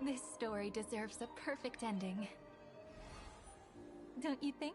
This story deserves a perfect ending. Don't you think?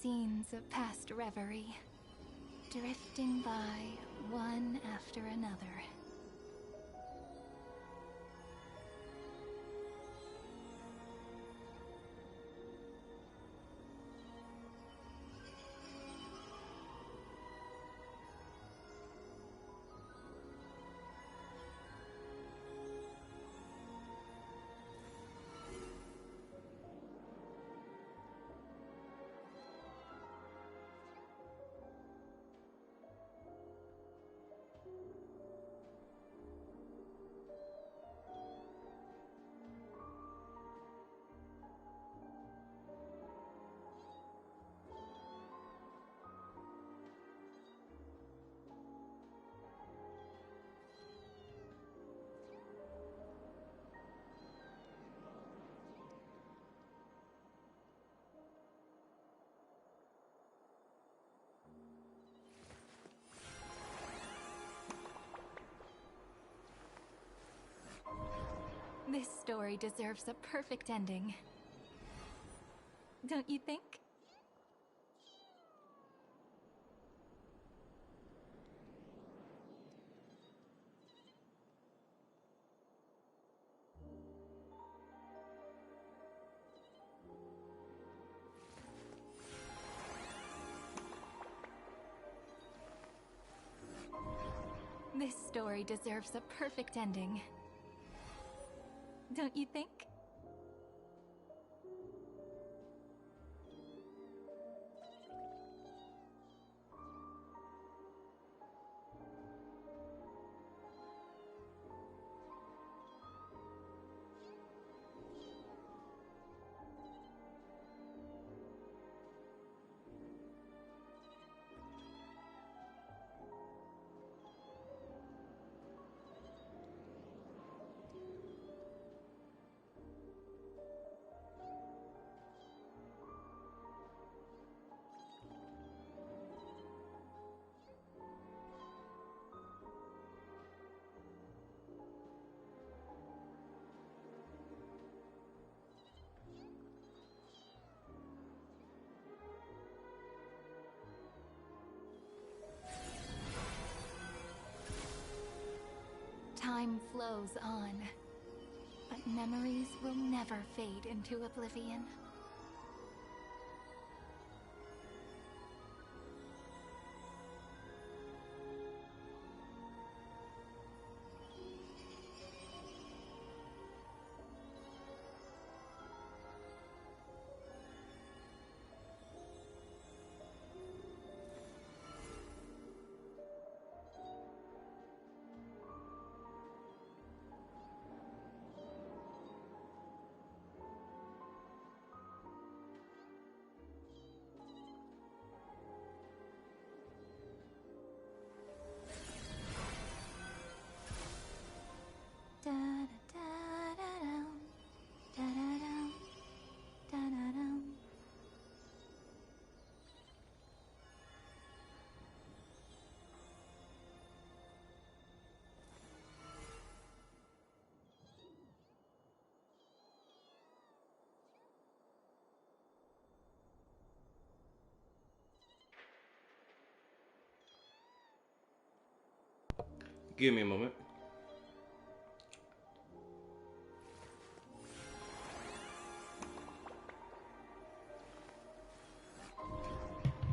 Scenes of past reverie, drifting by one after another. This story deserves a perfect ending. Don't you think? This story deserves a perfect ending. Don't you think? Time flows on, but memories will never fade into oblivion. Give me a moment.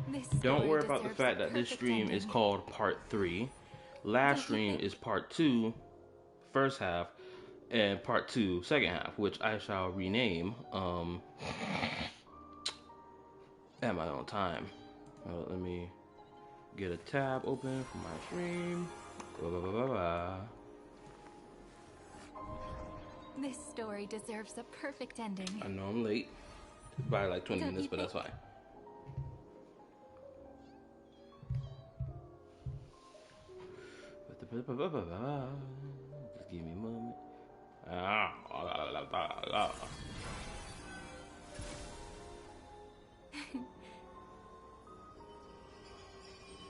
This Don't worry about the fact that this stream is called Part 3. Last stream is Part 2, first half, and Part 2, second half, which I shall rename at my own time. Let me get a tab open for my stream. Blah, blah, blah, blah, blah. This story deserves a perfect ending. I know I'm late by like 20 minutes, but that's fine. Just give me a moment.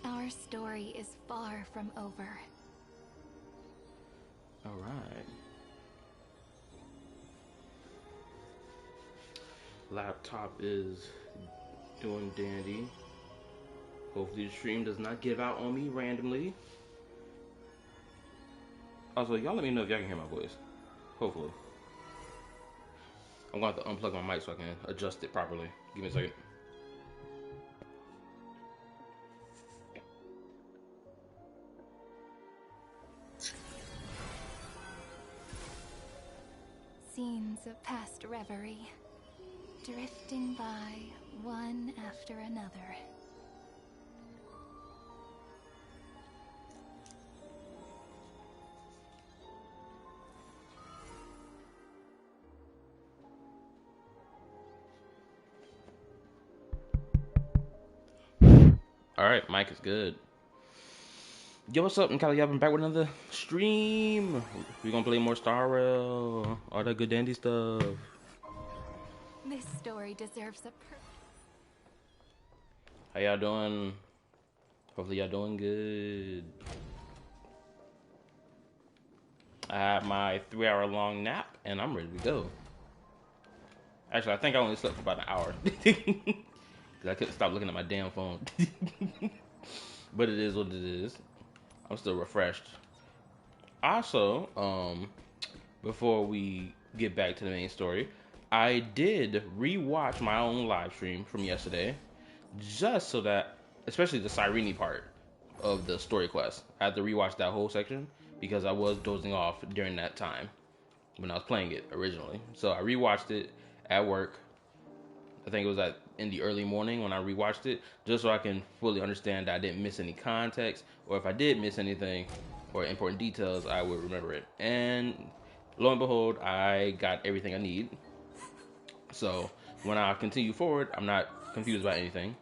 Our story is far from over. All right. Laptop is doing dandy. Hopefully the stream does not give out on me randomly. Also, y'all let me know if y'all can hear my voice. Hopefully. I'm going to have to unplug my mic so I can adjust it properly. Give me a second. Scenes of past reverie, drifting by one after another. Alright, mic is good. Yo, what's up? I'm Kyle. Y'all been back with another stream. We're gonna play more Star Rail, all that good dandy stuff. This story deserves a How y'all doing? Hopefully y'all doing good. I had my 3-hour long nap and I'm ready to go. Actually, I think I only slept for about an hour. Cause I couldn't stop looking at my damn phone. But it is what it is. I'm still refreshed. Also, before we get back to the main story, I did rewatch my own live stream from yesterday, just so that, especially the Cyrene part of the story quest, I had to rewatch that whole section because I was dozing off during that time when I was playing it originally. So I rewatched it at work. I think it was in the early morning when I rewatched it, just so I can fully understand that I didn't miss any context, or if I did miss anything or important details, I would remember it. And lo and behold, I got everything I need. So when I continue forward, I'm not confused about anything.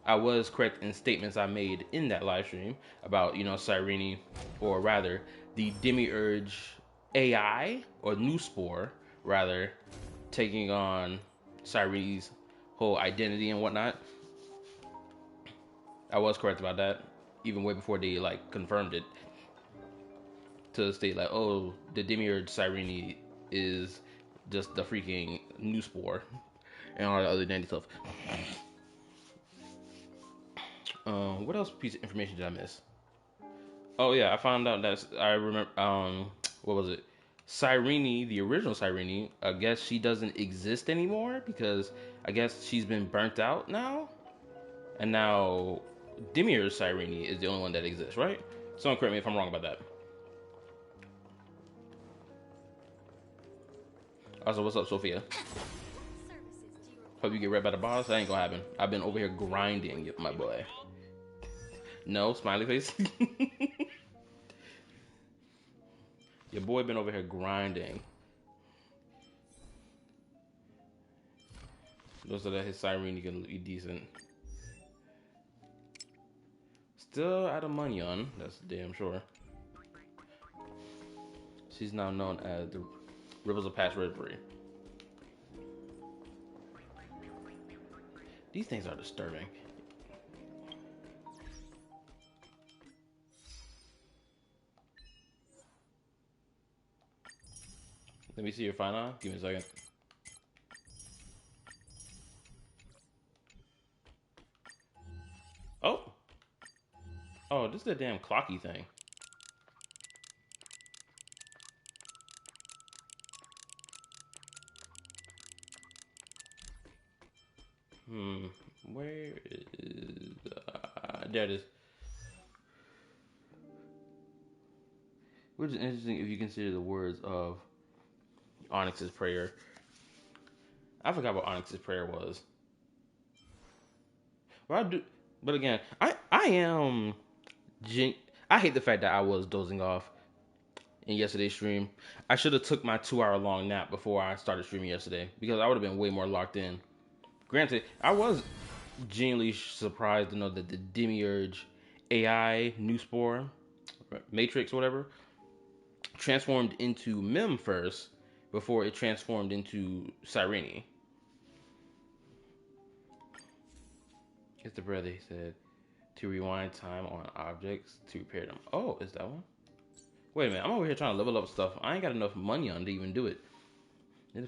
I was correct in statements I made in that live stream about, Cyrene, or rather, the Demiurge AI, or New Spore, rather, taking on Cyrene's whole identity and whatnot. I was correct about that, even way before they confirmed it to state oh, the Demiurge Cyrene is just the freaking New Spore and all the other dandy stuff. What else piece of information did I miss? Oh yeah, I found out that I remember. What was it? Cyrene, the original Cyrene, I guess she doesn't exist anymore because I guess she's been burnt out now, and now Demiurge Cyrene is the only one that exists, right? Someone correct me if I'm wrong about that. Also, what's up, Sophia? Hope you get read by the boss. That ain't gonna happen. I've been over here grinding, my boy. No, smiley face. Your boy been over here grinding. So that his Cyrene can be decent. Still out of money on, that's damn sure. She's now known as the Rivers of Past Reverie. These things are disturbing. Let me see your final. Give me a second. Oh! Oh, this is a damn clocky thing. Where is There it is. Which is interesting if you consider the words of Onyx's prayer. I forgot what Onyx's prayer was. Well, I do, but again, I am. I hate the fact that I was dozing off in yesterday's stream. I should have took my 2 hour long nap before I started streaming yesterday because I would have been way more locked in. Granted, I was genuinely surprised to know that the Demiurge AI new spore Matrix, whatever, transformed into Mim first before it transformed into Cyrene. It's the brother, he said, to rewind time on objects to repair them. Oh, is that one? Wait a minute, I'm over here trying to level up stuff. I ain't got enough money on to even do it. This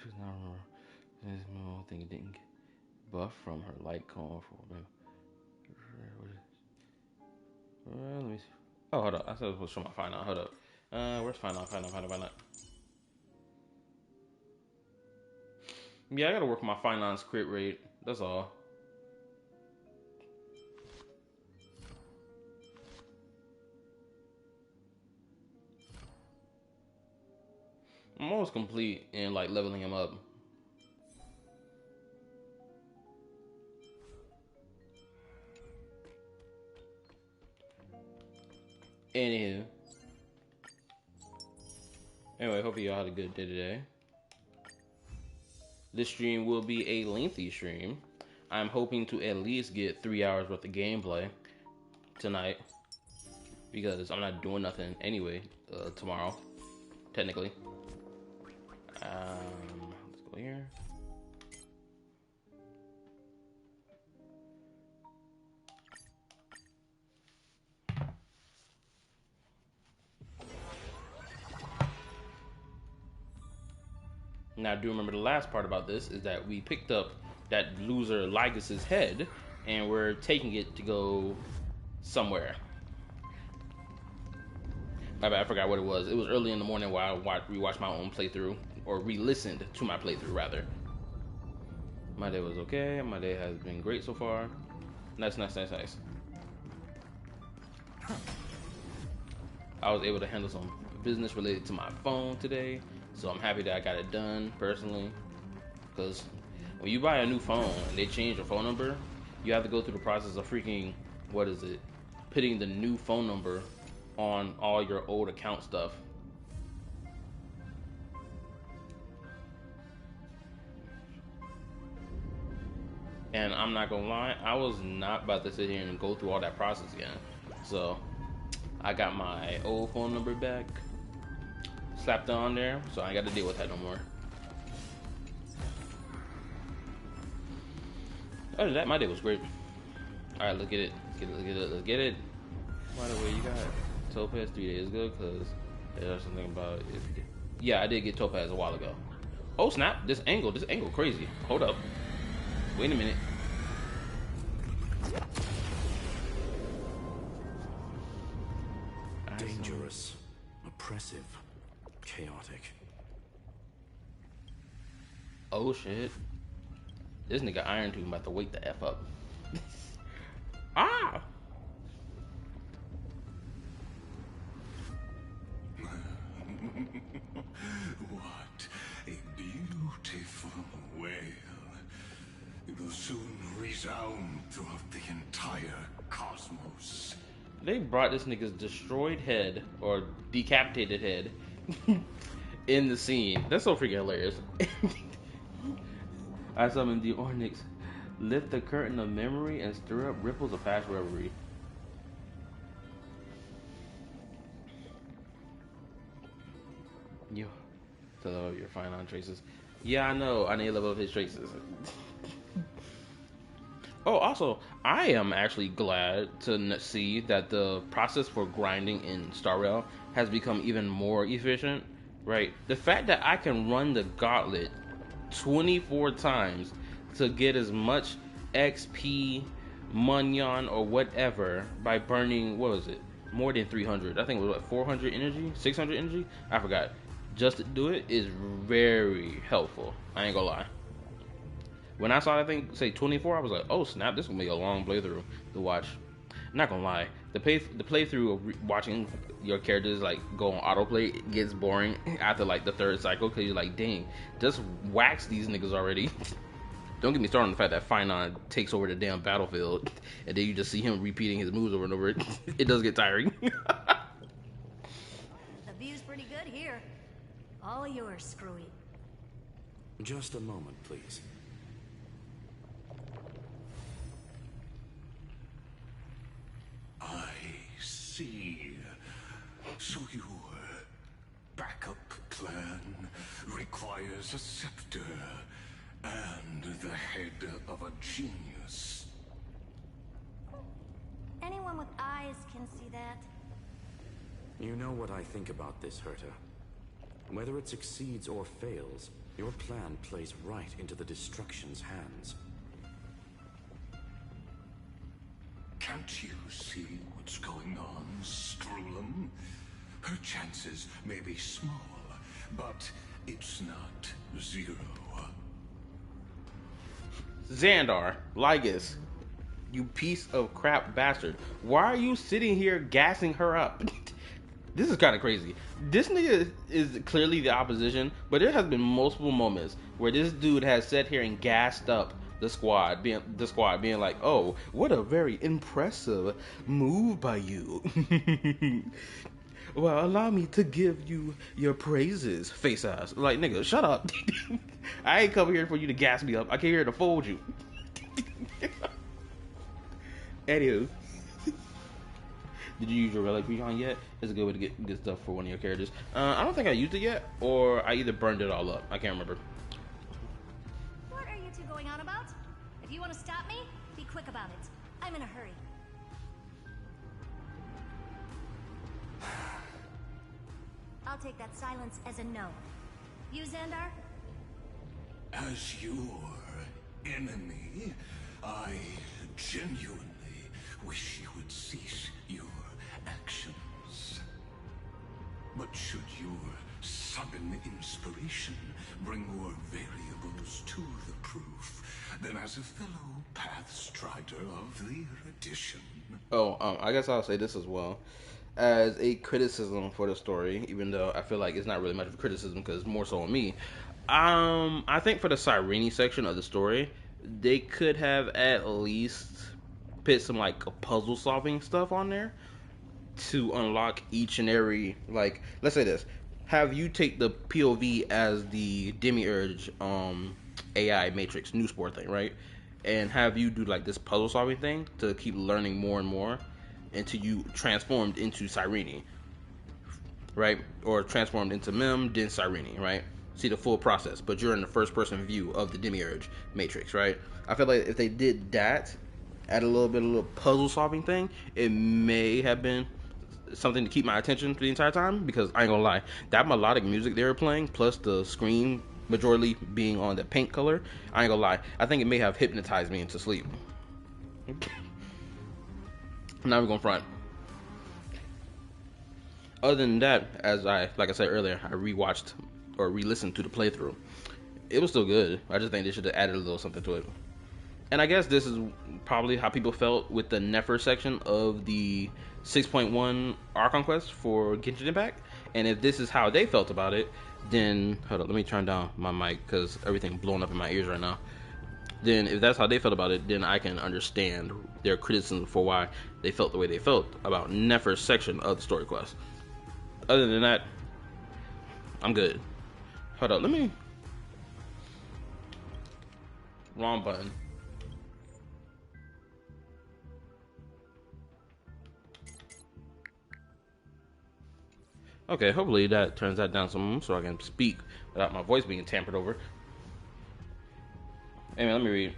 thing didn't get buff from her light cone for let me see. Oh, hold up. I said I was supposed to show my fine art. Hold up. Where's fine art? Fine art. Yeah, I gotta work my finance crit rate. That's all. I'm almost complete in like leveling him up. Anywho. Anyway, hope y'all had a good day today. This stream will be a lengthy stream. I'm hoping to at least get 3 hours worth of gameplay tonight because I'm not doing nothing anyway tomorrow, technically. Let's go here. Now, I do remember the last part about this is that we picked up that loser Lygas's head, and we're taking it to go somewhere. My bad, I forgot what it was. It was early in the morning while I rewatched my own playthrough, or re-listened to my playthrough, rather. My day was okay. My day has been great so far. Nice. I was able to handle some business related to my phone today. So I'm happy that I got it done personally, because when you buy a new phone and they change your phone number, you have to go through the process of freaking, putting the new phone number on all your old account stuff. And I'm not gonna lie, I was not about to sit here and go through all that process again. So I got my old phone number back, slapped it on there, so I ain't got to deal with that no more. Other than that, my day was great. Alright, let's get it. Let's get it. By the way, you got Topaz 3 days ago, because there's something about it. Yeah, I did get Topaz a while ago. Oh snap, this angle crazy. Hold up. Wait a minute. Dangerous, oppressive, chaotic. Oh shit. This nigga Iron Tomb about to wake the F up. Ah! What a beautiful wail. It will soon resound throughout the entire cosmos. They brought this nigga's destroyed head, or decapitated head, in the scene. That's so freaking hilarious. I summoned the Ornyx. Lift the curtain of memory and stir up ripples of past reverie. You to level up your fine on traces. Yeah, I know. I need to level up his traces. Oh, also, I am actually glad to see that the process for grinding in Star Rail has become even more efficient. Right, the fact that I can run the gauntlet 24 times to get as much XP, Munyon, or whatever by burning, what was it, more than 300, I think it was like 400 energy, 600 energy, I forgot, just to do it is very helpful. I ain't gonna lie. When I saw that thing say 24, I was like, oh snap, this is gonna be a long playthrough to watch. Not gonna lie, the playthrough of watching your characters like go on autoplay gets boring after like the third cycle because you're like, dang, just wax these niggas already. Don't get me started on the fact that Finon takes over the damn battlefield, and then you just see him repeating his moves over and over. It does get tiring. The view's pretty good here. All yours, Screwy. Just a moment, please. I see. So your backup plan requires a scepter and the head of a genius. Anyone with eyes can see that. You know what I think about this, Herta. Whether it succeeds or fails, your plan plays right into the destruction's hands. Can't you see what's going on, Strulum? Her chances may be small, but it's not zero. Xandar, Lygus, you piece of crap bastard. Why are you sitting here gassing her up? This is kind of crazy. This nigga is clearly the opposition, but there has been multiple moments where this dude has sat here and gassed up the squad, being like, "Oh, what a very impressive move by you." Well, allow me to give you your praises, face ass. Like, nigga, shut up. I ain't come here for you to gas me up. I came here to fold you. Anywho. Did you use your relic recon yet? It's a good way to get good stuff for one of your characters. I don't think I used it yet, or I either burned it all up. I can't remember. What are you two going on about? If you want to stop me, be quick about it. I'm in a hurry. I'll take that silence as a no. You, Xandar? As your enemy, I genuinely wish you would cease your actions. But should your sudden inspiration bring more variables to the proof, then as a fellow Pathstrider of the Erudition... I guess I'll say this as well. As a criticism for the story, even though I feel like it's not really much of a criticism because it's more so on me. I think for the Cyrene section of the story, they could have at least put some like puzzle solving stuff on there to unlock each and every, like, let's say this, have you take the POV as the Demiurge AI Matrix new sport thing, right? And have you do like this puzzle solving thing to keep learning more and more until you transformed into Cyrene, right? Or transformed into Mim, then Cyrene, right? See the full process, but you're in the first person view of the Demiurge Matrix, right? I feel like if they did that, add a little puzzle solving thing, it may have been something to keep my attention for the entire time, because I ain't gonna lie, that melodic music they were playing, plus the screen majorly being on the paint color, I ain't gonna lie, I think it may have hypnotized me into sleep. I'm not even gonna front. Other than that, like I said earlier, I rewatched or re-listened to the playthrough. It was still good. I just think they should have added a little something to it. And I guess this is probably how people felt with the Nefer section of the 6.1 Archon Quest for Genshin Impact. And if this is how they felt about it, then hold on, let me turn down my mic because everything's blowing up in my ears right now. Then if that's how they felt about it, then I can understand their criticism for why they felt the way they felt about Nefer's section of the story quest. Other than that, I'm good. Hold up, let me... Wrong button. Okay, hopefully that turns that down some so I can speak without my voice being tampered over. Hey man, let me read.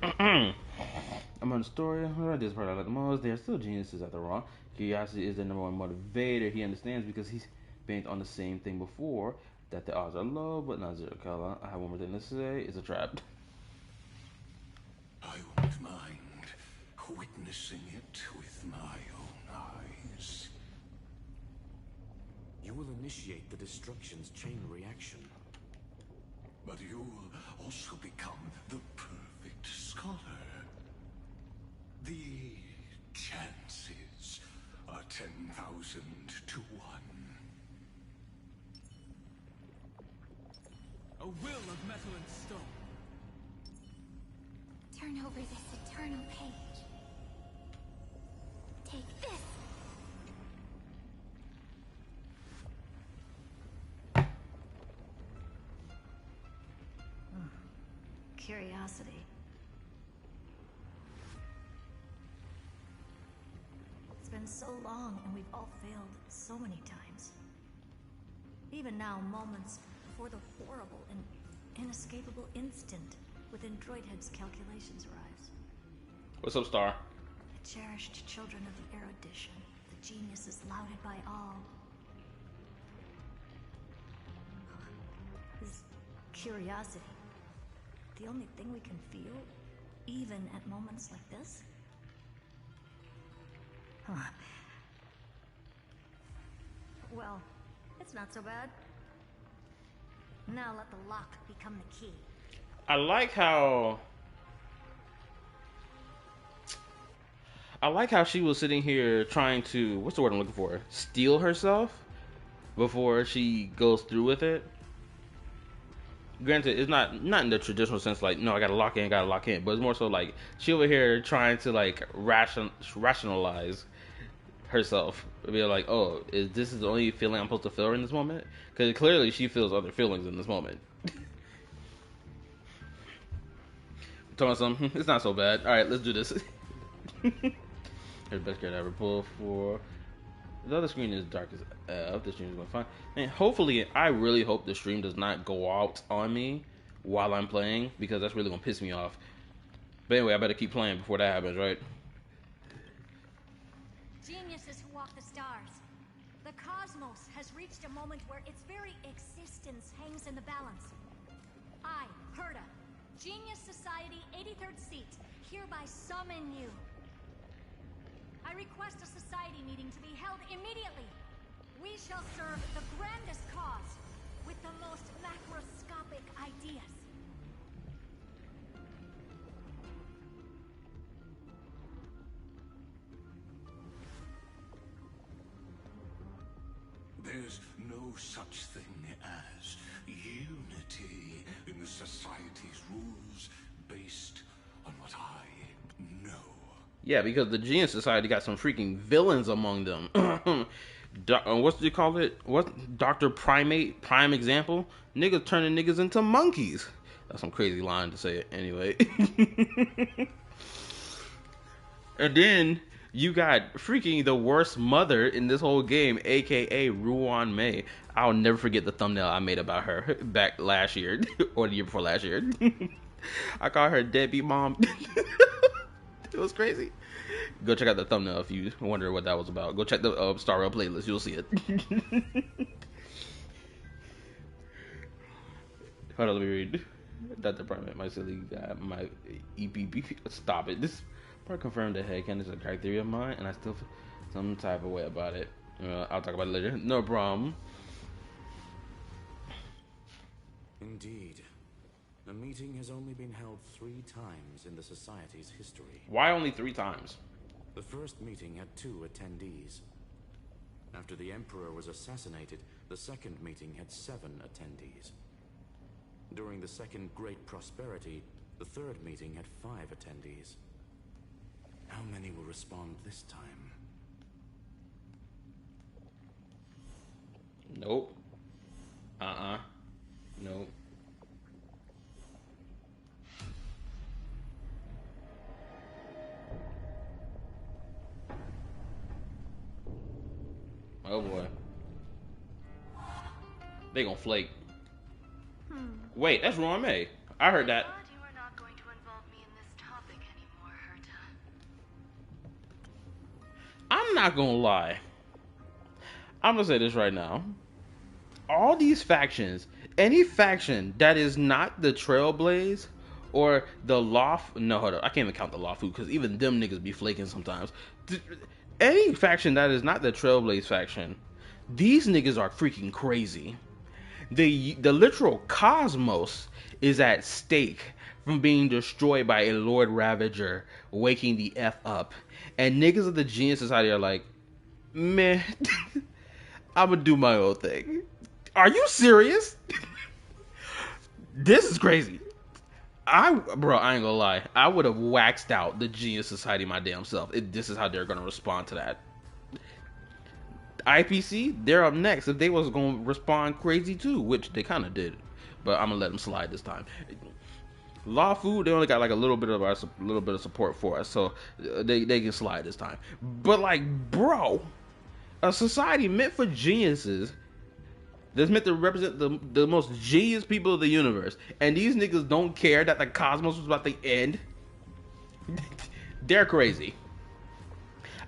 I'm on the story. This part I like the most. They're still geniuses after all. Curiosity is the number one motivator. He understands because he's been on the same thing before. That the odds are low, but not zero color. I have one more thing to say. It's a trap. I won't mind witnessing it with my own eyes. You will initiate the destruction's chain reaction. But you'll also become the perfect scholar. The 10,000 to 1. A will of metal and stone. Turn over this eternal page. Take this. Curiosity. It's been so long and we've all failed so many times. Even now, moments before the horrible and inescapable instant within Droidhead's calculations arrives. What's up, Star? The cherished children of the erudition, the geniuses lauded by all. His curiosity. The only thing we can feel, even at moments like this? Huh. Well, it's not so bad. Now let the lock become the key. I like how she was sitting here trying to, what's the word I'm looking for? Steal herself before she goes through with it. Granted, it's not in the traditional sense, like, no, I gotta lock in, but it's more so like she over here trying to like rationalize herself, be like, oh, is this the only feeling I'm supposed to feel in this moment? Because clearly she feels other feelings in this moment. Talking about something, it's not so bad. All right, let's do this. Here's the best card I ever pulled for. The other screen is dark as F. This stream is going fine. And hopefully, I really hope the stream does not go out on me while I'm playing, because that's really going to piss me off. But anyway, I better keep playing before that happens, right? Geniuses who walk the stars. The cosmos has reached a moment where its very existence hangs in the balance. I, Herta, Genius Society 83rd seat, hereby summon you. I request a society meeting to be held immediately. We shall serve the grandest cause with the most macroscopic ideas. There's no such thing as unity in the Society's rules based on what I know. Yeah, because the Genius Society got some freaking villains among them. What do you call it? What? Dr. Primate? Prime example? Niggas turning niggas into monkeys. That's some crazy line to say it anyway. And then you got freaking the worst mother in this whole game, aka Ruan Mei. I'll never forget the thumbnail I made about her back last year, or the year before last year. I call her deadbeat mom. It was crazy. Go check out the thumbnail if you wonder what that was about. Go check the Star Rail playlist. You'll see it. Hold on, let me read. That department, my silly guy, my EPB. Stop it. This part confirmed that headcanon is a crack theory of mine, and I still feel some type of way about it. I'll talk about it later. No problem. Indeed. A meeting has only been held 3 times in the Society's history. Why only 3 times? The first meeting had 2 attendees. After the Emperor was assassinated, the second meeting had 7 attendees. During the Second Great Prosperity, the third meeting had 5 attendees. How many will respond this time? Nope. Nope. Oh boy. They gonna flake. Wait, that's Ruan Mei. I heard that. But you are not going to involve me in this topic anymore, Herta. I'm not gonna lie. I'm gonna say this right now. All these factions, any faction that is not the Trailblaze or the Loft, no, hold up, I can't even count the Loft because even them niggas be flaking sometimes. Any faction that is not the Trailblaze faction, these niggas are freaking crazy. The literal cosmos is at stake from being destroyed by a Lord Ravager waking the F up. And niggas of the Genius Society are like, Man, I'm gonna do my own thing. Are you serious? This is crazy. Bro, I ain't gonna lie. I would have waxed out the Genius Society my damn self. This is how they're gonna respond to that. IPC, they're up next. If they was gonna respond crazy too, which they kind of did, but I'm gonna let them slide this time. Law Food, they only got like a little bit of support for us, so they can slide this time. But like, bro, a society meant for geniuses, that's meant to represent the most genius people of the universe, and these niggas don't care that the cosmos was about to end. They're crazy.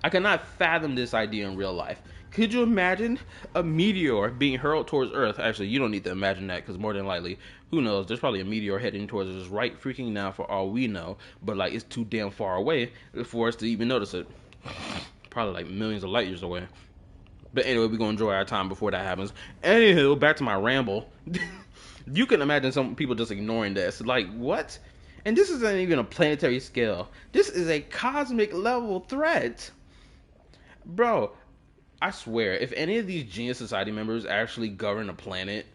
I cannot fathom this idea in real life. Could you imagine a meteor being hurled towards Earth? Actually, you don't need to imagine that, because more than likely, who knows, there's probably a meteor heading towards us right freaking now for all we know, but like, it's too damn far away for us to even notice it. Probably like millions of light years away. But anyway, we're gonna enjoy our time before that happens. Anywho, back to my ramble. You can imagine some people just ignoring this. Like, what? And this isn't even a planetary scale. This is a cosmic level threat. Bro, I swear, if any of these Genius Society members actually govern a planet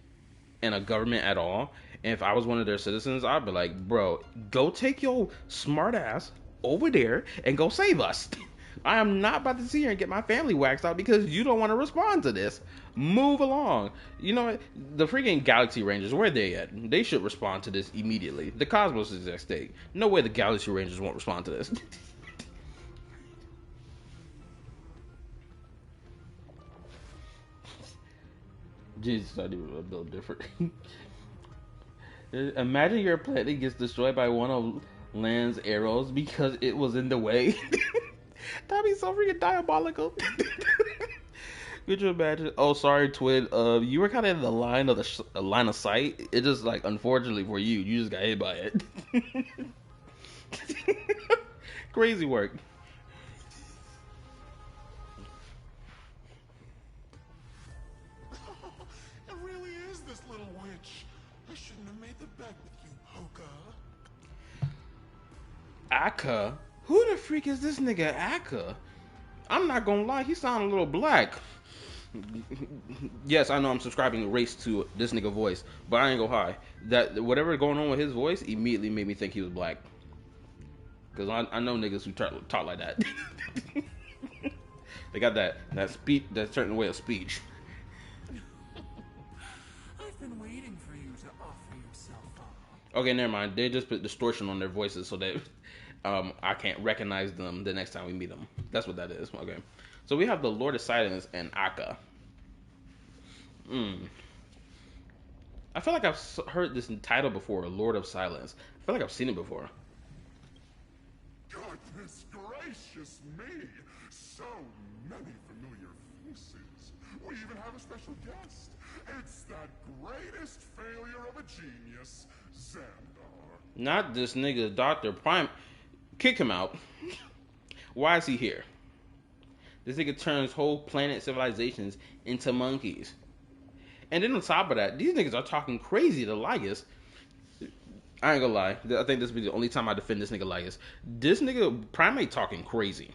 and a government at all, and if I was one of their citizens, I'd be like, bro, go take your smart ass over there and go save us. I am not about to sit here and get my family waxed out because you don't want to respond to this. Move along. You know what? The freaking Galaxy Rangers, where they at? They should respond to this immediately. The cosmos is at stake. No way the Galaxy Rangers won't respond to this. Jesus, I even a little different. Imagine your planet gets destroyed by one of Land's arrows because it was in the way. That'd be so freaking diabolical. Could you imagine? Oh, sorry, Twin. You were kind of in the line of line of sight. It just like, unfortunately for you, you just got hit by it. Crazy work. It really is this little witch. I shouldn't have made the bet with you, Hoka. Akka? Who the freak is this nigga Akka? I'm not gonna lie, he sound a little black. Yes, I know I'm subscribing race to this nigga voice, but I ain't gonna lie. That whatever going on with his voice immediately made me think he was black. Cause I know niggas who talk like that. They got that speech, that certain way of speech. I've been waiting for you to offer yourself up. Okay, never mind. They just put distortion on their voices so that I can't recognize them the next time we meet them. That's what that is. Okay. So we have the Lord of Silence and Akka. I feel like I've heard this title before, Lord of Silence. I feel like I've seen it before. Goodness gracious me! So many familiar faces. We even have a special guest. It's that greatest failure of a genius, Xandar. Not this nigga, Dr. Prime. Kick him out. Why is he here? This nigga turns whole planet civilizations into monkeys. And then on top of that, these niggas are talking crazy to Lias. I ain't gonna lie. I think this will be the only time I defend this nigga Lias. This nigga Primate talking crazy.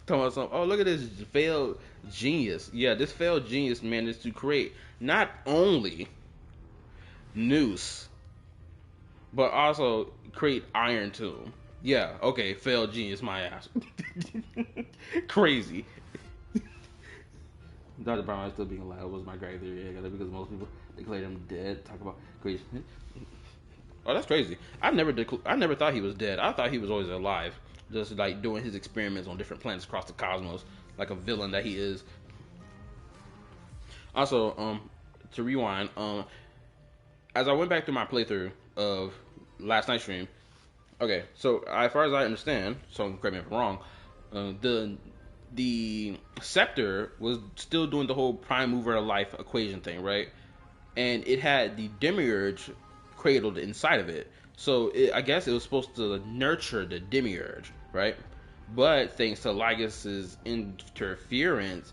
Talking about something. Oh, look at this failed genius. Yeah, this failed genius managed to create not only Noose, but also create Iron Tomb. Yeah, okay, failed genius, my ass. Crazy. Dr. Brown still being alive was my great theory. Because most people declared him dead. Talk about crazy. Oh, that's crazy. I never thought he was dead. I thought he was always alive, just like doing his experiments on different planets across the cosmos, like a villain that he is. Also, to rewind, as I went back through my playthrough of last night's stream, okay, so as far as I understand, so correct me if I'm wrong, the scepter was still doing the whole prime mover of life equation thing, right? And it had the demiurge cradled inside of it. So I guess it was supposed to nurture the demiurge, right? But thanks to Lygas's interference,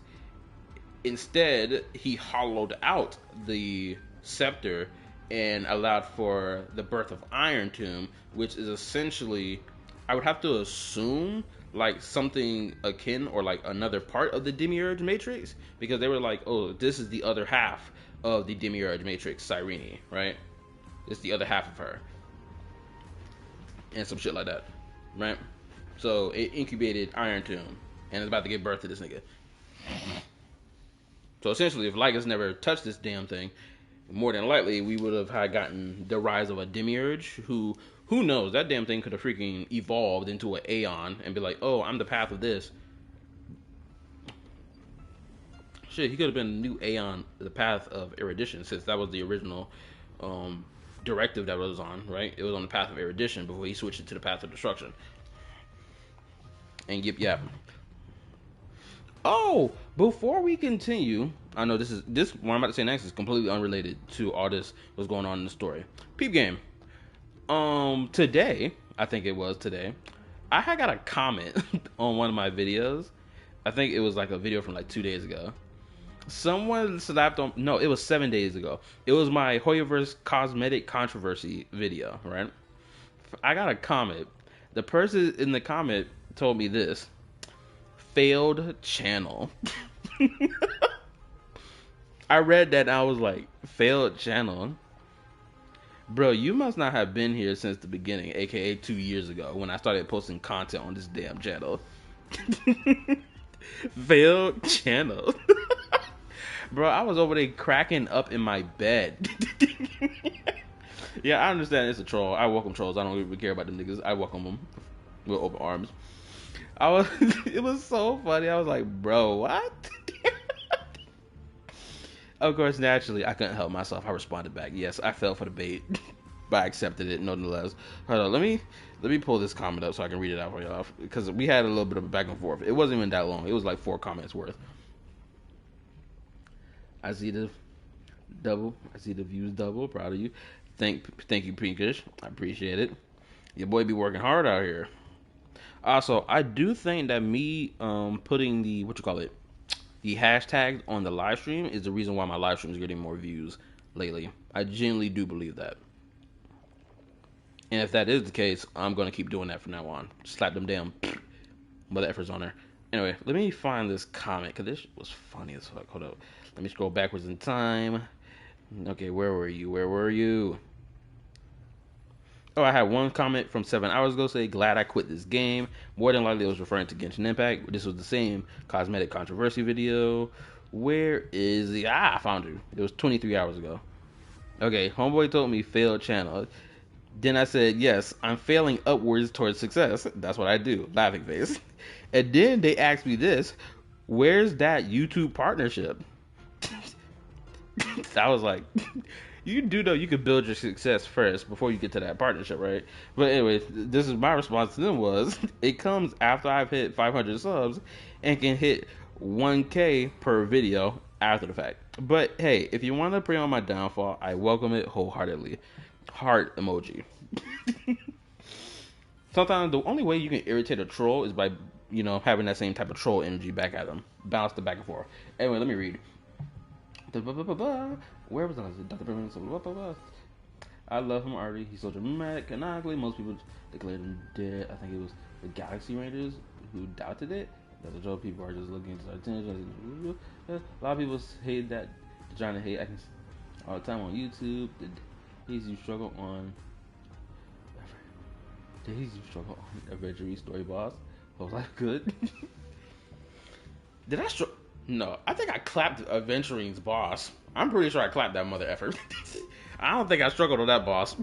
instead he hollowed out the scepter and allowed for the birth of Iron Tomb, which is essentially, I would have to assume, like something akin or like another part of the Demiurge Matrix, because they were like, oh, this is the other half of the Demiurge Matrix, Cyrene, right? It's the other half of her, and some shit like that, right? So it incubated Iron Tomb, and it's about to give birth to this nigga. So essentially, if Lycus never touched this damn thing, more than likely we would have had gotten the rise of a Demiurge who knows, that damn thing could have freaking evolved into an Aeon and be like, oh, I'm the path of this. Shit, he could have been a new Aeon, the path of erudition, since that was the original directive that was on, right? It was on the path of erudition before he switched it to the path of destruction. And yep. Oh, before we continue, I know this what I'm about to say next is completely unrelated to all this what's going on in the story. Peep game. Today, I think it was today, I had got a comment on one of my videos. I think it was like a video from like 2 days ago. Someone slapped on, no, it was 7 days ago. It was my Hoyoverse cosmetic controversy video, right? I got a comment. The person in the comment told me this: failed channel. I read that and I was like, failed channel? Bro, you must not have been here since the beginning, aka 2 years ago when I started posting content on this damn channel. Failed channel. Bro, I was over there cracking up in my bed. Yeah, I understand it's a troll. I welcome trolls. I don't even care about them niggas. I welcome them with open arms. It was so funny. I was like, bro, what? Of course, naturally, I couldn't help myself. I responded back. Yes, I fell for the bait, but I accepted it nonetheless. Hold on, let me pull this comment up so I can read it out for y'all, because we had a little bit of a back and forth. It wasn't even that long. It was like 4 comments worth. I see the views double. Proud of you. Thank you, Pinkish. I appreciate it. Your boy be working hard out here. Also, I do think that me putting the the hashtag on the live stream is the reason why my live stream is getting more views lately. I genuinely do believe that. And if that is the case, I'm going to keep doing that from now on. Slap them damn mother efforts on there. Anyway, let me find this comment, because this was funny as fuck. Hold up. Let me scroll backwards in time. Okay, where were you? Oh, I had one comment from 7 hours ago say, glad I quit this game. More than likely it was referring to Genshin Impact. This was the same cosmetic controversy video. Where is the... I found you. It was 23 hours ago. Okay, homeboy told me failed channel. Then I said, yes, I'm failing upwards towards success. That's what I do. Laughing face. And then they asked me this: where's that YouTube partnership? I was like... You do know you could build your success first before you get to that partnership, right? But anyway, this is my response to them was, it comes after I've hit 500 subs and can hit 1K per video after the fact. But hey, if you want to prey on my downfall, I welcome it wholeheartedly. Heart emoji. Sometimes the only way you can irritate a troll is by, having that same type of troll energy back at them. Bounce them back and forth. Anyway, let me read. Where was I? I love him already. He's so dramatic. Canonically, most people declared him dead. I think it was the Galaxy Rangers who doubted it. That's a joke. People are just looking to our attention. A lot of people hate that. They're trying to hate. I can all the time on YouTube. The days you struggle on. Adventure Story Boss. Was life good? Did I struggle? No, I think I clapped Adventuring's boss. I'm pretty sure I clapped that mother effer. I don't think I struggled with that boss.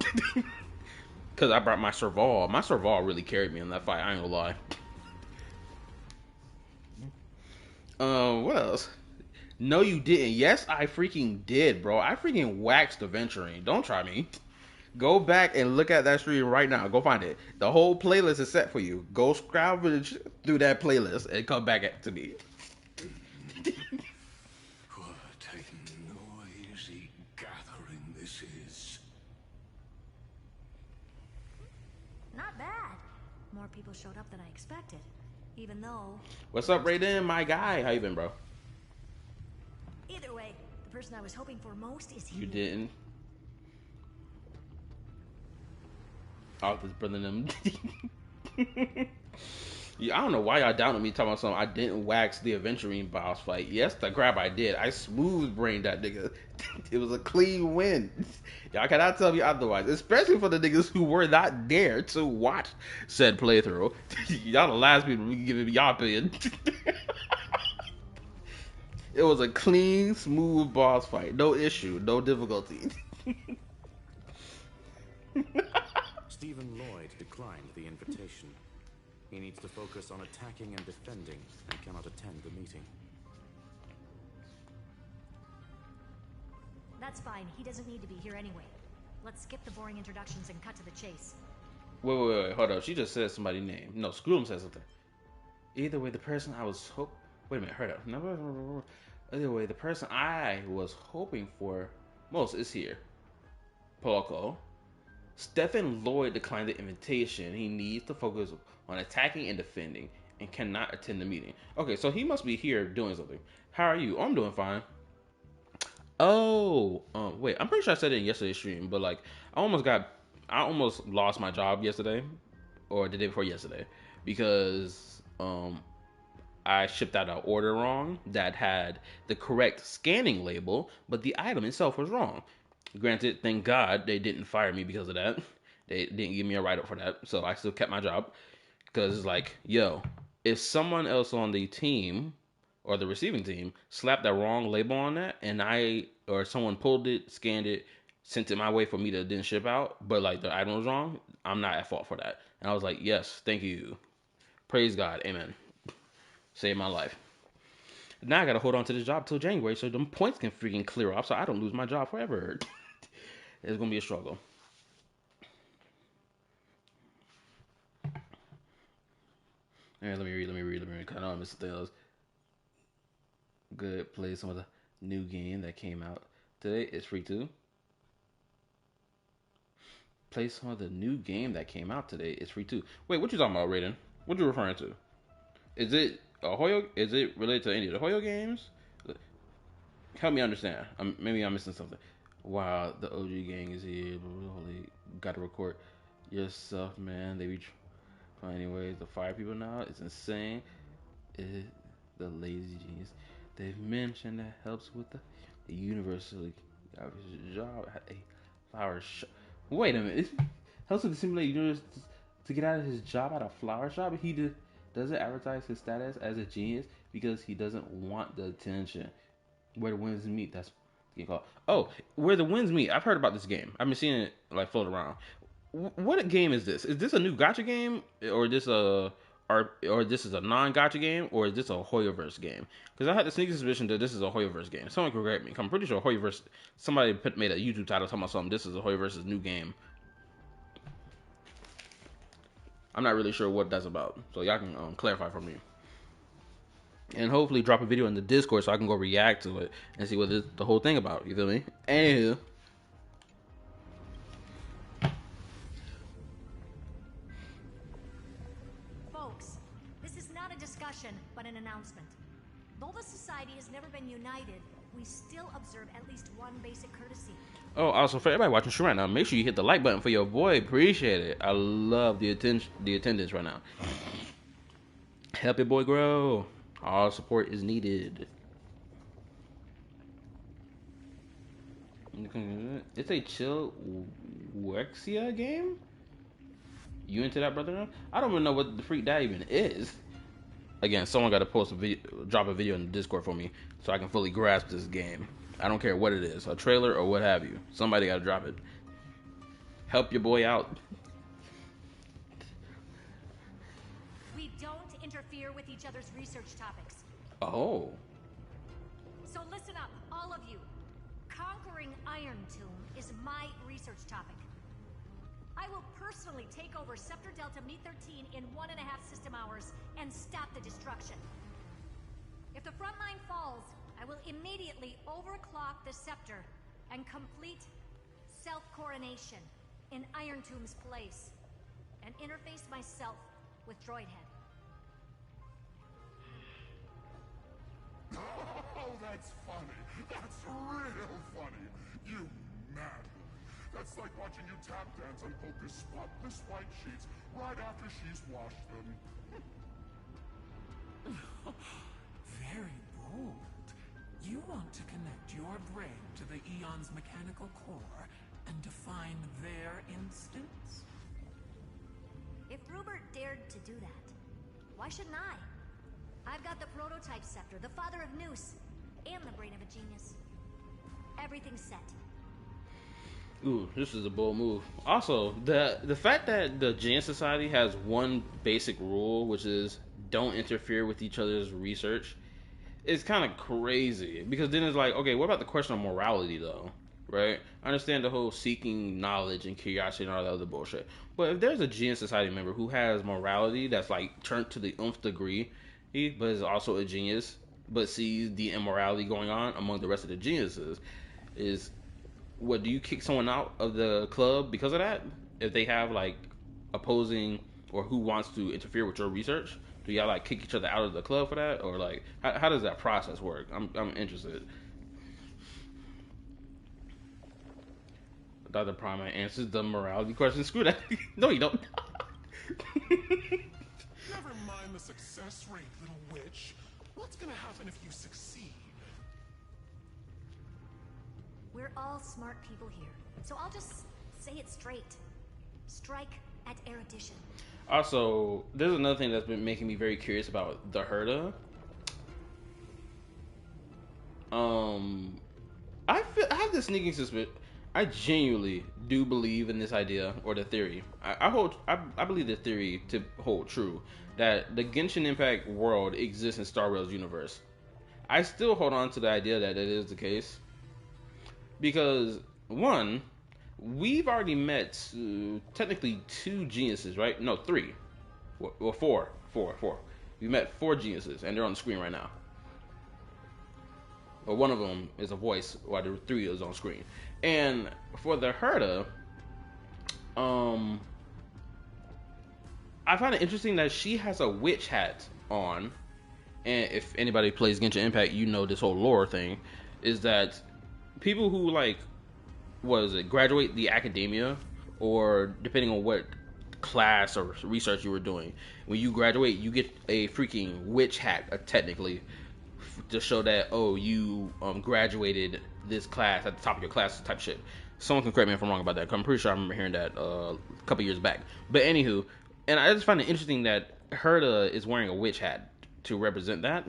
Because I brought my Serval. My Serval really carried me in that fight, I ain't gonna lie. What else? No, you didn't. Yes, I freaking did, bro. I freaking waxed Adventuring. Don't try me. Go back and look at that stream right now. Go find it. The whole playlist is set for you. Go scrounge through that playlist and come back to me. What a noisy gathering this is. Not bad. More people showed up than I expected. Even though... What's up, Raiden, my guy? How you been, bro? Either way, the person I was hoping for most is here. You didn't. Oh, this brother them. Yeah, I don't know why y'all down on me talking about something. I didn't wax the Aventurine boss fight. Yes, the grab I did. I smooth brained that nigga. It was a clean win. Y'all cannot tell me otherwise. Especially for the niggas who were not there to watch said playthrough. Y'all the last people we giving me y'all opinion. It was a clean, smooth boss fight. No issue, no difficulty. Stephen Lloyd declined the invitation. He needs to focus on attacking and defending and cannot attend the meeting. That's fine. He doesn't need to be here anyway. Let's skip the boring introductions and cut to the chase. Wait, hold up. She just said somebody's name. No, Scroom said something. Either way, the person I was wait a minute, hold up. No. Either way, the person I was hoping for most is here. Polko. Stephen Lloyd declined the invitation. He needs to focus on attacking and defending and cannot attend the meeting. Okay, so he must be here doing something. How are you? Oh, I'm doing fine. Oh, wait. I'm pretty sure I said it in yesterday's stream, but like, I almost lost my job yesterday, or the day before yesterday, because I shipped out an order wrong that had the correct scanning label, but the item itself was wrong. Granted, thank God they didn't fire me because of that. They didn't give me a write-up for that, so I still kept my job. Because it's like, yo, if someone else on the team or the receiving team slapped that wrong label on that, and or someone pulled it, scanned it, sent it my way for me to then ship out, but like the item was wrong, I'm not at fault for that. And I was like, yes, thank you. Praise God, amen. Saved my life. Now I gotta hold on to this job till January so them points can freaking clear off so I don't lose my job forever. It's gonna be a struggle. Alright, let me read. I know I missed something else. Good, play some of the new game that came out today. It's free too. Play some of the new game that came out today. It's free too. Wait, what you talking about, Raiden? What you referring to? Is it a Hoyo? Is it related to any of the Hoyo games? Help me understand. Maybe I'm missing something. Wow, the OG gang is here. Holy, gotta record yourself, man. They be finding ways to fire people now. It's insane. The lazy genius. They've mentioned that helps with the universally job at a flower shop. Wait a minute. Helps with the simulate universe to get out of his job at a flower shop. He doesn't advertise his status as a genius because he doesn't want the attention. Where the winds meet. That's the game called. Oh, Where the Winds Meet. I've heard about this game. I've been seeing it like float around. What game is this? Is this a new gacha game, or this is a non-gacha game, or is this a Hoyoverse game? Because I had the sneaky suspicion that this is a Hoyoverse game. Someone can correct me. I'm pretty sure Hoyoverse. Somebody made a YouTube title talking about something. This is a Hoyoverse's new game. I'm not really sure what that's about, so y'all can clarify for me. And hopefully drop a video in the Discord so I can go react to it and see what the whole thing about. You feel me? Anywho. Folks, this is not a discussion, but an announcement. Though the society has never been united, we still observe at least one basic courtesy. Oh, also for everybody watching stream right now, make sure you hit the like button for your boy. Appreciate it. I love the attendance right now. Help your boy grow. All support is needed. It's a chill Wexia game? You into that, brother? I don't even know what the freak that even is. Again, someone got to drop a video in the Discord for me so I can fully grasp this game. I don't care what it is, a trailer or what have you. Somebody got to drop it. Help your boy out. We don't interfere with each other's research topics. Oh. So listen up, all of you. Conquering Iron Tomb is my research topic. I will personally take over Scepter Delta Me 13 in 1.5 system hours and stop the destruction. If the front line falls, I will immediately overclock the Scepter and complete self-coronation in Iron Tomb's place and interface myself with Droidhead. Oh, that's funny. That's real funny. You mad woman. That's like watching you tap dance on Poker's spotless white sheets right after she's washed them. Very bold. You want to connect your brain to the Eon's mechanical core and define their instance? If Rupert dared to do that, why shouldn't I? I've got the prototype scepter, the father of Noose, and the brain of a genius. Everything's set. Ooh, this is a bold move. Also, the fact that the Genius Society has one basic rule, which is don't interfere with each other's research, is kind of crazy. Because then it's like, okay, what about the question of morality, though? Right? I understand the whole seeking knowledge and curiosity and all that other bullshit. But if there's a Genius Society member who has morality that's like turned to the nth degree, but is also a genius, but sees the immorality going on among the rest of the geniuses, is what, do you kick someone out of the club because of that? If they have like opposing or who wants to interfere with your research, do y'all like kick each other out of the club for that, or like how does that process work? I'm interested. Dr. Prime answers the morality question. Screw that. No, you don't. Never mind the success rate, little witch. What's gonna happen if you succeed? We're all smart people here, so I'll just say it straight. Strike at erudition. Also, there's another thing that's been making me very curious about the Herda. I have this sneaking suspicion. I genuinely do believe in this idea or the theory. I believe the theory to hold true that the Genshin Impact world exists in Star Rail's universe. I still hold on to the idea that it is the case because one, we've already met technically 2 geniuses, right? No, 3. Well, 4. We met 4 geniuses, and they're on the screen right now. Well, one of them is a voice, while the 3 is on screen. And for the Herda, I find it interesting that she has a witch hat on. And if anybody plays Genshin Impact, you know this whole lore thing is that people who like, what is it, graduate the academia, or depending on what class or research you were doing, when you graduate, you get a freaking witch hat, technically, to show that, oh, you graduated this class at the top of your class type shit. Someone can correct me if I'm wrong about that, 'cause I'm pretty sure I remember hearing that a couple years back. But anywho, and I just find it interesting that Herda is wearing a witch hat to represent that.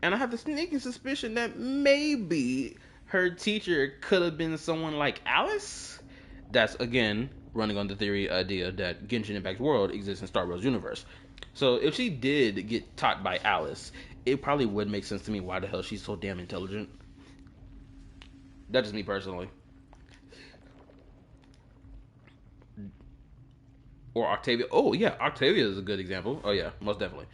And I have the sneaking suspicion that maybe her teacher could have been someone like Alice. That's, again, running on the theory idea that Genshin Impact's world exists in Star Wars universe. So if she did get taught by Alice, it probably would make sense to me why the hell she's so damn intelligent. That's just me personally. Or Octavia. Oh yeah, Octavia is a good example. Oh yeah, most definitely.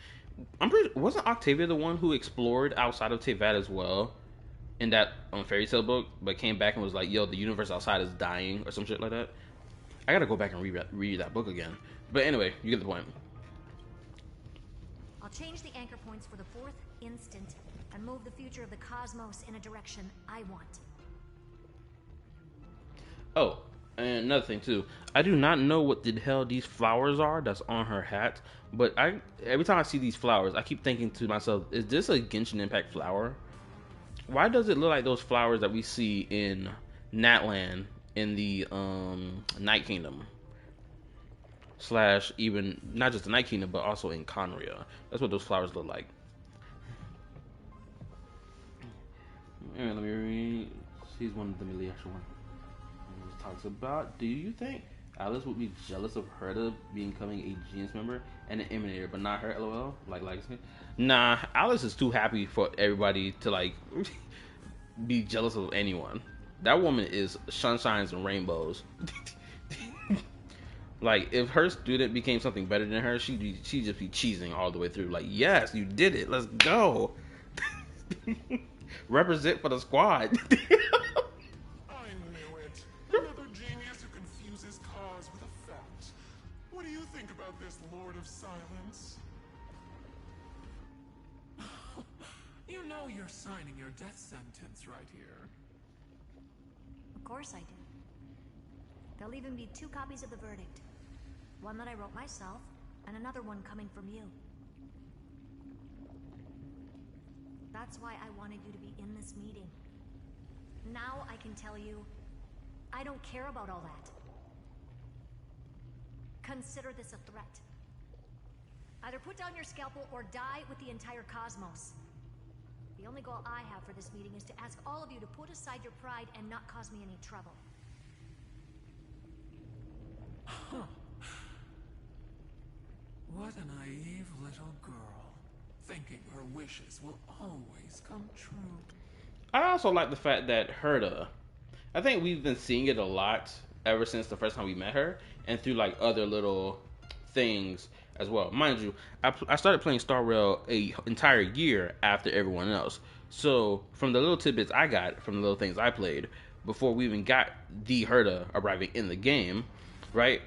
I'm pretty. Wasn't Octavia the one who explored outside of Tevat as well in that fairy tale book, but came back and was like, "Yo, the universe outside is dying" or some shit like that? I gotta go back and read that book again. But anyway, you get the point. I'll change the anchor points for the 4th instant and move the future of the cosmos in a direction I want. Oh, and another thing too, I do not know what the hell these flowers are that's on her hat, but every time I see these flowers, I keep thinking to myself, is this a Genshin Impact flower? Why does it look like those flowers that we see in Natlan in the Night Kingdom? Slash even not just the Night Kingdom, but also in Conria. That's what those flowers look like. Alright, let me read. He's one of the actual one. It talks about, do you think Alice would be jealous of Herta becoming a genius member and an emanator, but not her? LOL. Like Legacy. Nah, Alice is too happy for everybody to like be jealous of anyone. That woman is sunshines and rainbows. Like, if her student became something better than her, she'd just be cheesing all the way through. Like, yes, you did it. Let's go. Represent for the squad. I knew it. Another genius who confuses cause with effect. What do you think about this, Lord of Silence? You know you're signing your death sentence right here. Of course I do. There'll even be 2 copies of the verdict. One that I wrote myself, and another one coming from you. That's why I wanted you to be in this meeting. Now I can tell you, I don't care about all that. Consider this a threat. Either put down your scalpel or die with the entire cosmos. The only goal I have for this meeting is to ask all of you to put aside your pride and not cause me any trouble. Huh. What a naive little girl, thinking her wishes will always come true. I also like the fact that Herta, I think we've been seeing it a lot ever since the first time we met her, and through like other little things as well. Mind you, I started playing Star Rail a entire year after everyone else. So from the little tidbits I got from the little things I played before we even got the Herta arriving in the game, right?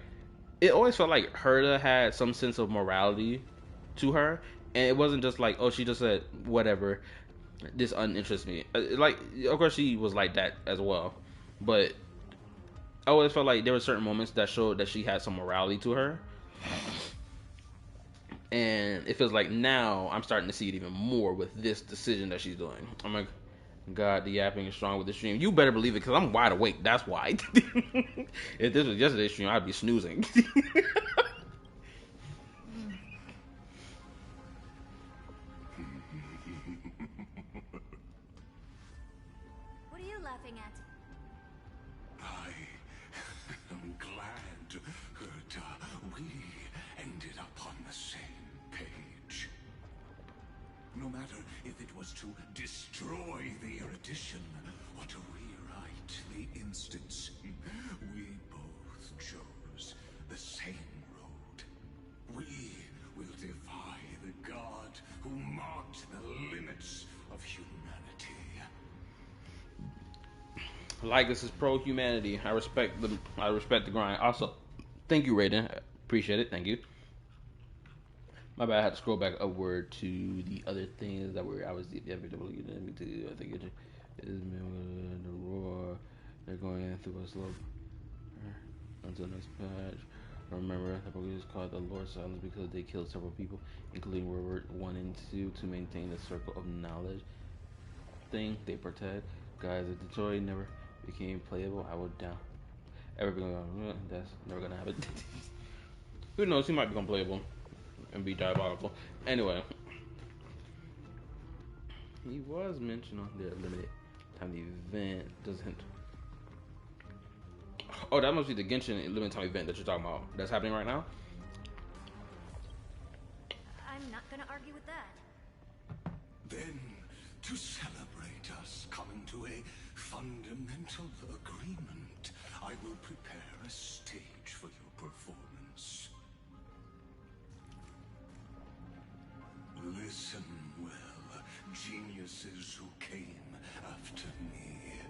It always felt like Herta had some sense of morality to her, and it wasn't just like, oh, she just said whatever, this uninterests me. Like, of course, she was like that as well, but I always felt like there were certain moments that showed that she had some morality to her, and it feels like now I'm starting to see it even more with this decision that she's doing. I'm like, God, the yapping is strong with the stream. You better believe it, because I'm wide awake. That's why. If this was yesterday's stream, I'd be snoozing. What are you laughing at? I am glad that we ended up on the same page. No matter if it was to destroy the erudition or to rewrite the instance, we both chose the same road. We will defy the god who marked the limits of humanity. Like, this is pro-humanity. I respect the grind. Also, thank you, Raiden. Appreciate it. Thank you. My bad. I had to scroll back upward to the other things that were. I was I think it is the roar. They're going in through a slope until next patch. Remember, the book is called the Lord Silence because they killed several people, including World War 1 and 2, to maintain the circle of knowledge thing they protect. Guys, if Detroit never became playable, I would down. That's never gonna happen. Who knows? He might become playable and be diabolical. Anyway, he was mentioned on their limited time event. Doesn't. Oh, that must be the Genshin limited time event that you're talking about. That's happening right now. I'm not gonna argue with that. Then, to celebrate us coming to a fundamental agreement, I will prepare a stage for your performance. Listen well, geniuses who came after me.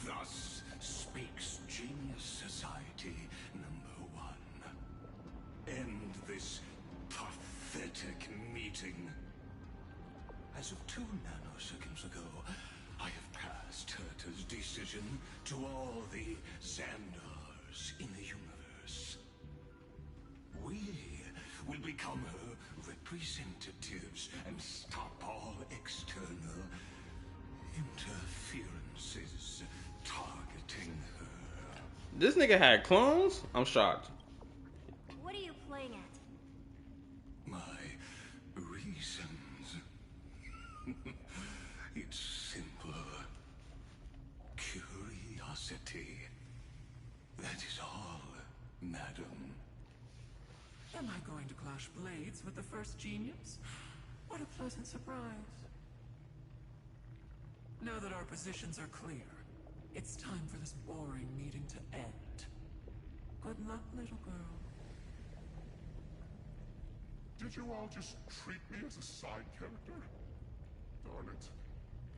Thus speaks Genius Society #1. End this pathetic meeting. As of 2 nanoseconds ago, I have passed Herta's decision to all the Xandars in the universe. We will become her representatives and stop all external interferences targeting her. This nigga had clones? I'm shocked. What are you playing at? My reasons. It's simple. Curiosity. That is all, madam. Am I going to clash blades with the first genius? What a pleasant surprise. Now that our positions are clear, it's time for this boring meeting to end. Good luck, little girl. Did you all just treat me as a side character? Darn it.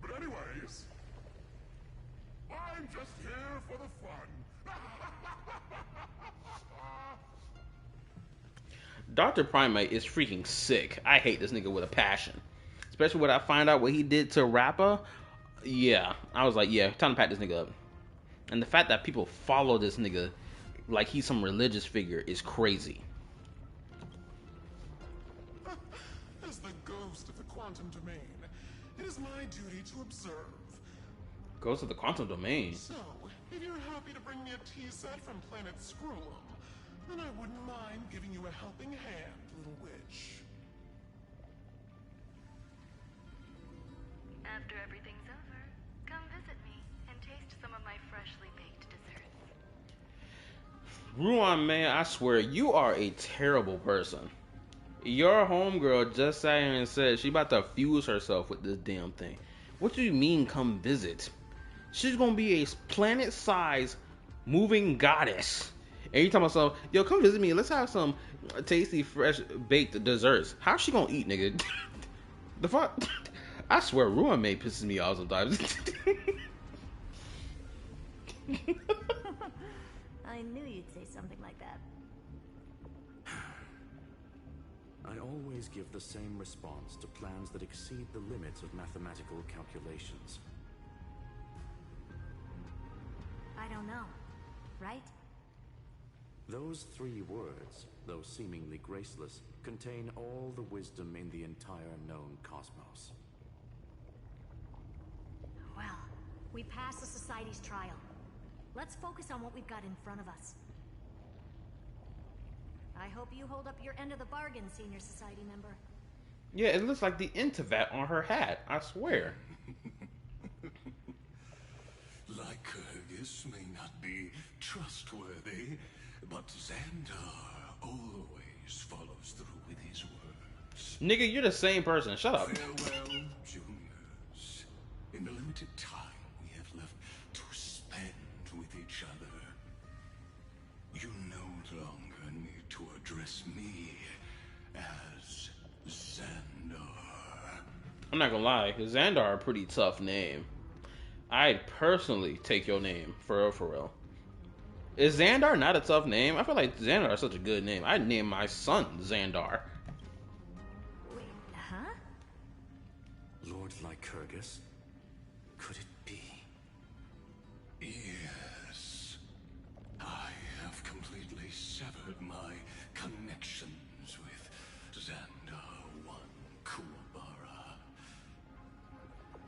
But anyways, I'm just here for the fun. Dr. Primate is freaking sick. I hate this nigga with a passion. Especially when I find out what he did to Rappa. Yeah, I was like, yeah, time to pack this nigga up. And the fact that people follow this nigga like he's some religious figure is crazy. As the ghost of the quantum domain, It is my duty to observe. Goes to the quantum domain. So, if you're happy to bring me a tea set from planet Screwum, then I wouldn't mind giving you a helping hand, little witch. After everything's over, come visit me and taste some of my freshly baked desserts. Ruan, man, I swear, you are a terrible person. Your homegirl just sat here and said she about to fuse herself with this damn thing. What do you mean, come visit? She's gonna be a planet-sized moving goddess. And you talking about some, yo, come visit me. Let's have some tasty, fresh baked desserts. How's she gonna eat, nigga? The fuck? I swear, Ruan May pisses me off sometimes. I knew you'd say something like that. I always give the same response to plans that exceed the limits of mathematical calculations. I don't know, right? Those 3 words, though seemingly graceless, contain all the wisdom in the entire known cosmos. Well, we passed the Society's trial. Let's focus on what we've got in front of us. I hope you hold up your end of the bargain, Senior Society member. Yeah, it looks like the Intivat on her hat. I swear. Lycurgus may not be trustworthy, but Xandar always follows through with his words. Nigga, you're the same person. Shut up. Farewell, juniors. In the limited time we have left to spend with each other, you no longer need to address me as Xandar. I'm not gonna lie, Xandar a pretty tough name. I'd personally take your name, for real, for real. Is Xandar not a tough name? I feel like Xandar is such a good name. I'd name my son Xandar. Wait, huh? Lord Lycurgus? Could it be? Yes. I have completely severed my connections with Xandar One Kuwabara.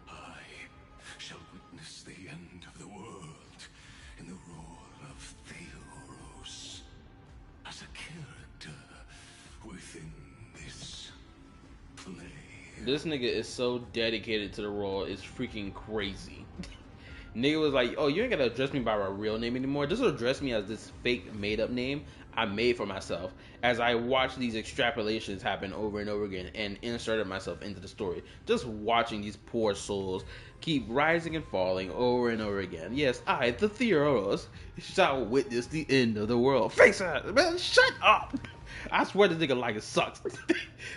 I shall witness the end of the world in the role of Theoros as a character within this play. This nigga is so dedicated to the role, it's freaking crazy. Nigga was like, oh, you ain't gotta address me by my real name anymore. Just address me as this fake made-up name I made for myself as I watched these extrapolations happen over and over again and inserted myself into the story. Just watching these poor souls keep rising and falling over and over again. Yes, I, the Theoros, shall witness the end of the world. Face it, man, shut up! I swear this nigga Lycus sucks.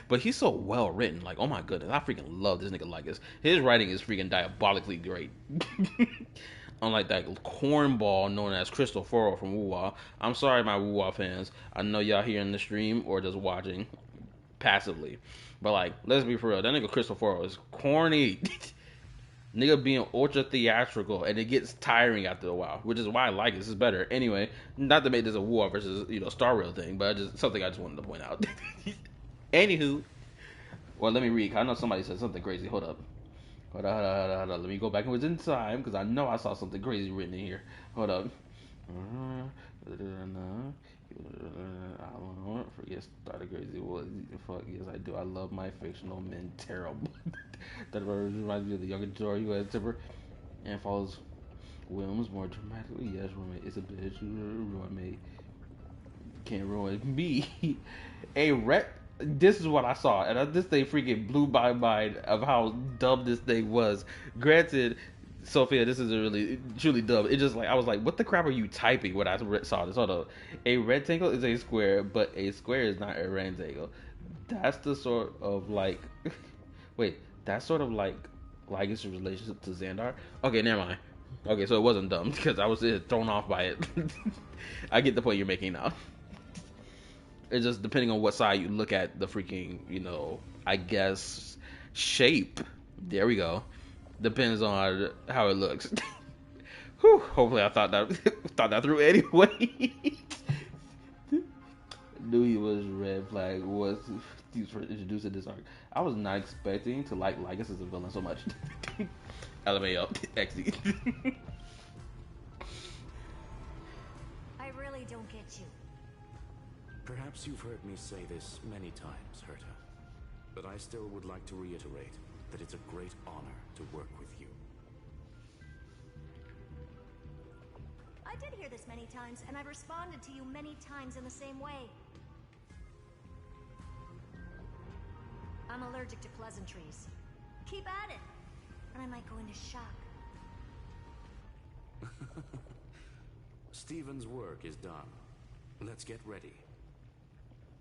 But he's so well written. Like, oh my goodness, I freaking love this nigga Lycus. His writing is freaking diabolically great. Unlike that cornball known as Crystal Furrow from Wuwa. I'm sorry, my Wuwa fans. I know y'all here in the stream or just watching passively. But like, let's be for real. That nigga Crystal Furrow is corny. Nigga being ultra theatrical, and it gets tiring after a while, which is why I like this is better. Anyway, not to make this a War versus Star Rail thing, but something I just wanted to point out. Anywho, well, let me read. I know somebody said something crazy. Hold up. Hold on. Let me go back in time because I know I saw something crazy written in here. Hold up. I don't know. Forget started crazy. Well, fuck yes, I do. I love my fictional men terrible. That reminds me of the younger Jory who has temper and follows Williams more dramatically. Yes, roommate is a bitch. Roommate can't ruin me. This is what I saw, and this thing freaking blew my mind of how dumb this thing was. Granted, Sophia, this is really truly dumb. It just like I was like, what the crap are you typing when I saw this? Hold on. A rectangle is a square, but a square is not a rectangle. That's the sort of like wait, that's sort of like Lycus' relationship to Xandar. Okay, never mind. Okay, so it wasn't dumb because I was thrown off by it. I get the point you're making now. It's just depending on what side you look at the freaking, I guess shape. There we go. Depends on how it looks. Whew, hopefully I thought that through anyway. knew he was red flag was he was introduced in this arc. I was not expecting to like Lycus as a villain so much. LMAO, XD. I really don't get you. Perhaps you've heard me say this many times, Herta, but I still would like to reiterate that it's a great honor to work with you. I did hear this many times, and I've responded to you many times in the same way. I'm allergic to pleasantries. Keep at it, and I might go into shock. Steven's work is done. Let's get ready.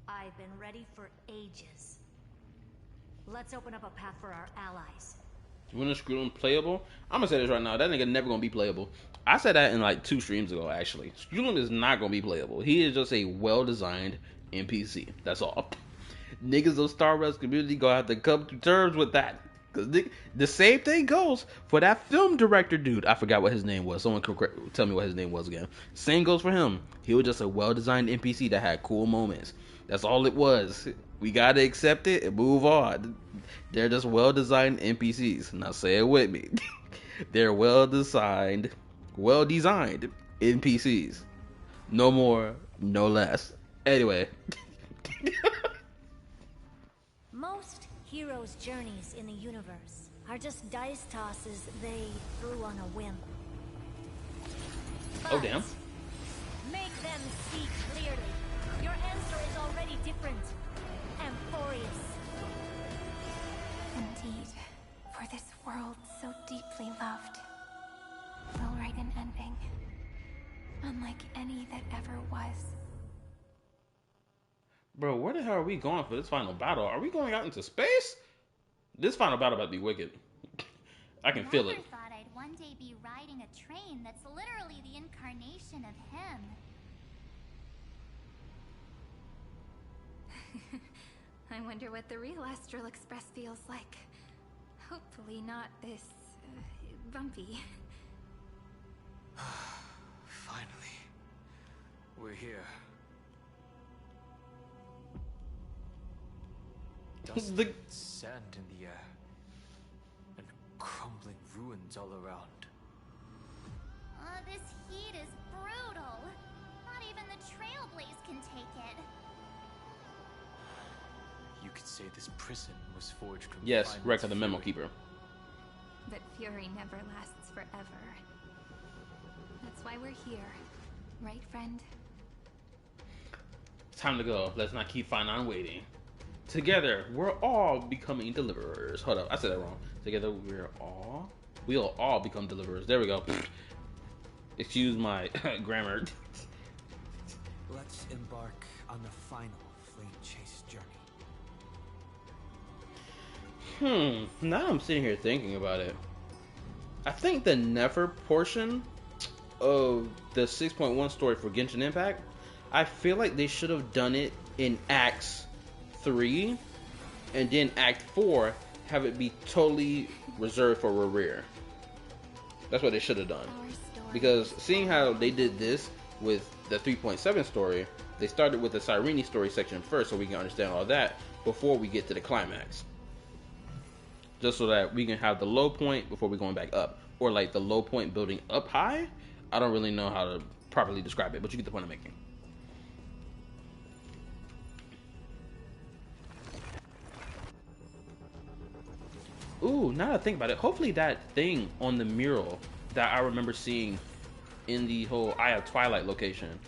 I've been ready for ages. Let's open up a path for our allies. When is Skrulum playable? I'm gonna say this right now. That nigga never gonna be playable. I said that in like 2 streams ago, actually. Skrulum is not gonna be playable. He is just a well-designed NPC. That's all. Niggas of Star Wars community gonna have to come to terms with that. Cause the same thing goes for that film director dude. I forgot what his name was. Someone could tell me what his name was again. Same goes for him. He was just a well-designed NPC that had cool moments. That's all it was. We gotta accept it and move on. They're just well-designed NPCs. Now say it with me. They're well-designed NPCs. No more, no less. Anyway. Most heroes' journeys in the universe are just dice tosses they threw on a whim. Oh, damn. Make them see clearly. Your answer is already different. Amphorius. Indeed, for this world so deeply loved, will write an ending, unlike any that ever was. Bro, where the hell are we going for this final battle? Are we going out into space? This final battle about to be wicked. I can feel it. I thought I'd one day be riding a train that's literally the incarnation of him. I wonder what the real Astral Express feels like. Hopefully not this, bumpy. Finally. We're here. Dust, sand in the air, and crumbling ruins all around. This heat is brutal. Not even the Trailblaze can take it. You could say this prison was forged from Yes, Wreck of the Memo Keeper. But fury never lasts forever. That's why we're here. Right, friend? It's time to go. Let's not keep fine on waiting. Together, we're all becoming deliverers. Hold up, I said that wrong. Together, we'll all become deliverers. There we go. Excuse my grammar. Let's embark on the final flame chase journey. Now I'm sitting here thinking about it. I think the Nefer portion of the 6.1 story for Genshin Impact, I feel like they should have done it in Acts 3, and then Act 4 have it be totally reserved for Rerear. That's what they should have done. Because seeing how they did this with the 3.7 story, they started with the Cyrene story section first so we can understand all that before we get to the climax. Just so that we can have the low point before we're going back up. Or like the low point building up high. I don't really know how to properly describe it, but you get the point I'm making. Ooh, now that I think about it, hopefully that thing on the mural that I remember seeing in the whole Eye of Twilight location,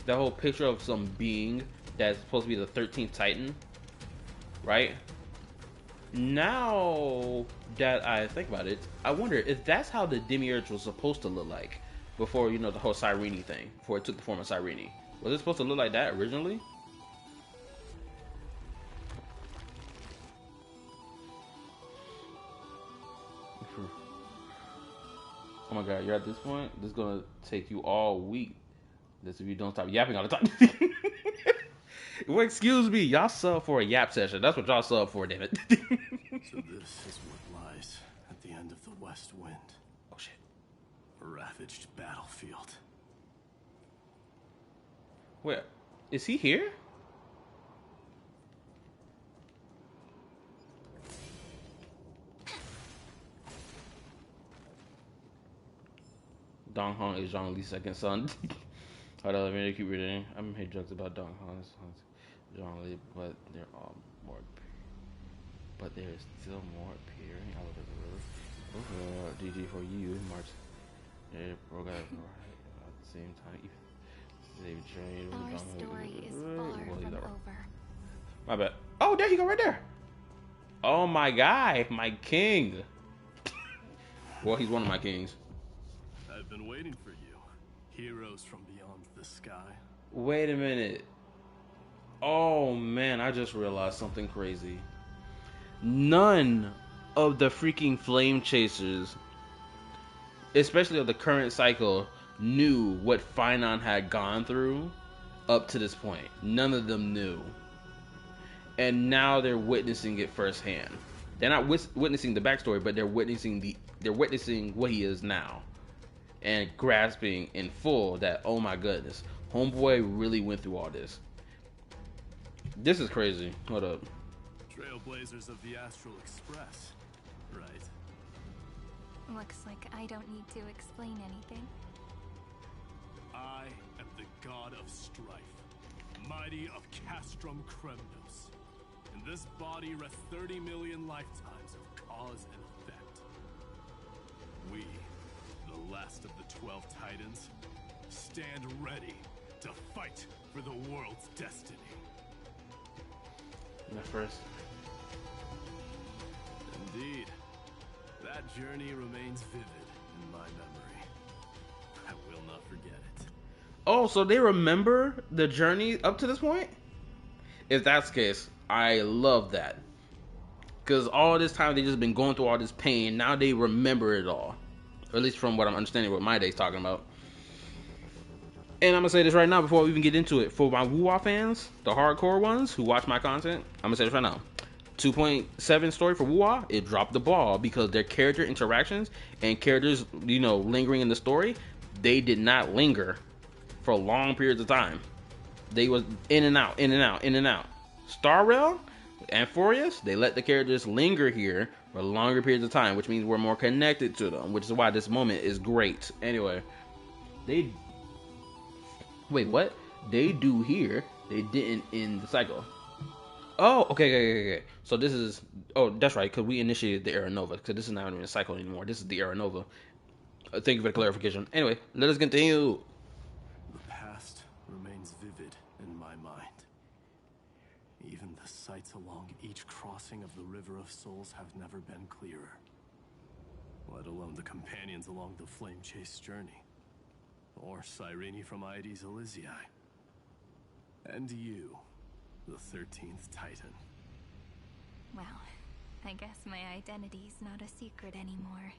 that whole picture of some being that's supposed to be the 13th Titan, right? Now that I think about it, I wonder if that's how the Demiurge was supposed to look like before, you know, the whole Cyrene thing, before it took the form of Cyrene. Was it supposed to look like that originally? Oh my god, you're at this point? This is gonna take you all week. This if you don't stop yapping all the time. Well, excuse me, y'all sub for a yap session. That's what y'all sub for, damn it. So this is what lies at the end of the West Wind. Oh shit. A ravaged battlefield. Where? Is he here? Dong Hong is Zhang Li's second son. Hold on, let me keep reading. I'm hearing jokes about Dong Hong's sons, Zhang Li, but they're all more. But there is still more appearing. I love it. GG for you, March. April got it right at the same time. Our story is far from over. My bad. Oh, there you go, right there. Oh, my guy, my king. Well, he's one of my kings. I've been waiting for you. Heroes from beyond the sky. Wait a minute. Oh, man, I just realized something crazy. None of the freaking flame chasers, especially of the current cycle, knew what Finon had gone through up to this point. None of them knew. And now they're witnessing it firsthand. They're not witnessing the backstory, but they're witnessing what he is now, and grasping in full that, oh my goodness, homeboy really went through all this. This is crazy. Hold up. Trailblazers of the Astral Express, right? Looks like I don't need to explain anything. I am the god of strife, mighty of Castrum Kremnos. In this body rest 30 million lifetimes of cause and effect. We, the last of the 12 Titans, stand ready to fight for the world's destiny. The first. Indeed. That journey remains vivid in my memory. I will not forget it. Oh, so they remember the journey up to this point? If that's the case, I love that. Because all this time they just been going through all this pain. Now they remember it all. Or at least from what I'm understanding what my day's talking about. And I'm going to say this right now before we even get into it. For my Wuwa fans, the hardcore ones who watch my content, I'm going to say this right now. 2.7 story for Wuwa, it dropped the ball because their character interactions and characters, you know, lingering in the story, they did not linger for long periods of time. They was in and out, in and out, in and out. Star Rail and Furious, they let the characters linger here for longer periods of time, which means we're more connected to them, which is why this moment is great. Anyway, they... Wait, what? They do here, they didn't in the cycle. Oh, okay. So this is... Oh, that's right, because we initiated the Era Nova, because this is not even a cycle anymore. This is the Era Nova. Thank you for the clarification. Anyway, let us continue. The past remains vivid in my mind. Even the sights along each crossing of the River of Souls have never been clearer. Let alone the companions along the Flame Chase journey. Or Cyrene from Aedes Elysiae. And you, the 13th Titan. Well, I guess my identity's not a secret anymore.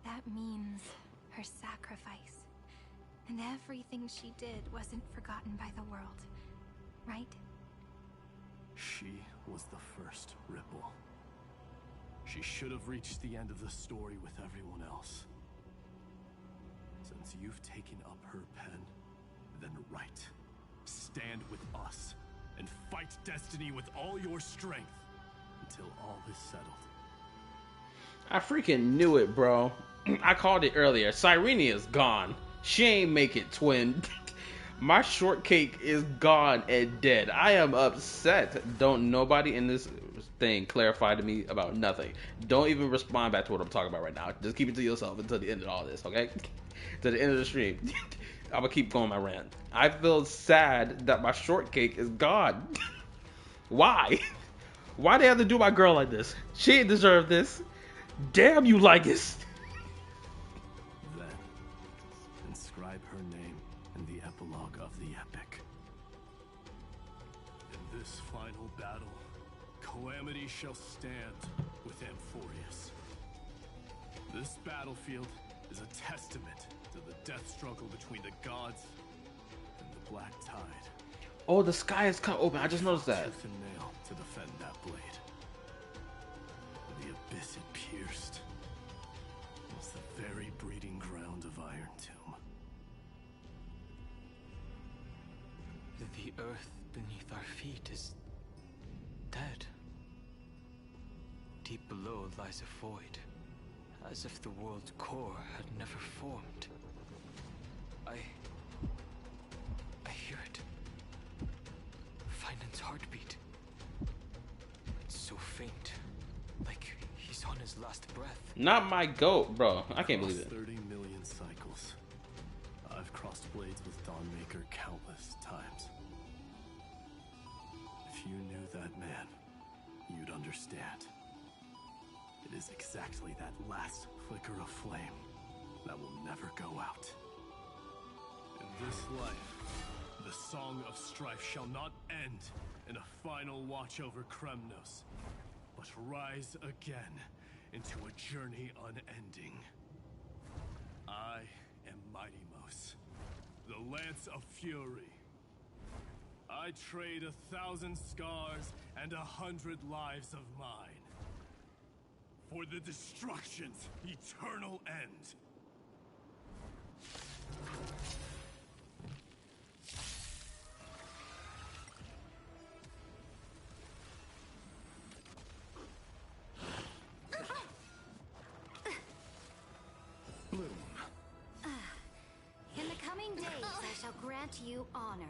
That means her sacrifice. And everything she did wasn't forgotten by the world, right? She was the first Ripple. She should have reached the end of the story with everyone else. Since you've taken up her pen, then write. Stand with us, and fight destiny with all your strength, until all is settled. I freaking knew it, bro. I called it earlier. Cyrene is gone. She ain't make it, twin. My shortcake is gone and dead. I am upset. Don't nobody in this thing clarify to me about nothing. Don't even respond back to what I'm talking about right now. Just keep it to yourself until the end of all this, okay? To the end of the stream. I'm gonna keep going my rant. I feel sad that my shortcake is gone. Why? Why they have to do my girl like this? She didn't deserve this. Damn you, Lycus. Then, inscribe her name in the epilogue of the epic. In this final battle, calamity shall stand with Amphorius. This battlefield is a testament to the death struggle between the gods and the Black Tide. Oh, the sky is cut open. I just noticed that. Tooth and nail to defend that blade. The abyss it pierced was the very breeding ground of Iron Tomb. The earth beneath our feet is dead. Deep below lies a void, As if the world's core had never formed. I hear it. Finan's heartbeat. It's so faint. Like he's on his last breath. Not my goat, bro. I can't believe it. 30 million cycles. I've crossed blades with Dawnmaker countless times. If you knew that man, you'd understand. It is exactly that last flicker of flame that will never go out. In this life, the song of strife shall not end in a final watch over Kremnos, but rise again into a journey unending. I am Mighty Mos, the Lance of Fury. I trade 1,000 scars and 100 lives of mine for the destruction's eternal end. In the coming days, I shall grant you honor.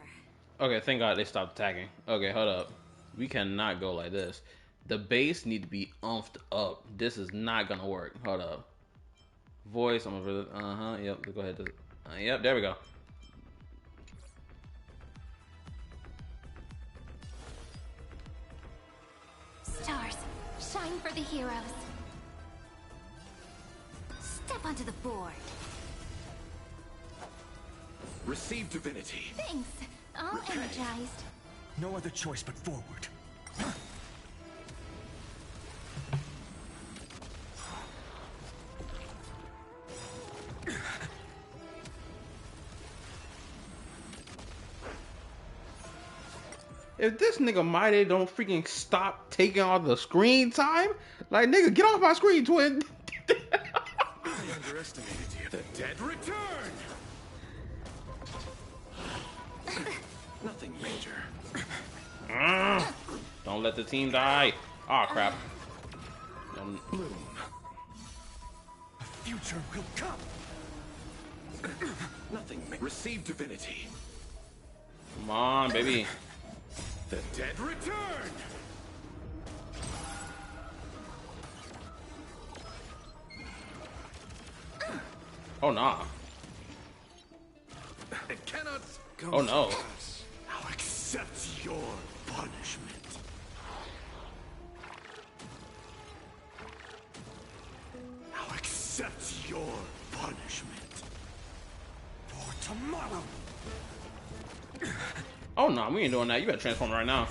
Okay, thank God they stopped attacking. Okay, hold up. We cannot go like this. The base need to be umphed up. This is not gonna work. Hold up. Voice, I'm over. Yep. Go ahead. Yep. There we go. Stars, shine for the heroes. Step onto the board. Receive divinity. Thanks. All energized. No other choice but forward. If this nigga Mighty don't freaking stop taking all the screen time, like nigga, get off my screen, twin. I underestimated you. The dead return. Nothing major. Don't let the team die. Oh crap. Bloom. A future will come. Nothing. Receive divinity. Come on, baby. The dead return. Oh nah. It cannot. Oh no. I'll accept your punishment. I'll accept your punishment. For tomorrow. Oh no, we ain't doing that. You better transform right now.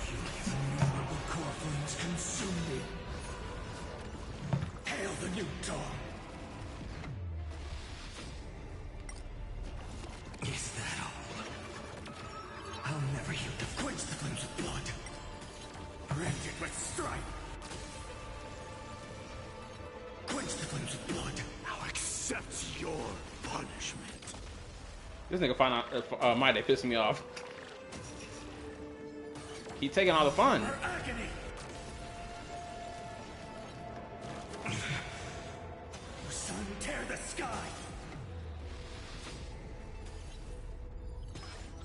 Core flames consume me. Hail the new dawn. Is that all? I'll never yield to quench the flames of blood. Branded with strife. Quench the flames of blood. I'll accept your punishment. This nigga find out Mighty pissing me off. He taking all the fun. For agony. Sun, tear the sky.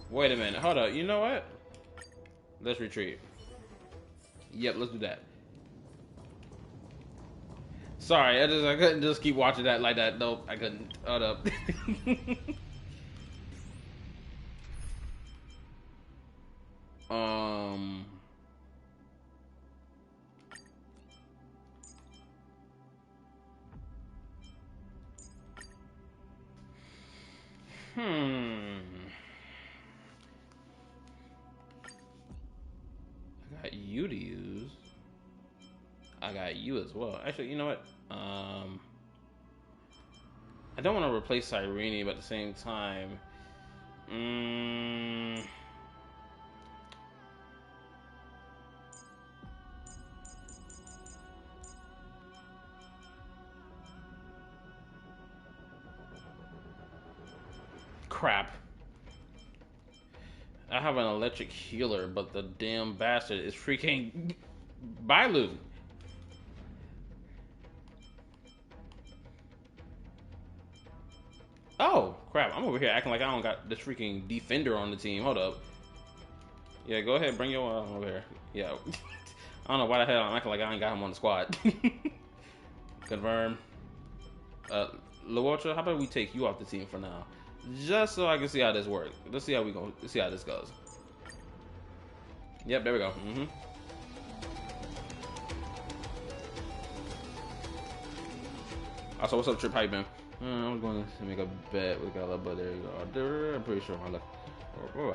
Wait a minute. Hold up. You know what? Let's retreat. Yep, let's do that. Sorry, I couldn't just keep watching that like that. Nope, I couldn't. Hold up. I got you to use. I got you as well. Actually, you know what? I don't want to replace Cyrene, but at the same time, crap. I have an electric healer, but the damn bastard is freaking Bailu. Oh, crap. I'm over here acting like I don't got this freaking defender on the team. Hold up. Yeah, go ahead. Bring your over here. Yeah. I don't know why the hell I'm acting like I ain't got him on the squad. Confirm. Luocha, how about we take you off the team for now? Just so I can see how this works. Let's see how this goes. Yep, there we go. Also, what's up, Trip? How you been? I was going to make a bet with Gala, but there you go. I'm pretty sure I left. Oh.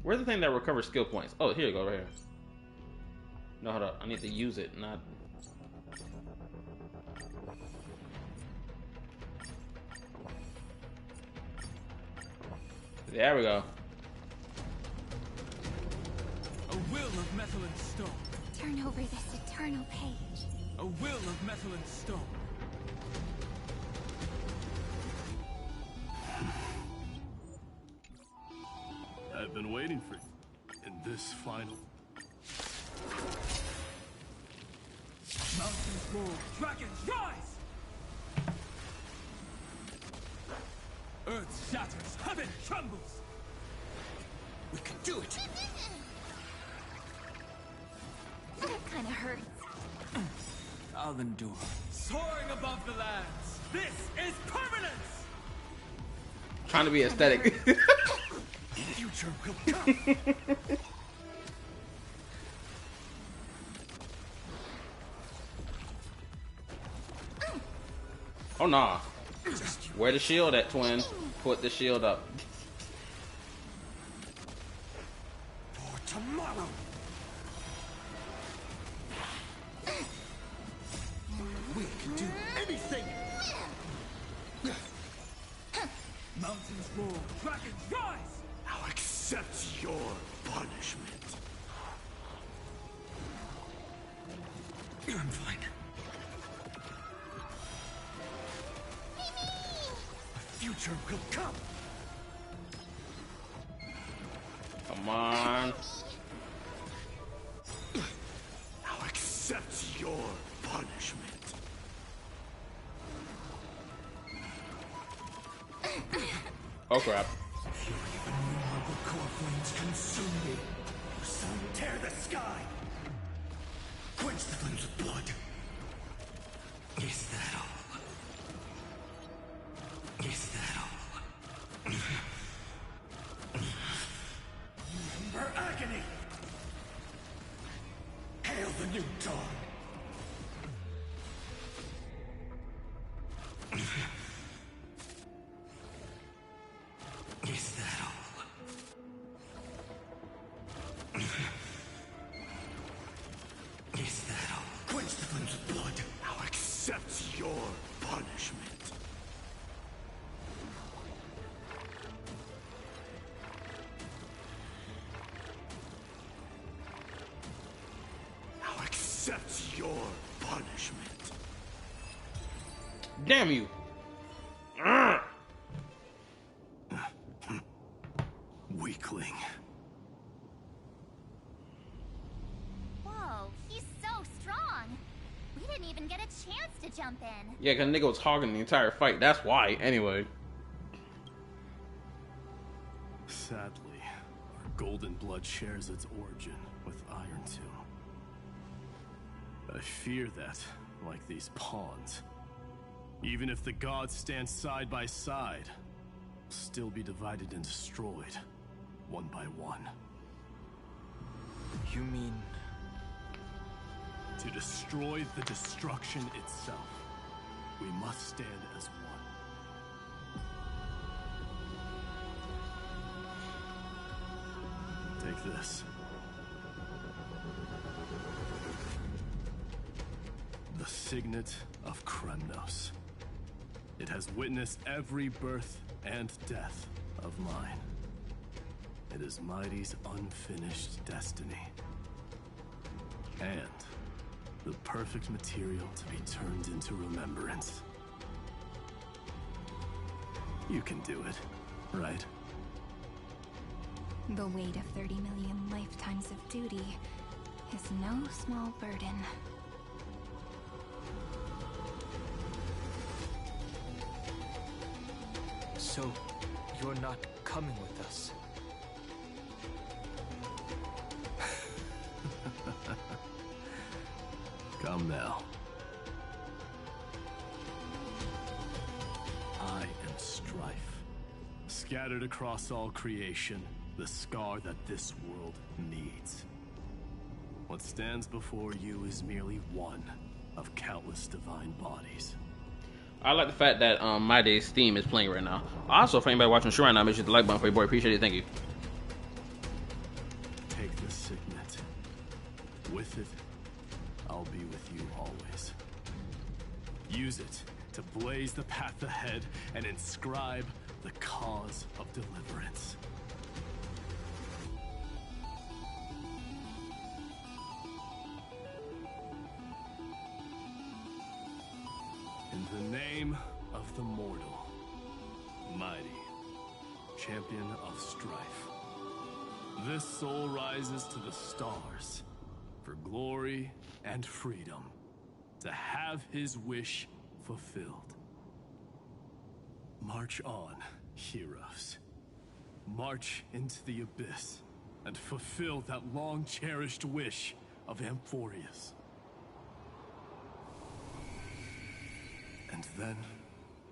Where's the thing that recovers skill points? Oh, here you go, right here. No, hold up. I need to use it, not... There we go. A will of metal and stone. Turn over this eternal page. A will of metal and stone. I've been waiting for you in this final. Mountains roar, dragons rise! Earth shatters, heaven trembles! We can do it! That kinda hurts. I'll endure. Soaring above the lands! This is permanence! Trying to be aesthetic. Future will come! Oh, nah. Where the shield at, twin? Put the shield up. For tomorrow! We can do anything! Mountains roar, dragons rise! I'll accept your punishment. I'm fine. A future will come. Come on. I'll accept your punishment. Oh, crap. Fury of innumerable core flames consume me. Your sun tear the sky. Quench the flames of blood. Is that all? Is that all? Remember agony. Hail the new dawn. Is that all? Is that all? Quench the flames of blood. I'll accept your punishment. I'll accept your punishment. Damn you. Weakling. Whoa, he's so strong. We didn't even get a chance to jump in. Yeah, because nigga was hogging the entire fight. That's why. Anyway. Sadly, our golden blood shares its origin with Iron Tomb. I fear that, like these pawns, even if the gods stand side by side, will still be divided and destroyed, one by one. You mean... To destroy the destruction itself, we must stand as one. Take this. The Signet of Kremnos. It has witnessed every birth and death of mine. It is Mighty's unfinished destiny. And the perfect material to be turned into remembrance. You can do it, right? The weight of 30 million lifetimes of duty is no small burden. So, you're not coming with us? Come now. I am Strife. Scattered across all creation, the scar that this world needs. What stands before you is merely one of countless divine bodies. I like the fact that My Day's theme is playing right now. Also, for anybody watching the show right now, make sure to like button for your boy. Appreciate it. Thank you. Take this signet. With it, I'll be with you always. Use it to blaze the path ahead and inscribe the cause of deliverance. In the name of the mortal, mighty, champion of strife, this soul rises to the stars for glory and freedom, to have his wish fulfilled. March on, heroes. March into the abyss and fulfill that long-cherished wish of Amphorius. And then,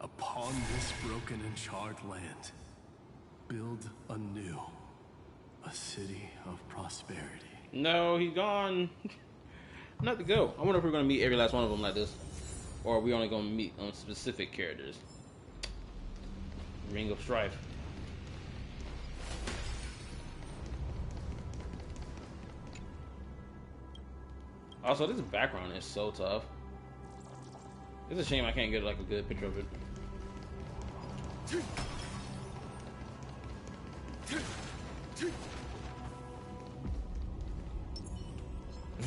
upon this broken and charred land, build anew a city of prosperity. No, he's gone. Not to go. I wonder if we're going to meet every last one of them like this. Or are we only going to meet on specific characters? Ring of Strife. Also, this background is so tough. It's a shame I can't get like a good picture of it.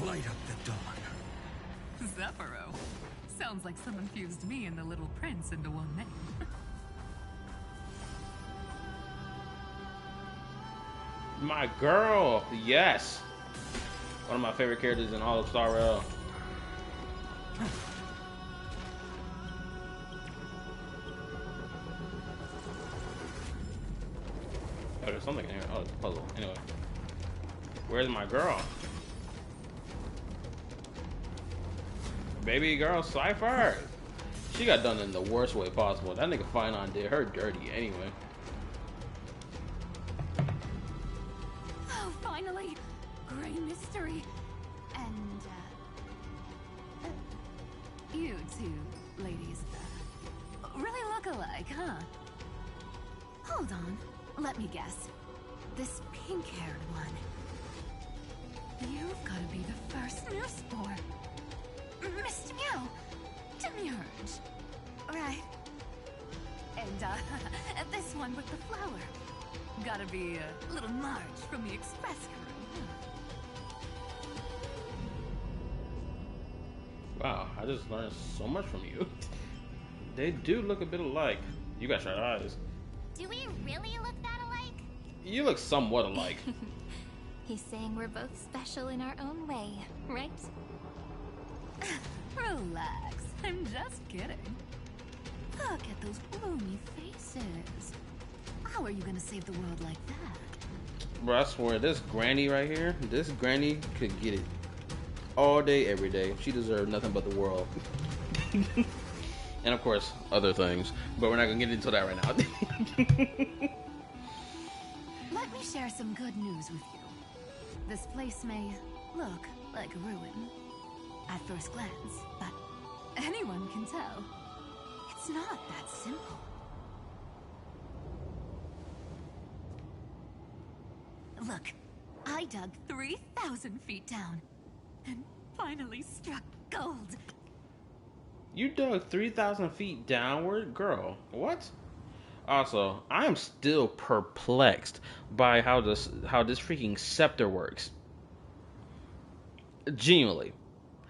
Light up the dawn. Zephyro. Sounds like someone fused me and the Little Prince into one name. My girl, yes. One of my favorite characters in all of Star Rail. Oh, there's something in here. Oh, it's a puzzle. Anyway. Where's my girl? Baby girl Cypher! She got done in the worst way possible. That nigga Finon did her dirty anyway. Oh, finally! Gray mystery. And, you two ladies really look alike, huh? Hold on. Let me guess. This pink-haired one. You've got to be the first newsboy. Mr. Meow. Demurge. Right. And, this one with the flower. Gotta be a little Marge from the Express crew. Wow, I just learned so much from you. They do look a bit alike. You got sharp eyes. Do we really look that alike? You look somewhat alike. He's saying we're both special in our own way, right? Relax. I'm just kidding. Look at those bloomy faces. How are you gonna save the world like that? Bro, I swear, this granny right here, this granny could get it all day, every day. She deserves nothing but the world. And of course, other things. But we're not gonna get into that right now. Let me share some good news with you. This place may look like a ruin at first glance, but anyone can tell it's not that simple. Look, I dug 3,000 feet down and finally struck gold. You dug 3,000 feet downward? Girl, what? Also, I am still perplexed by how this freaking scepter works. Genuinely.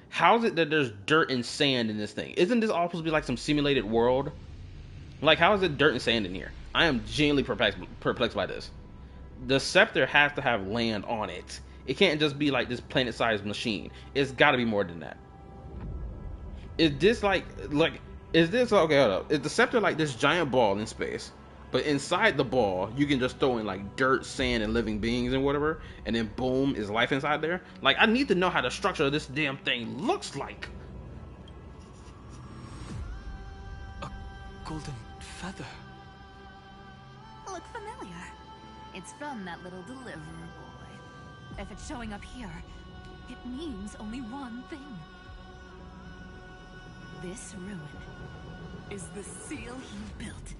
How is it that there's dirt and sand in this thing? Isn't this all supposed to be like some simulated world? Like, how is it dirt and sand in here? I am genuinely perplexed by this. the scepter has to have land on it. It can't just be like this planet-sized machine. It's got to be more than that. Is this like is this okay? Hold up. Is the scepter like this giant ball in space? But inside the ball, you can just throw in like dirt, sand, and living beings and whatever, and then boom, is life inside there. Like, I need to know how the structure of this damn thing looks like. A golden feather. Look familiar. It's from that little deliverer boy. If it's showing up here, it means only one thing. This ruin is the seal he built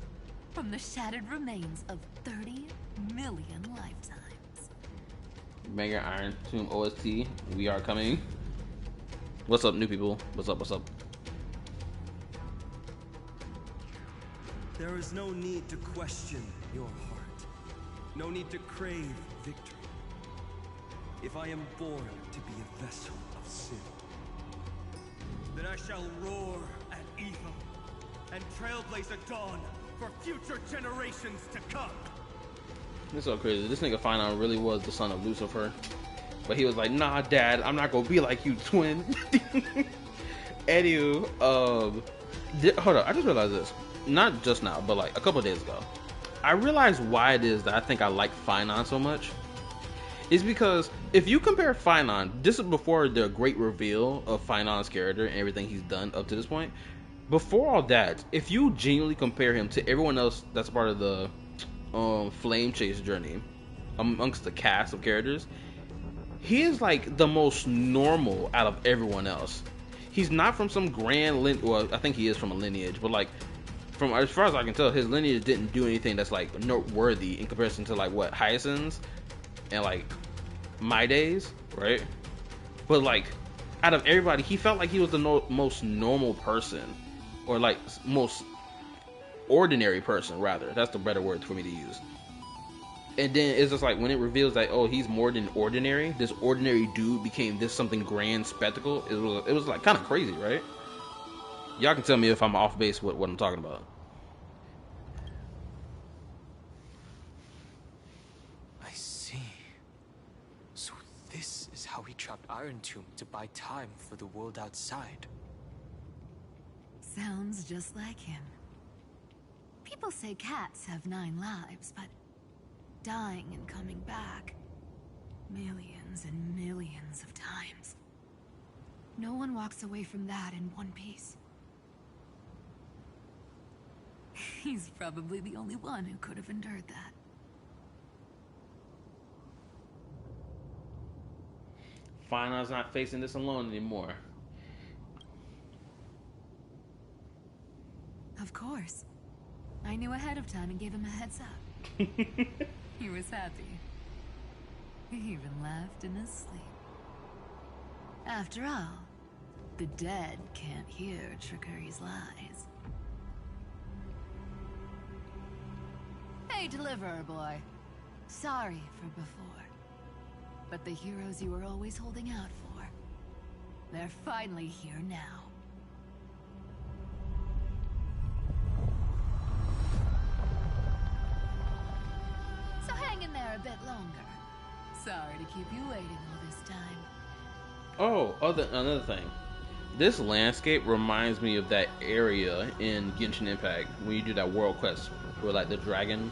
from the shattered remains of 30 million lifetimes. Mega Iron Tomb OST, we are coming. What's up, new people? What's up? What's up? There is no need to question your heart. No need to crave victory. If I am born to be a vessel of sin, then I shall roar at evil and trailblaze a dawn for future generations to come. It's so crazy. This nigga Finon really was the son of Lucifer. But he was like, nah, dad, I'm not gonna be like you, twin. Anywho, hold up, I just realized this. Not just now, but like a couple of days ago. I realized why it is that I think I like Finon so much. Is because if you compare Finon, this is before the great reveal of Finon's character and everything he's done up to this point. Before all that, if you genuinely compare him to everyone else that's part of the Flame Chase journey amongst the cast of characters, he is like the most normal out of everyone else. He's not from some grand well, I think he is from a lineage, but like from as far as I can tell, his lineage didn't do anything that's like noteworthy in comparison to like what Hyacinth's and like My Days, right? But like out of everybody, he felt like he was the most normal person, or like most ordinary person, rather. That's the better word for me to use. And then it's just like when it reveals that, oh, he's more than ordinary, this ordinary dude became this something grand spectacle. It was like kind of crazy, right? Y'all can tell me if I'm off base with what I'm talking about. I see. So this is how he trapped Iron Tomb to buy time for the world outside. Sounds just like him. People say cats have 9 lives, but dying and coming back millions and millions of times. No one walks away from that in one piece. He's probably the only one who could have endured that. Finon's not facing this alone anymore. Of course. I knew ahead of time and gave him a heads up. He was happy. He even laughed in his sleep. After all, the dead can't hear Trickery's lies. Hey, Deliverer Boy. Sorry for before. But the heroes you were always holding out for, they're finally here now. So hang in there a bit longer. Sorry to keep you waiting all this time. Oh, another thing. This landscape reminds me of that area in Genshin Impact when you do that world quest with like the dragon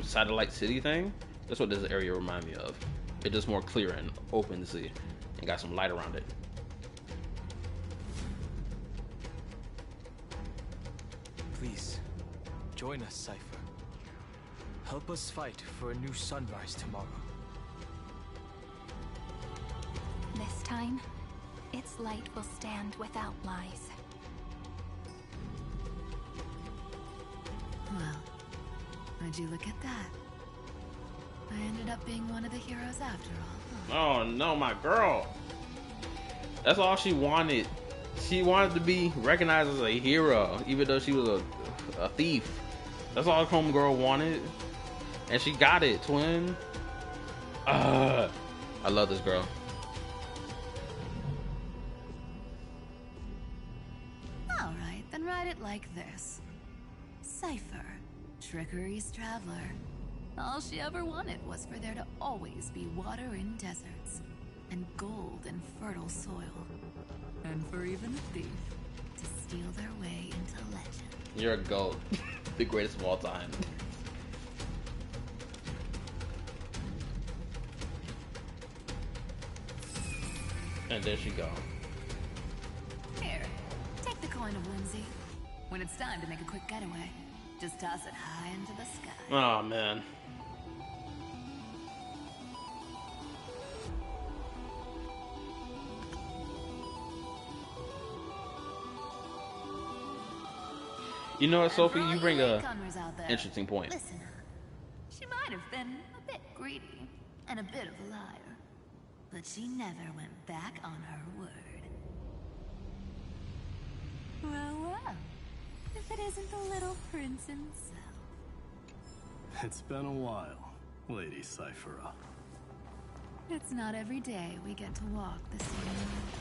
satellite city thing. That's what this area reminds me of. It's just more clear and open to see and got some light around it. Please, join us, Cypher. Help us fight for a new sunrise tomorrow. This time, its light will stand without lies. Well, would you look at that? I ended up being one of the heroes after all. Oh no, my girl. That's all she wanted. She wanted to be recognized as a hero, even though she was a thief. That's all homegirl wanted. And she got it, twin. I love this girl. Alright, then write it like this. Cypher, Trickery's Traveler. All she ever wanted was for there to always be water in deserts, and gold in fertile soil, and for even a thief to steal their way into legend. You're a goat. The greatest of all time. And there she go. Here, take the coin of whimsy. When it's time to make a quick getaway, just toss it high into the sky. Oh, man. You know what, Sophie? You bring a interesting point. Listen, she might have been a bit greedy and a bit of a liar, but she never went back on her word. Well, well, if it isn't the little prince himself. It's been a while, Lady Cyphera. It's not every day we get to walk the same road.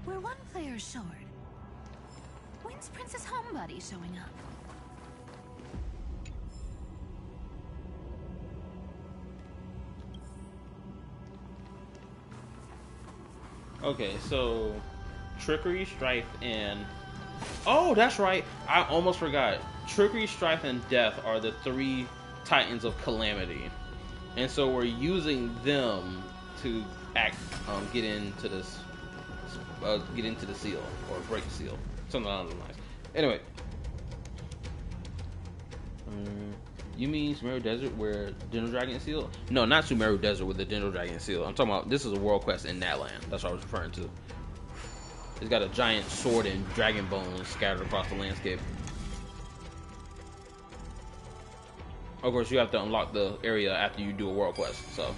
We're one player short. When's Princess Homebody showing up? Okay, so Trickery, Strife, and... Oh, that's right. I almost forgot. Trickery, Strife, and Death are the 3 Titans of Calamity. And so we're using them to get into this... get into the seal, or break the seal. Something along those lines. Anyway. You mean Sumeru Desert where Dendro Dragon is sealed? No, not Sumeru Desert where the Dendro Dragon is sealed. I'm talking about, this is a world quest in that land. That's what I was referring to. It's got a giant sword and dragon bones scattered across the landscape. Of course, you have to unlock the area after you do a world quest, so.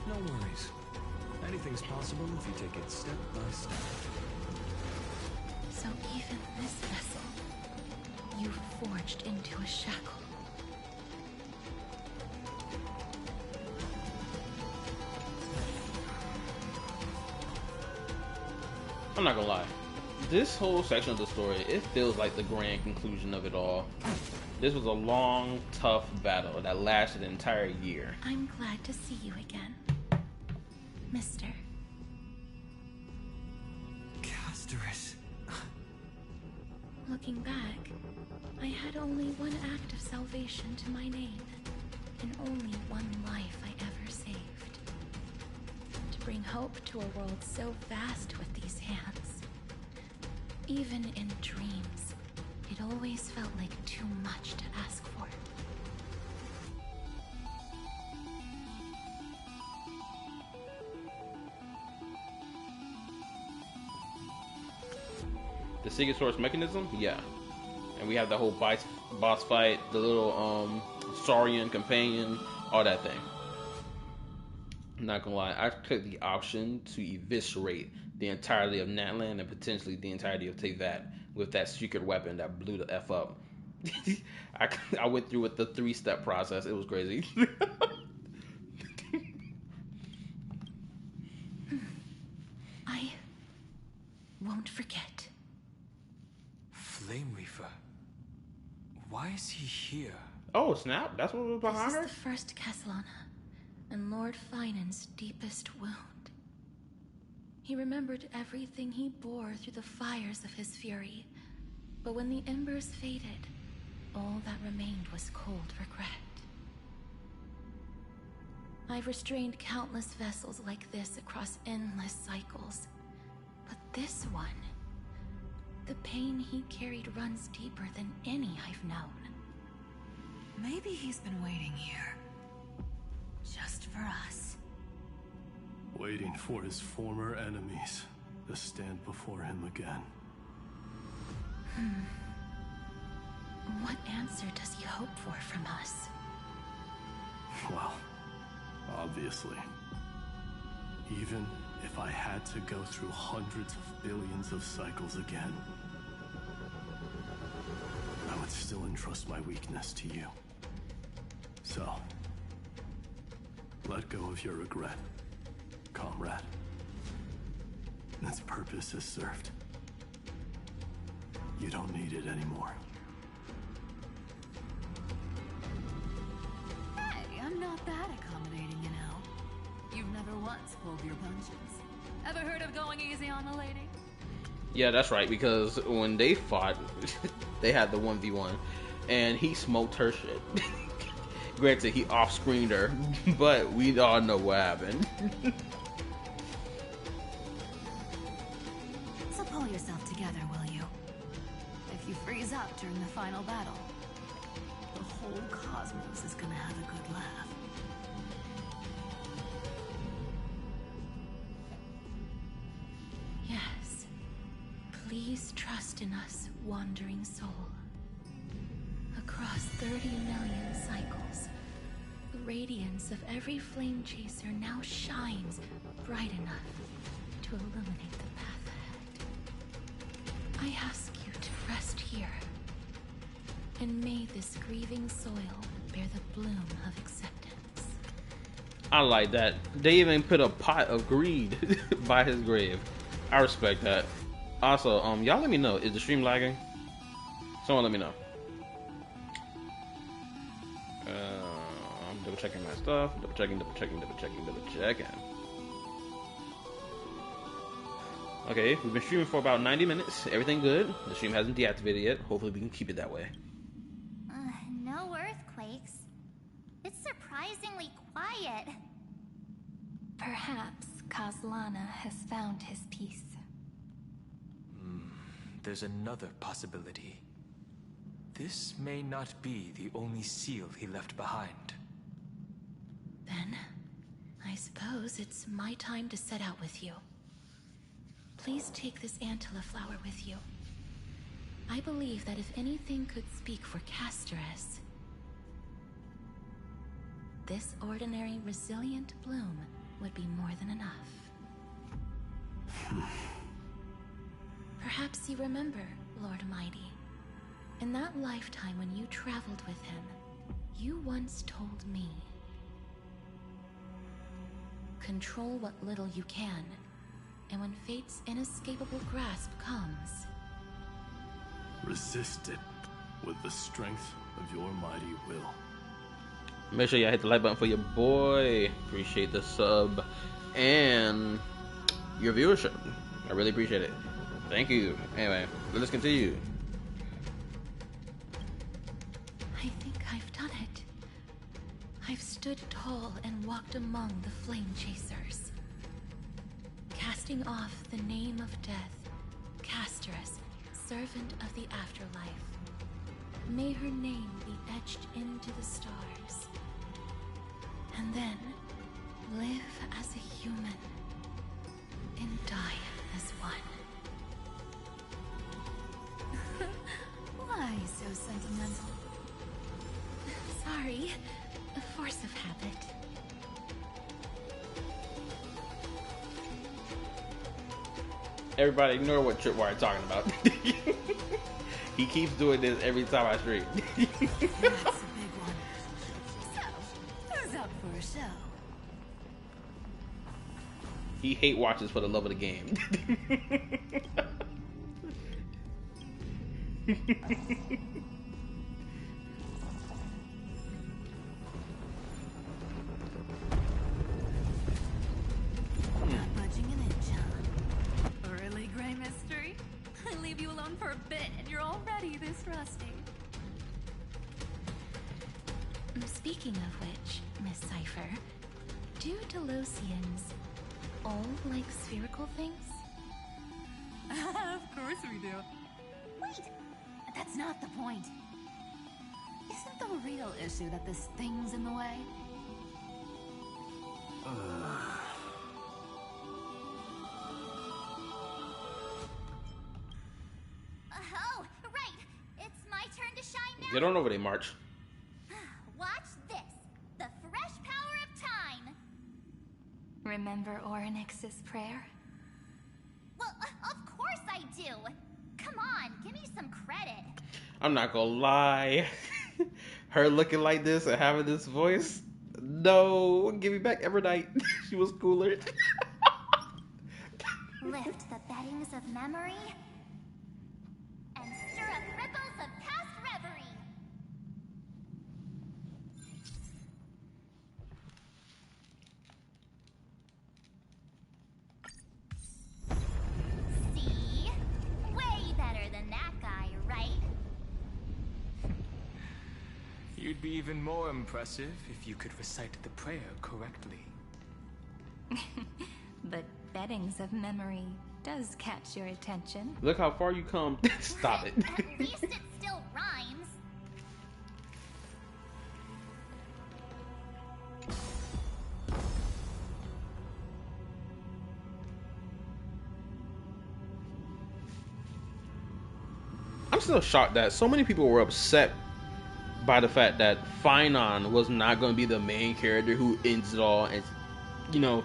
No worries. Anything's possible if you take it step by step. So even this vessel, you forged into a shackle. I'm not gonna lie. This whole section of the story, it feels like the grand conclusion of it all. This was a long, tough battle that lasted an entire year. I'm glad to see you again, Mister. Casterus. Looking back, I had only one act of salvation to my name, and only one life I ever saved. To bring hope to a world so vast with these hands. Even in dreams, it always felt like too much to ask for. The secret source mechanism? Yeah. And we have the whole boss fight, the little Saurian companion, all that thing. I'm not gonna lie, I took the option to eviscerate the entirety of Natlan and potentially the entirety of Teyvat with that secret weapon that blew the F up. I went through with the 3-step process. It was crazy. I won't forget. Flame Reaver. Why is he here? Oh, snap. That's what was behind her? This is the first Castellana, and Lord Finan's deepest wound. He remembered everything he bore through the fires of his fury, but when the embers faded, all that remained was cold regret. I've restrained countless vessels like this across endless cycles, but this one, the pain he carried runs deeper than any I've known. Maybe he's been waiting here. Just for us. Waiting for his former enemies to stand before him again. What answer does he hope for from us? Well, obviously. Even if I had to go through hundreds of billions of cycles again, I would still entrust my weakness to you. So, let go of your regret, comrade. Its purpose is served. You don't need it anymore. Hey, I'm not that accommodating, you know. You've never once pulled your punches. Ever heard of going easy on a lady? Yeah, that's right, because when they fought, they had the 1v1, and he smoked her shit. Granted, he off-screened her, but we all know what happened. So pull yourself together, will you? If you freeze up during the final battle, the whole cosmos is gonna have a good laugh. Yes. Please trust in us, wandering soul. Across 30 million cycles, the radiance of every flame chaser now shines bright enough to illuminate the path ahead. I ask you to rest here, and may this grieving soil bear the bloom of acceptance. I like that. They even put a pot of greed by his grave. I respect that. Also, y'all let me know, is the stream lagging? Someone let me know. I'm double checking my stuff. Double checking. Okay, we've been streaming for about 90 minutes. Everything good. The stream hasn't deactivated yet. Hopefully we can keep it that way. No earthquakes. It's surprisingly quiet. Perhaps Kozlana has found his peace. There's another possibility. This may not be the only seal he left behind. Then, I suppose it's my time to set out with you. Please take this Antilla flower with you. I believe that if anything could speak for Casteress, this ordinary, resilient bloom would be more than enough. Perhaps you remember, Lord Mighty. In that lifetime when you traveled with him, you once told me, control what little you can, and when fate's inescapable grasp comes, resist it with the strength of your mighty will. Make sure y'all hit the like button for your boy. Appreciate the sub and your viewership. I really appreciate it. Thank you. Anyway, let's continue. I think I've done it. I've stood tall and walked among the flame chasers, casting off the name of death, Casteress, servant of the afterlife. May her name be etched into the stars, and then live as a human and die as one. Why so sentimental? Sorry, a force of habit. Everybody ignore what Tripwire talking about. He keeps doing this every time I stream. That's a big one. So, who's up for a show? He hate watches for the love of the game. Not budging an inch, huh? Really, Gray Mystery? I leave you alone for a bit and you're already this rusty. Speaking of which, Miss Cipher, do Delosians all like spherical things? Of course we do. Wait, that's not the point. Isn't the real issue that this thing's in the way? Oh, right. It's my turn to shine now. Get on over there, March. Watch this. The fresh power of time. Remember Orynyx's prayer? Well, of course I do. Come on, give me some credit. I'm not gonna lie. Her looking like this and having this voice. No, give me back Evernight. She was cooler. Lift the beddings of memory and You'd be even more impressive if you could recite the prayer correctly. But beddings of memory does catch your attention. Look how far you come. Stop it. At least it still rhymes. I'm still shocked that so many people were upset by the fact that Finon was not going to be the main character who ends it all and, you know,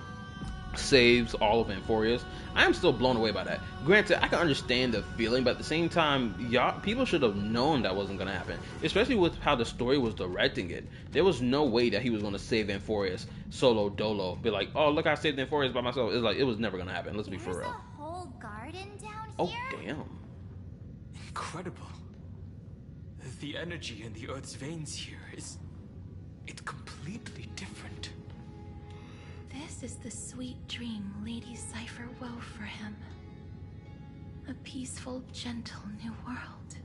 saves all of Amphorius. I am still blown away by that. Granted, I can understand the feeling, but at the same time, people should have known that wasn't going to happen. Especially with how the story was directing it. There was no way that he was going to save Amphorius solo dolo. Be like, oh, look, I saved Amphorius by myself. It's like, it was never going to happen. Let's be for real. There's a whole garden down here? Oh, damn. Incredible. The energy in the Earth's veins here is... it's completely different. This is the sweet dream Lady Cypher wove for him. A peaceful, gentle new world.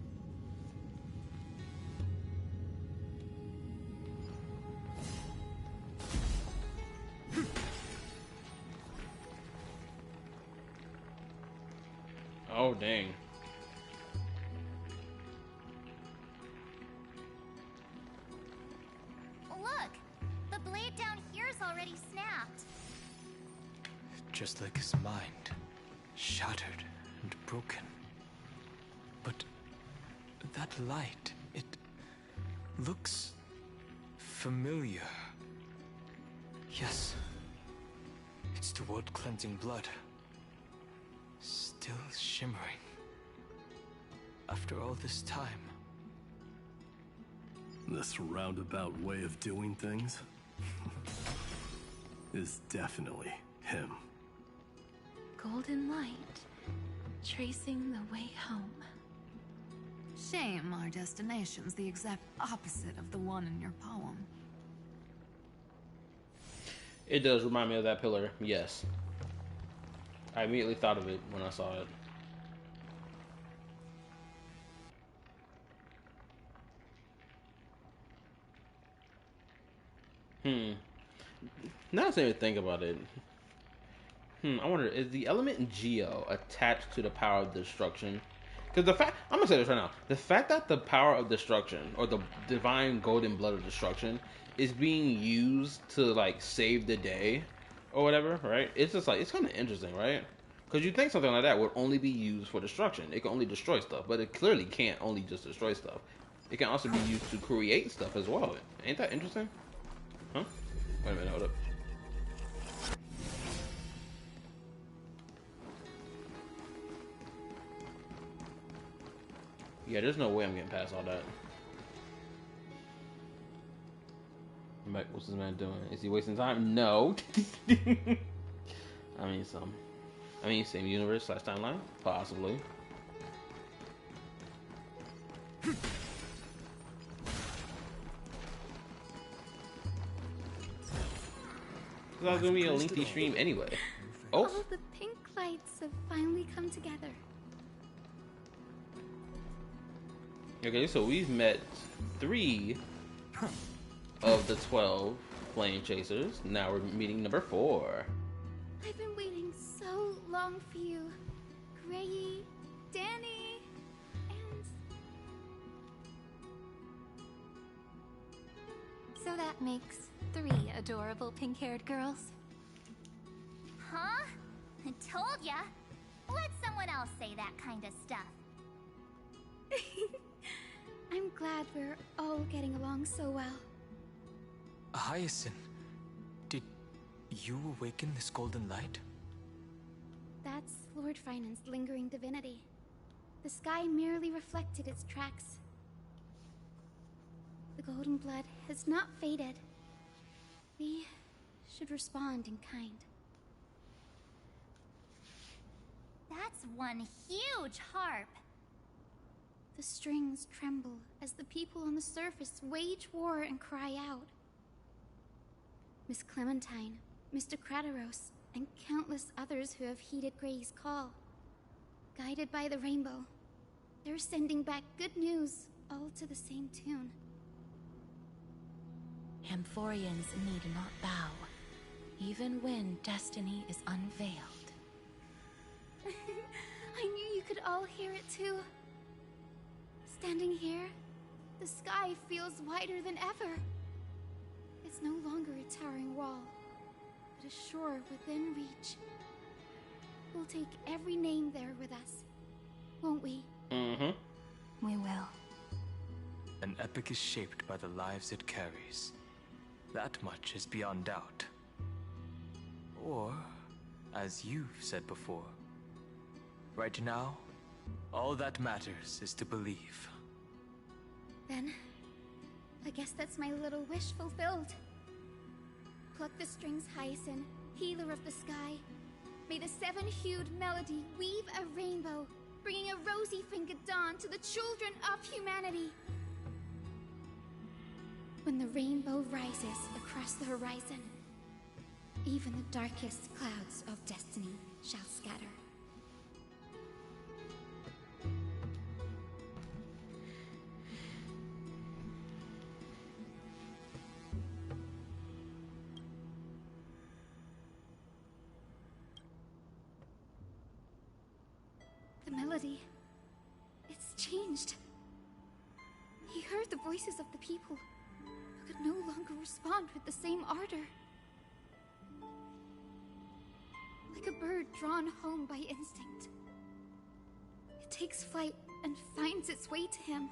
Oh, dang. Look! The blade down here's already snapped. Just like his mind, shattered and broken. But that light, it looks familiar. Yes, it's the world-cleansing blood. Still shimmering. After all this time. This roundabout way of doing things is definitely him. Golden light, tracing the way home. Shame our destination's the exact opposite of the one in your poem. It does remind me of that pillar, yes. I immediately thought of it when I saw it. Now that I think about it, I wonder, is the element Geo attached to the power of destruction? Because I'm gonna say this right now, the fact that the power of destruction, or the divine golden blood of destruction, is being used to, like, save the day, or whatever, right? It's just like, it's kind of interesting, right? Because you think something like that would only be used for destruction. It can only destroy stuff, but it clearly can't only just destroy stuff. It can also be used to create stuff as well. Ain't that interesting? Huh? Wait a minute, hold up. Yeah, there's no way I'm getting past all that. What's this man doing? Is he wasting time? No. I mean, same universe / timeline? Possibly. This is gonna be a lengthy stream anyway. Oh. All the pink lights have finally come together. Okay, so we've met 3 of the 12 flame chasers. Now we're meeting number 4. I've been waiting so long for you, Grayi, Danny, and... So that makes 3 adorable pink-haired girls. Huh? I told ya. Let someone else say that kind of stuff. I'm glad we're all getting along so well. Hyacinth, did you awaken this golden light? That's Lord Finan's lingering divinity. The sky merely reflected its tracks. The golden blood has not faded. We should respond in kind. That's one huge harp. The strings tremble as the people on the surface wage war and cry out. Miss Clementine, Mr. Krataros, and countless others who have heeded Gray's call. Guided by the rainbow, they're sending back good news, all to the same tune. Amphorians need not bow, even when destiny is unveiled. I knew you could all hear it too. Standing here, the sky feels wider than ever. It's no longer a towering wall, but a shore within reach. We'll take every name there with us, won't we? Mm-hmm. We will. An epic is shaped by the lives it carries. That much is beyond doubt. Or, as you've said before, right now, all that matters is to believe. Then, I guess that's my little wish fulfilled. Pluck the strings, Hyacinth, healer of the sky. May the seven-hued melody weave a rainbow, bringing a rosy-fingered dawn to the children of humanity. When the rainbow rises across the horizon, even the darkest clouds of destiny shall scatter. The melody, it's changed. He heard the voices of the people, but could no longer respond with the same ardor. Like a bird drawn home by instinct. It takes flight and finds its way to him.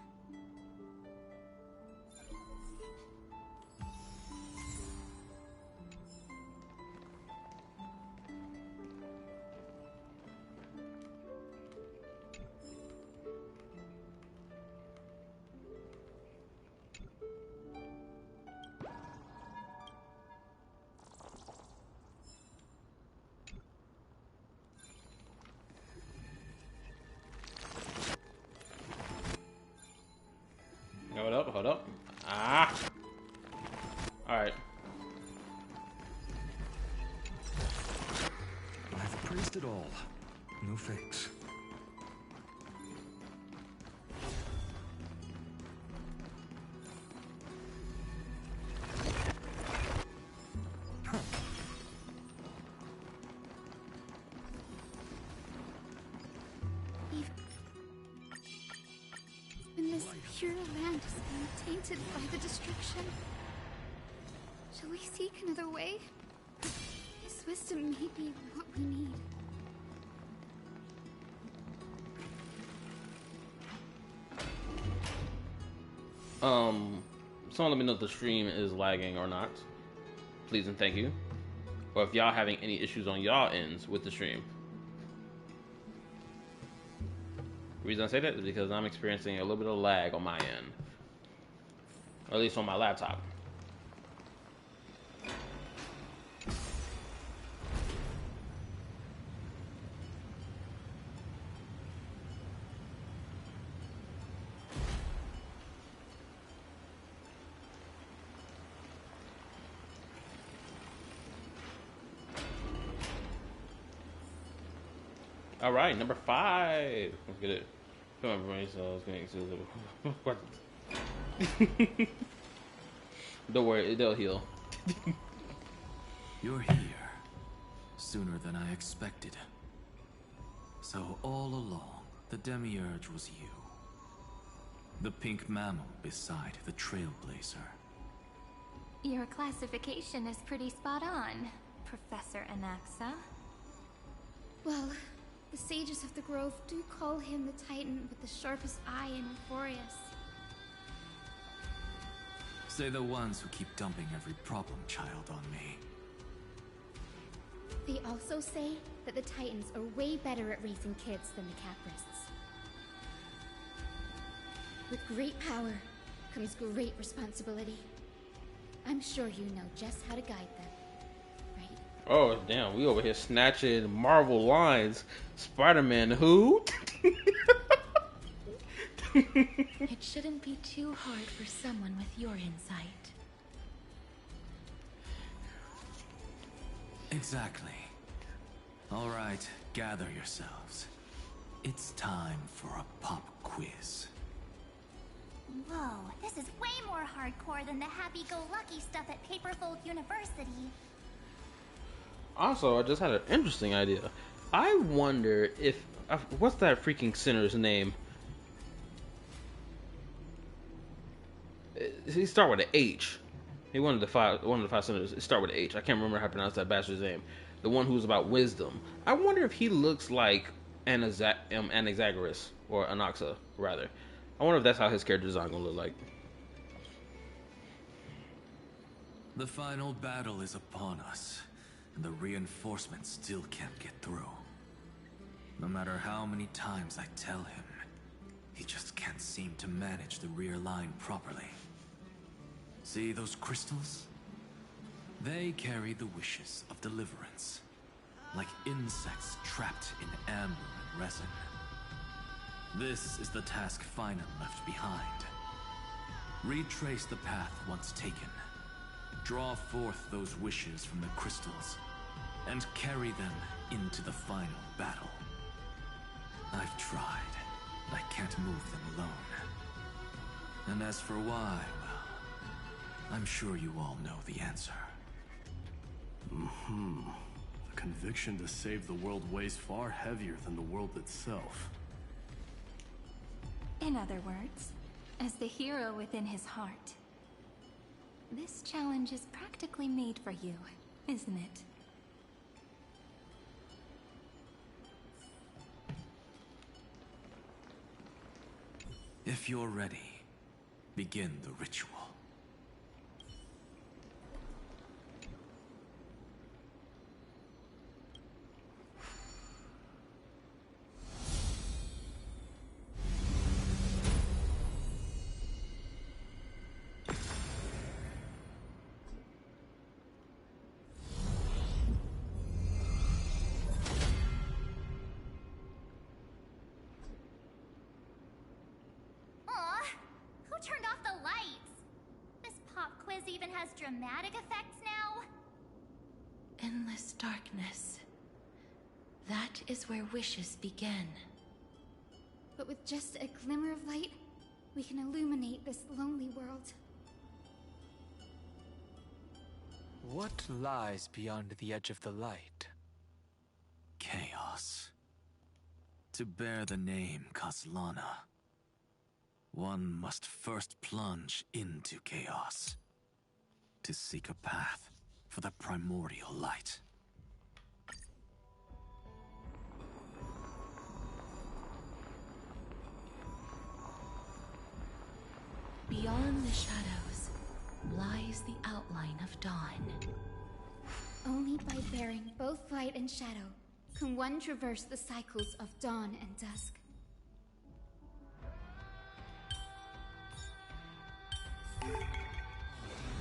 Hold up. Ah! Alright. I've praised it all. No thanks. When this pure land is being tainted by the destruction, shall we seek another way? His wisdom may be what we need. Someone let me know if the stream is lagging or not. Please and thank you. Or if y'all having any issues on y'all ends with the stream. The reason I say that is because I'm experiencing a little bit of lag on my end. Or at least on my laptop. All right, number 5. Let's get it. Come on, brain cells. What? Don't worry, they'll heal. You're here. Sooner than I expected. So all along, the Demiurge was you. The pink mammal beside the Trailblazer. Your classification is pretty spot on, Professor Anaxa. Well, the sages of the Grove do call him the Titan with the sharpest eye in Euphorius. Say the ones who keep dumping every problem child on me. They also say that the Titans are way better at raising kids than the Caprists. With great power comes great responsibility. I'm sure you know just how to guide them, right? Oh, damn. We over here snatching Marvel lines. Spider-Man who? It shouldn't be too hard for someone with your insight. Exactly. All right, gather yourselves. It's time for a pop quiz. Whoa, this is way more hardcore than the happy-go-lucky stuff at Paperfold University. Also, I just had an interesting idea. I wonder if what's that freaking sinner's name? He start with an H. He one of the five sinners. It start with an H. I can't remember how to pronounce that bastard's name. The one who's about wisdom. I wonder if he looks like Anaxagoras or Anaxa rather. I wonder if that's how his character design gonna look like. The final battle is upon us, and the reinforcements still can't get through. No matter how many times I tell him, he just can't seem to manage the rear line properly. See those crystals? They carry the wishes of deliverance, like insects trapped in amber and resin. This is the task Final left behind. Retrace the path once taken. Draw forth those wishes from the crystals, and carry them into the final battle. I've tried. I can't move them alone. And as for why, well, I'm sure you all know the answer. The conviction to save the world weighs far heavier than the world itself. In other words, as the hero within his heart, this challenge is practically made for you, isn't it? If you're ready, begin the ritual. Turned off the lights. This pop quiz even has dramatic effects now. Endless darkness. That is where wishes begin. But with just a glimmer of light, we can illuminate this lonely world. What lies beyond the edge of the light? Chaos. To bear the name Kaslana, one must first plunge into chaos to seek a path for the primordial light. Beyond the shadows lies the outline of dawn. Only by bearing both light and shadow can one traverse the cycles of dawn and dusk.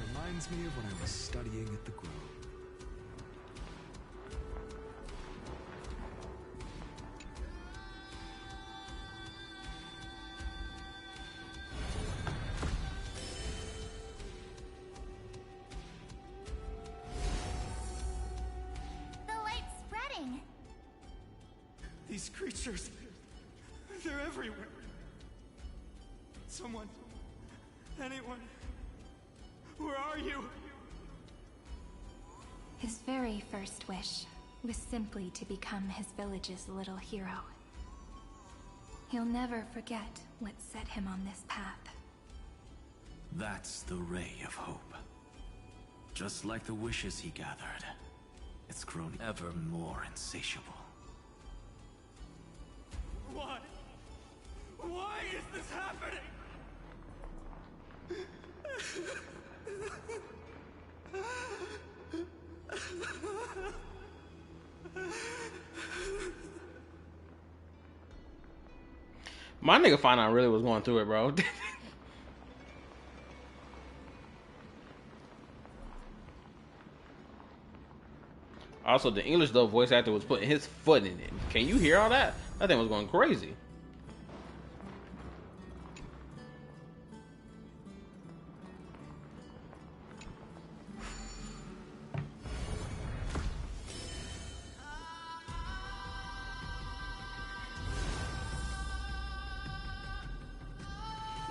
Reminds me of when I was studying at the Grove. The light's spreading. These creatures, they're everywhere. Someone, anyone, where are you? His very first wish was simply to become his village's little hero. He'll never forget what set him on this path. That's the ray of hope. Just like the wishes he gathered, it's grown ever more insatiable. Why? Why is this happening? My nigga Final really was going through it, bro. Also, the English dub voice actor was putting his foot in it. Can you hear all that? That thing was going crazy.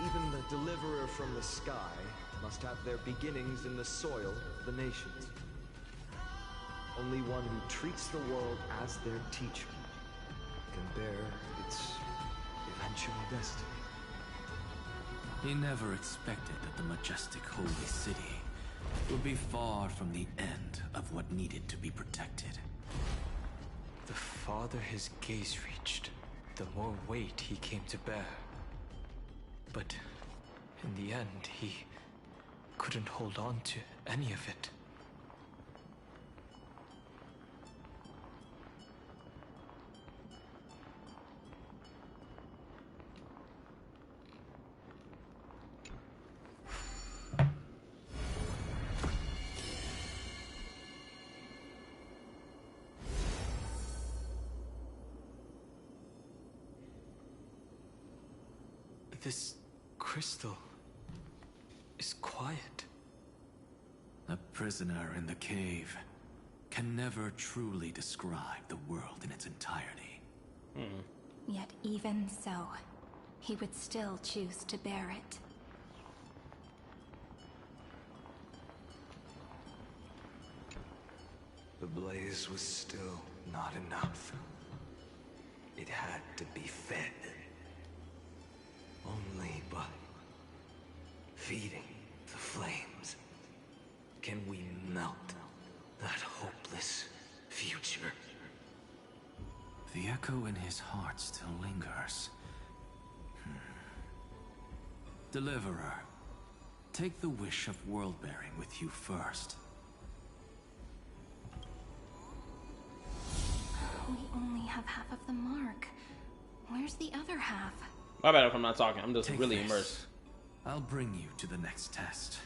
Even the a deliverer from the sky must have their beginnings in the soil of the nations. Only one who treats the world as their teacher can bear its eventual destiny. He never expected that the majestic holy city would be far from the end of what needed to be protected. The farther his gaze reached, the more weight he came to bear. But in the end, he couldn't hold on to any of it. This crystal is quiet. A prisoner in the cave can never truly describe the world in its entirety. Yet even so, he would still choose to bear it. The blaze was still not enough. It had to be fed. Only by feeding the flames can we melt that hopeless future. The echo in his heart still lingers. Deliverer, take the wish of world-bearing with you first. We only have half of the mark. Where's the other half? My bad if I'm not talking. I'm just Take really this. immersed. I'll bring you to the next test.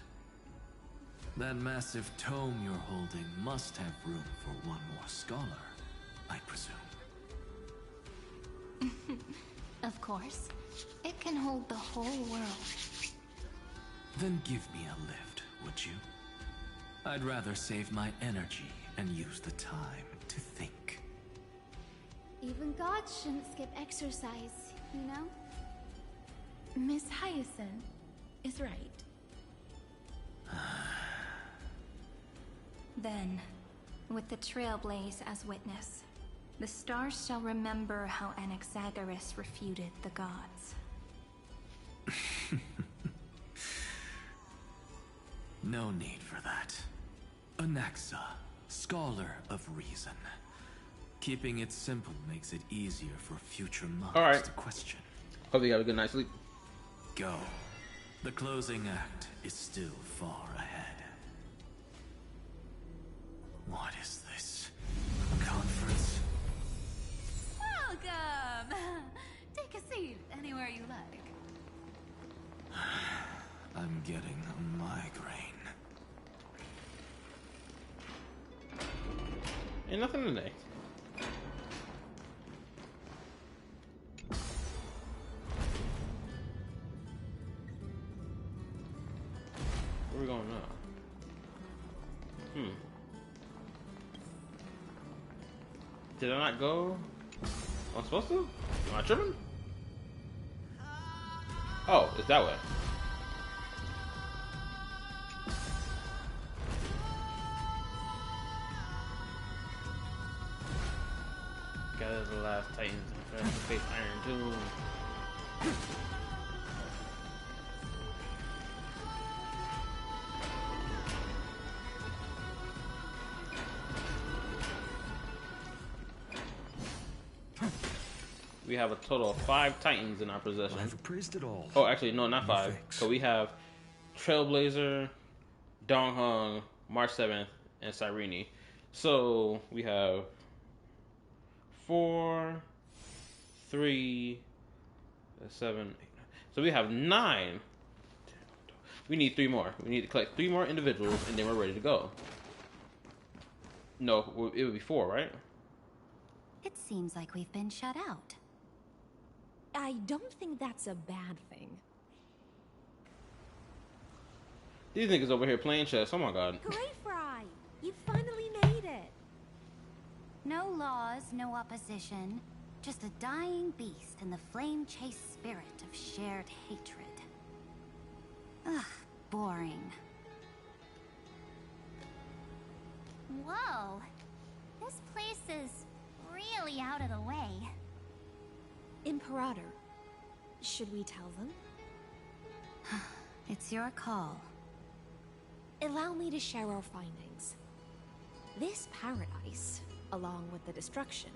That massive tome you're holding must have room for one more scholar, I presume. Of course. It can hold the whole world. Then give me a lift, would you? I'd rather save my energy and use the time to think. Even gods shouldn't skip exercise, you know? Miss Hyacinth is right. Then, with the Trailblaze as witness, the stars shall remember how Anaxagoras refuted the gods. No need for that. Anaxa, scholar of reason. Keeping it simple makes it easier for future monarchs to question. Hope you have a good night's sleep. Go. The closing act is still far ahead. What is this? A conference? Welcome! Take a seat anywhere you like. I'm getting a migraine. Ain't nothing today. Where we going now? Did I not go? I'm supposed to? Am I tripping? Oh, it's that way. Gather the last titans and face Iron Tomb. We have a total of 5 titans in our possession. I've appraised it all. Oh, actually, no, not 5. thanks. So we have Trailblazer, Donghung, March 7th, and Cyrene. So we have 4, 3, 7, 8, 9. So we have 9. We need 3 more. We need to collect 3 more individuals, and then we're ready to go. No, it would be 4, right? It seems like we've been shut out. I don't think that's a bad thing. These niggas over here playing chess. Oh my god. Hooray, Fry! You finally made it! No laws, no opposition. Just a dying beast and the flame-chased spirit of shared hatred. Ugh, boring. Whoa! This place is really out of the way. Imperator. Should we tell them? It's your call. Allow me to share our findings. This paradise, along with the destruction,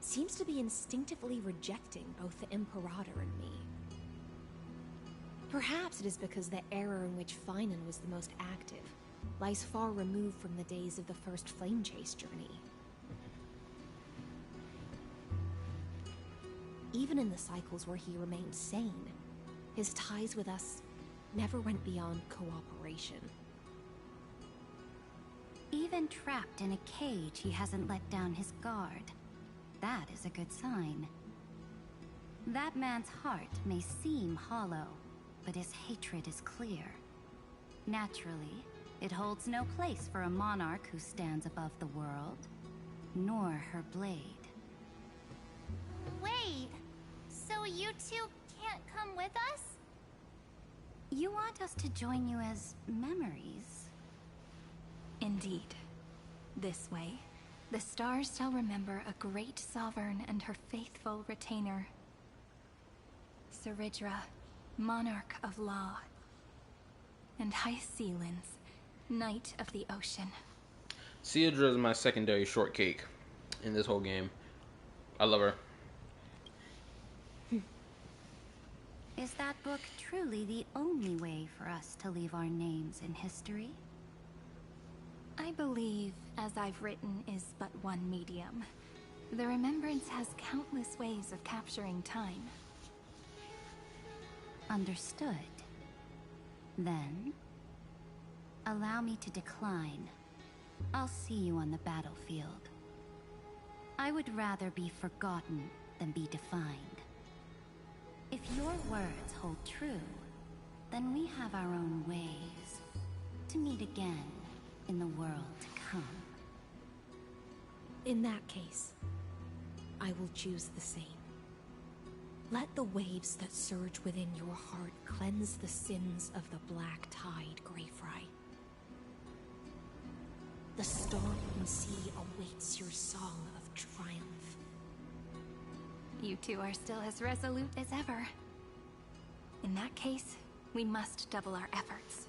seems to be instinctively rejecting both the Imperator and me. Perhaps it is because the era in which Finan was the most active lies far removed from the days of the first flame chase journey. Even in the cycles where he remained sane, his ties with us never went beyond cooperation. Even trapped in a cage, he hasn't let down his guard. That is a good sign. That man's heart may seem hollow, but his hatred is clear. Naturally, it holds no place for a monarch who stands above the world, nor her blade. Wait, so you two can't come with us? You want us to join you as memories? Indeed. This way, the stars shall remember a great sovereign and her faithful retainer. Saridra, monarch of law. And High Sealins, knight of the ocean. Saridra is my secondary shortcake in this whole game. I love her. Is that book truly the only way for us to leave our names in history? I believe, as I've written, is but one medium. The remembrance has countless ways of capturing time. Understood. Then, allow me to decline. I'll see you on the battlefield. I would rather be forgotten than be defined. If your words hold true, then we have our own ways to meet again in the world to come. In that case, I will choose the same. Let the waves that surge within your heart cleanse the sins of the Black Tide, Greyfry. The storm and sea awaits your song of triumph. You two are still as resolute as ever. In that case, we must double our efforts.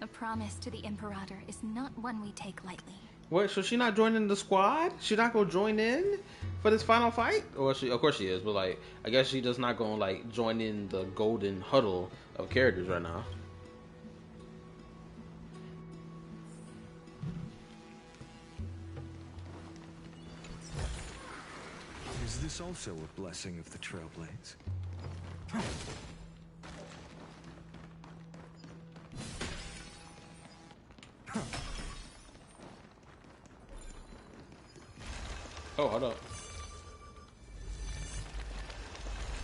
A promise to the Imperator is not one we take lightly. What? So she not joining the squad? She not gonna join in for this final fight? Or she? Of course she is, but like, I guess she just not gonna like join in the golden huddle of characters right now. Is this also a blessing of the Trailblades? Oh, hold up.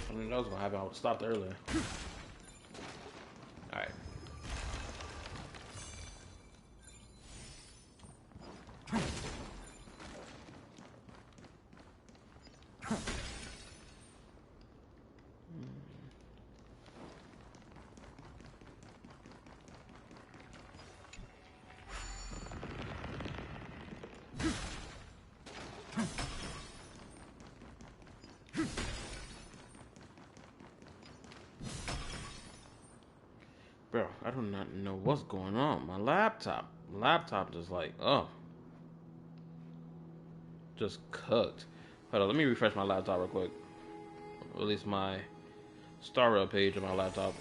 I mean, that was gonna happen. I would have stopped earlier. Alright. Bro, I do not know what's going on. My laptop just like, oh. Just cooked. Hold on, let me refresh my laptop real quick. Or at least my Star Rail page on my laptop.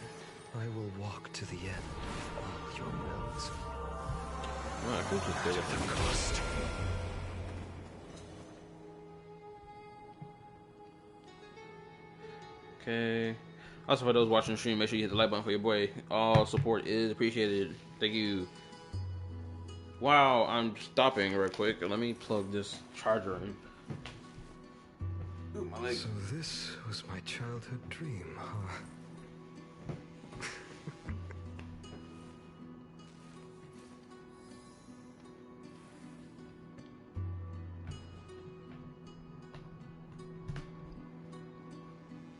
I will walk to the end of all your wills. Oh, I could just did it. At the cost. Okay. Also, for those watching the stream, make sure you hit the like button for your boy. All support is appreciated. Thank you. Wow, I'm stopping real quick. Let me plug this charger in. Ooh, my leg. So this was my childhood dream, huh?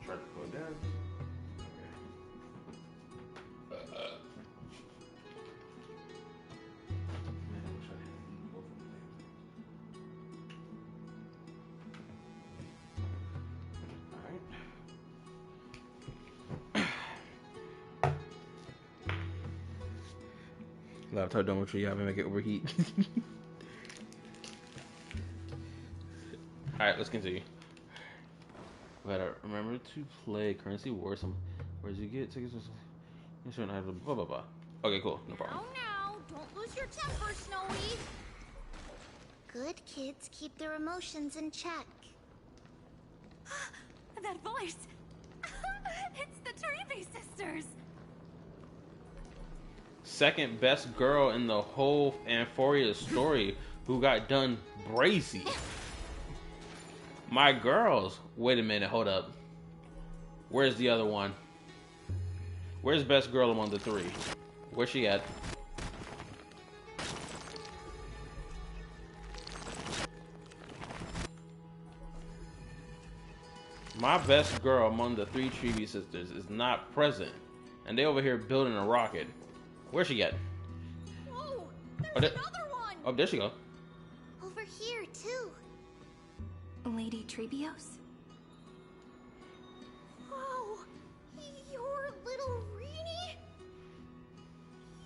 Try to go down. Laptop don't want you to make it overheat. Alright, let's continue. We gotta remember to play Currency War. Where did you get tickets? Blah blah blah. Okay, cool. No problem. Now, don't lose your temper, Snowy. Good kids keep their emotions in check. That voice! It's the Trevi sisters! Second best girl in the whole Amphoria story who got done brazy. My girls. Wait a minute, hold up. Where's the other one? Where's best girl among the three? Where's she at? My best girl among the three Trevi sisters is not present. And they over here building a rocket. Where's she at? Whoa, there's another one! Oh, there she go. Over here, too. Lady Trebios? Oh, you're little Reenie?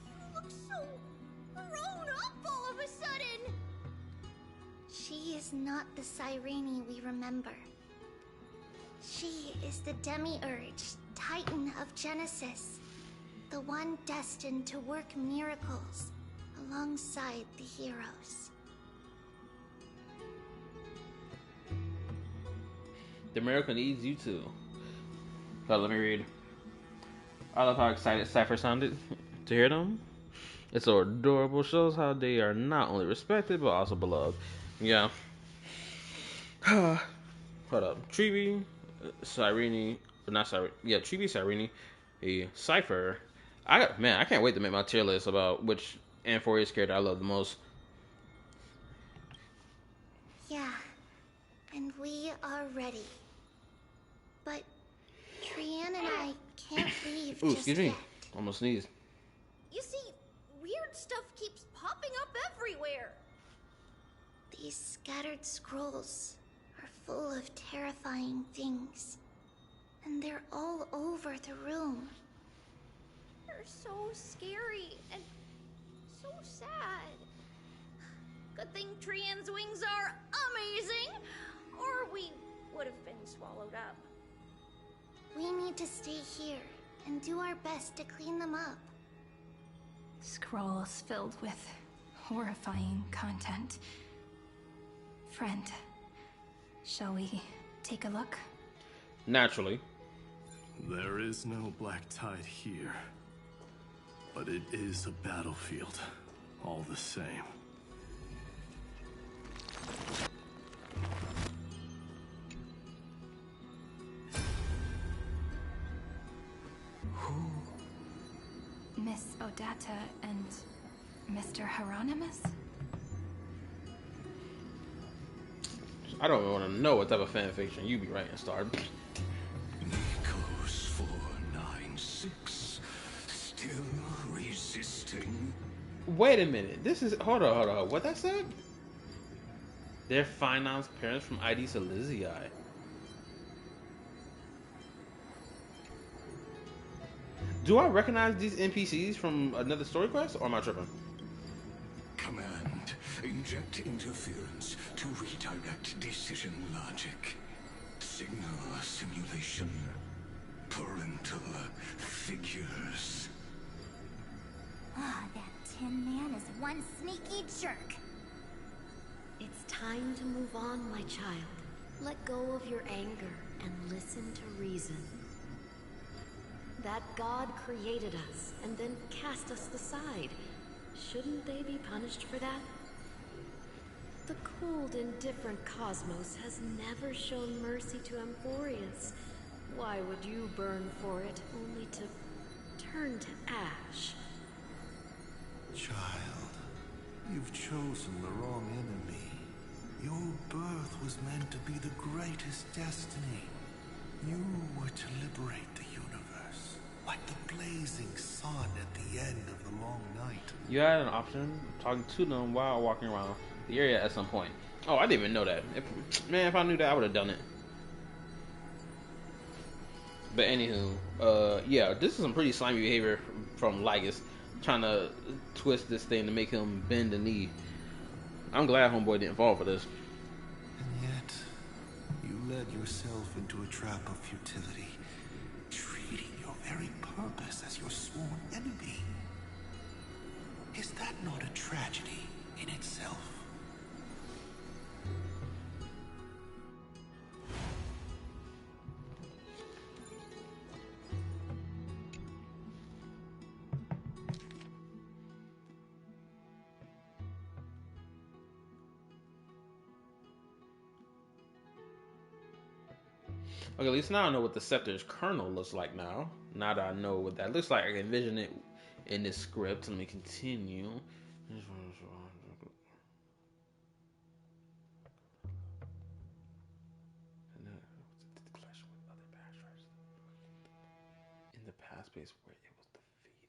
You look so grown up all of a sudden! She is not the Cyrene we remember. She is the Demiurge, Titan of Genesis. The one destined to work miracles alongside the heroes. The miracle needs you too. So let me read. I love how excited Cypher sounded to hear them. It's so adorable. Shows how they are not only respected but also beloved. Yeah. Hold up. Trevi, Cyrene, not Cyrene. Yeah, Trevi, Cyrene, a Cypher. I can't wait to make my tier list about which Amphoria's character I love the most. Yeah, and we are ready. But Trian and I can't leave Ooh, just excuse me. yet. Almost sneezed. You see, weird stuff keeps popping up everywhere. These scattered scrolls are full of terrifying things. And they're all over the room. They're so scary and so sad. Good thing Trian's wings are amazing, or we would have been swallowed up. We need to stay here and do our best to clean them up. Scrolls filled with horrifying content. Friend, shall we take a look? Naturally. There is no black tide here. But it is a battlefield, all the same. Miss Odata and Mr. Hieronymus? I don't want to know what type of fanfiction you be writing, Star. Nikos 496 still resisting. Wait a minute. This is hold on. What that said? They're Finon's parents from ID Silizii. Do I recognize these NPCs from another story quest, or am I tripping? Command, inject interference to redirect decision logic. Signal simulation. Parental figures. Ah, that Tin Man is one sneaky jerk. It's time to move on, my child. Let go of your anger and listen to reason. That God created us and then cast us aside. Shouldn't they be punished for that? The cold, indifferent cosmos has never shown mercy to Amphorius. Why would you burn for it, only to turn to ash? Child, you've chosen the wrong enemy. Your birth was meant to be the greatest destiny. You were to liberate the universe, like the blazing sun at the end of the long night. You had an option of talking to them while walking around the area at some point. Oh, I didn't even know that. If I knew that, I would have done it. But anywho, yeah, this is some pretty slimy behavior from Lygus. trying to twist this thing to make him bend the knee. I'm glad homeboy didn't fall for this. And yet, you led yourself into a trap of futility, treating your very purpose as your sworn enemy. Is that not a tragedy in itself? Okay, at least now I know what the Scepter's kernel looks like now. Now that I know what that looks like, I can envision it in this script. Let me continue. In the past space where it was defeated.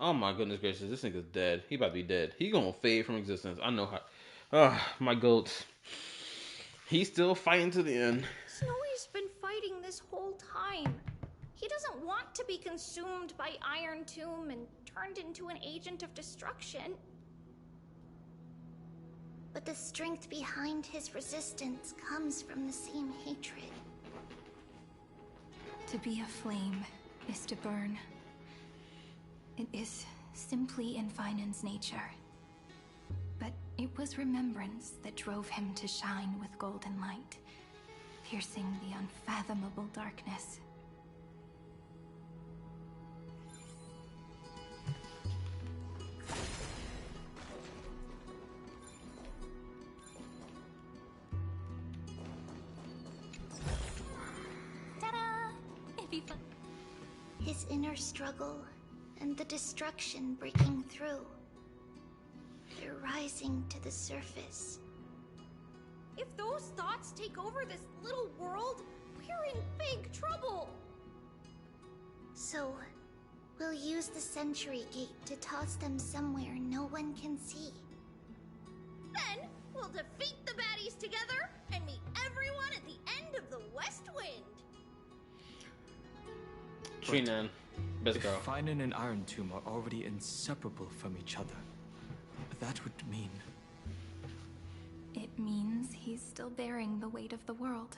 Oh my goodness gracious, this nigga's dead. He about to be dead. He gonna fade from existence. I know how. My goats. He's still fighting to the end. Snowy's been fighting this whole time. He doesn't want to be consumed by Iron Tomb and turned into an agent of destruction. But the strength behind his resistance comes from the same hatred. To be a flame is to burn. It is simply in Finan's nature. But it was remembrance that drove him to shine with golden light, piercing the unfathomable darkness. Ta-da! It'd be fun. His inner struggle and the destruction breaking through. They're rising to the surface. If those thoughts take over this little world, we're in big trouble. So, we'll use the Century Gate to toss them somewhere no one can see. Then, we'll defeat the baddies together and meet everyone at the end of the West Wind. Trina, best girl. If Finan and Iron Tomb are already inseparable from each other, that would mean... It means he's still bearing the weight of the world.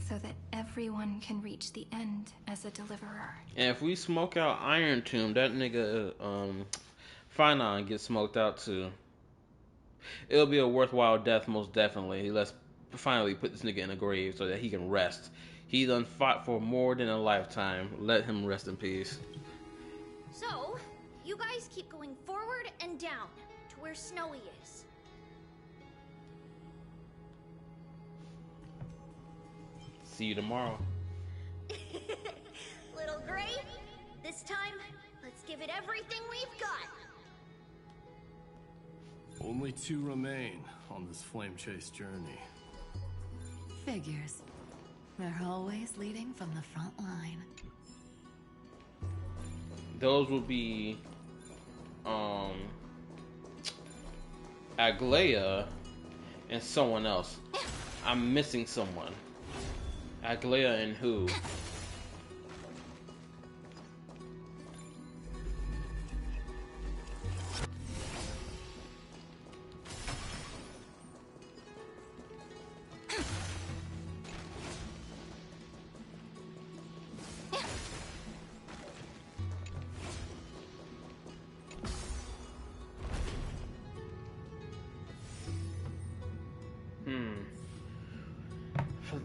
So that everyone can reach the end as a deliverer. And if we smoke out Iron Tomb, that nigga, Finan gets smoked out too. It'll be a worthwhile death, most definitely. Let's finally put this nigga in a grave so that he can rest. He done fought for more than a lifetime. Let him rest in peace. So, you guys keep going forward and down to where Snowy is. See you tomorrow. Little Gray, this time, let's give it everything we've got. Only 2 remain on this flame chase journey. Figures. They're always leading from the front line. Those will be Aglaya and someone else. I'm missing someone. Aglaya and who?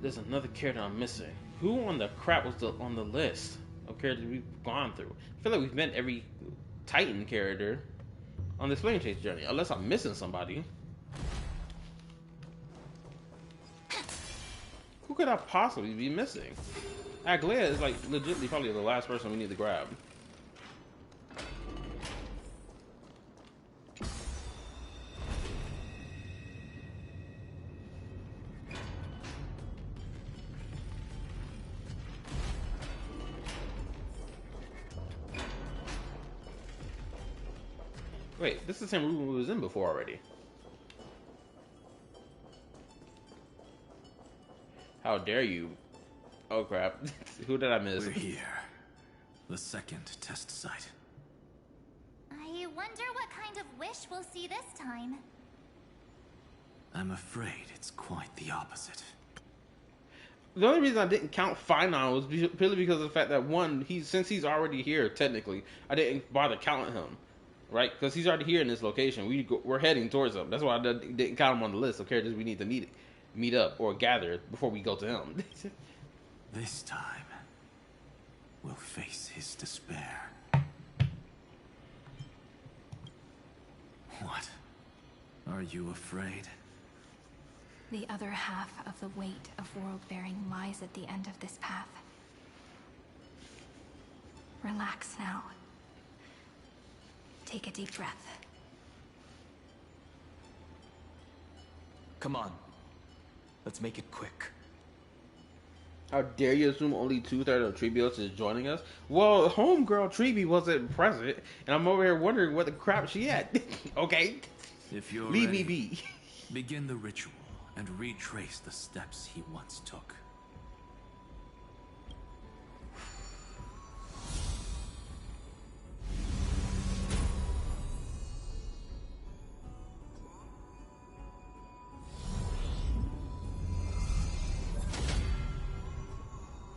There's another character I'm missing. Who on the crap was on the list of characters we've gone through? I feel like we've met every Titan character on this flame chase journey, unless I'm missing somebody. Who could I possibly be missing? Aglaya is like legitimately probably the last person we need to grab. Wait, this is the same room we was in before already. How dare you? Oh crap. Who did I miss? We're here. The second test site. I wonder what kind of wish we'll see this time. I'm afraid it's quite the opposite. The only reason I didn't count Finon was purely because of the fact that one, since he's already here technically, I didn't bother counting him, right? Because he's already here in this location. We're heading towards him. That's why I didn't count him on the list of characters we need to meet up or gather before we go to him. This time, we'll face his despair. What? Are you afraid? The other half of the weight of world-bearing lies at the end of this path. Relax now. Take a deep breath. Come on. Let's make it quick. How dare you assume only 2/3 of Treebios is joining us? Well, homegirl Treeby wasn't present, and I'm over here wondering what the crap she had. Okay? If you're Leave ready, me be. begin the ritual and retrace the steps he once took.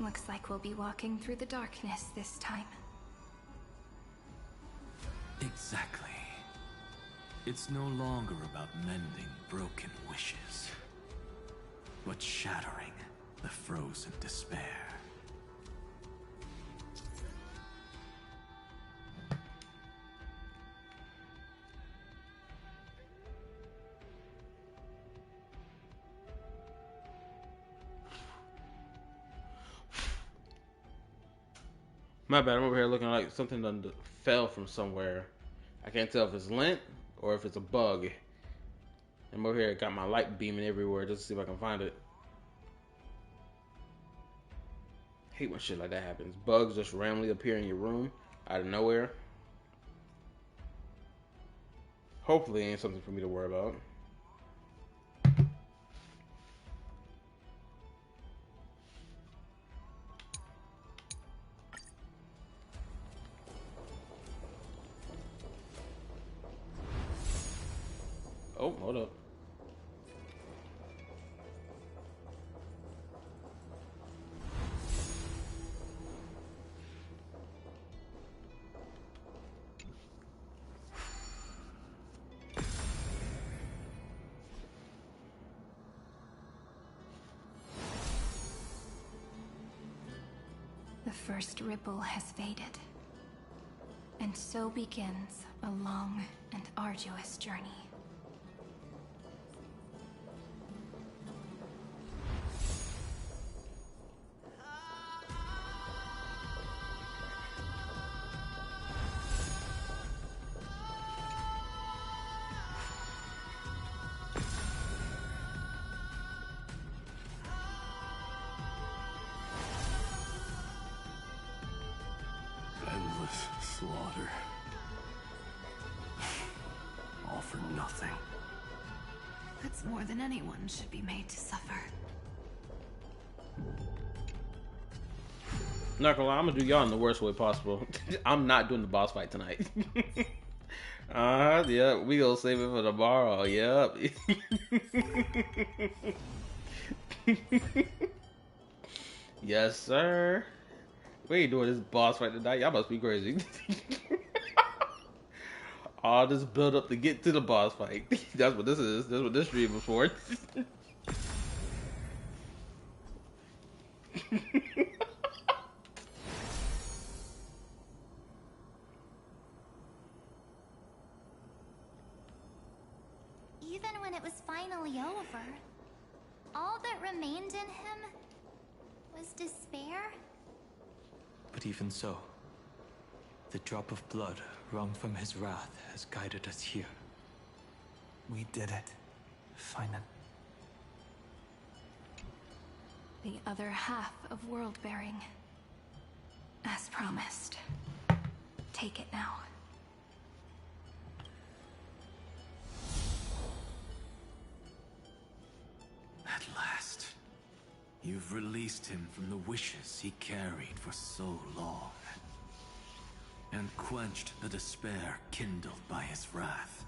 Looks like we'll be walking through the darkness this time. Exactly. It's no longer about mending broken wishes, but shattering the frozen despair. My bad, I'm over here looking like something done fell from somewhere. I can't tell if it's lint or if it's a bug. I'm over here, got my light beaming everywhere just to see if I can find it. Hate when shit like that happens. Bugs just randomly appear in your room out of nowhere. Hopefully it ain't something for me to worry about. Oh, hold up. The first ripple has faded. And so begins a long and arduous journey. Endless slaughter. All for nothing. That's more than anyone should be made to suffer. Not gonna lie, I'm gonna do y'all in the worst way possible. I'm not doing the boss fight tonight. Yeah, we gonna save it for tomorrow. Yep. Yes, sir. We ain't doing this boss fight tonight. Y'all must be crazy. All this build up to get to the boss fight. That's what this is. That's what this stream was for. Even when it was finally over, all that remained in him was despair. But even so, the drop of blood wrung from his wrath has guided us here. We did it. Finan. The other half of world-bearing. As promised. Take it now. You've released him from the wishes he carried for so long, and quenched the despair kindled by his wrath.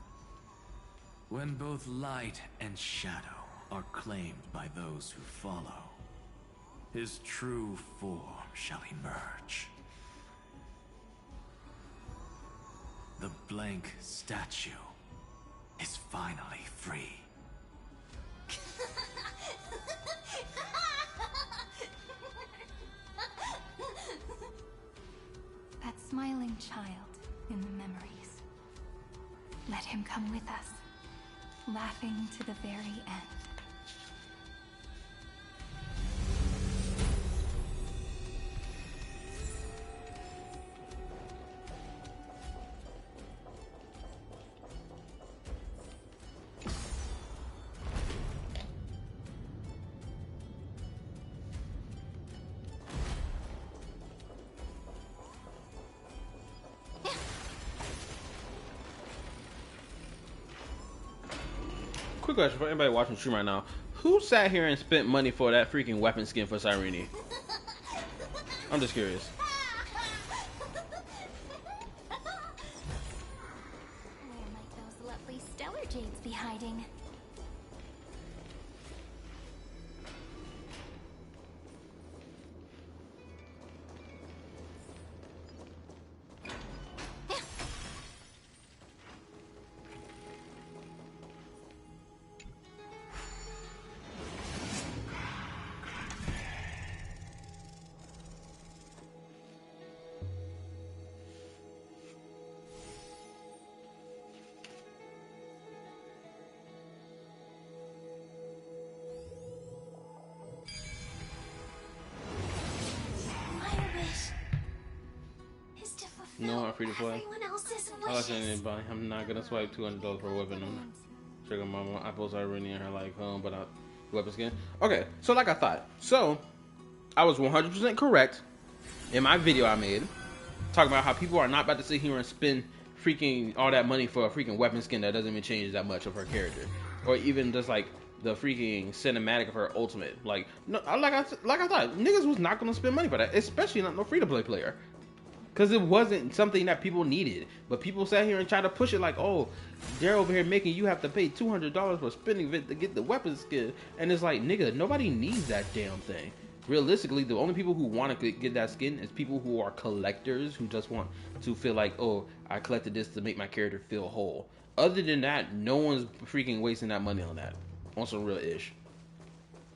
When both light and shadow are claimed by those who follow, his true form shall emerge. The blank statue is finally free. That smiling child in the memories. Let him come with us, laughing to the very end. Quick question for anybody watching the stream right now. Who sat here and spent money for that freaking weapon skin for Cyrene? I'm just curious. Where might those lovely stellar jades be hiding? No, I'm free to play. Everyone else's I like wishes. anybody. I'm not gonna swipe $200 for a weapon. Trigger mama. I post Irene in her like home, but I weapon skin. Okay, so like I thought. So I was 100% correct in my video I made, talking about how people are not about to sit here and spend freaking all that money for a freaking weapon skin that doesn't even change that much of her character, or even just like the freaking cinematic of her ultimate. Like, no, like I thought, niggas was not gonna spend money for that, especially not no free to play player. Because it wasn't something that people needed. But people sat here and tried to push it like, oh, they're over here making you have to pay $200 for spending it to get the weapon skin. And it's like, nigga, nobody needs that damn thing. Realistically, the only people who want to get that skin is people who are collectors, who just want to feel like, oh, I collected this to make my character feel whole. Other than that, no one's freaking wasting that money on that. On some real ish.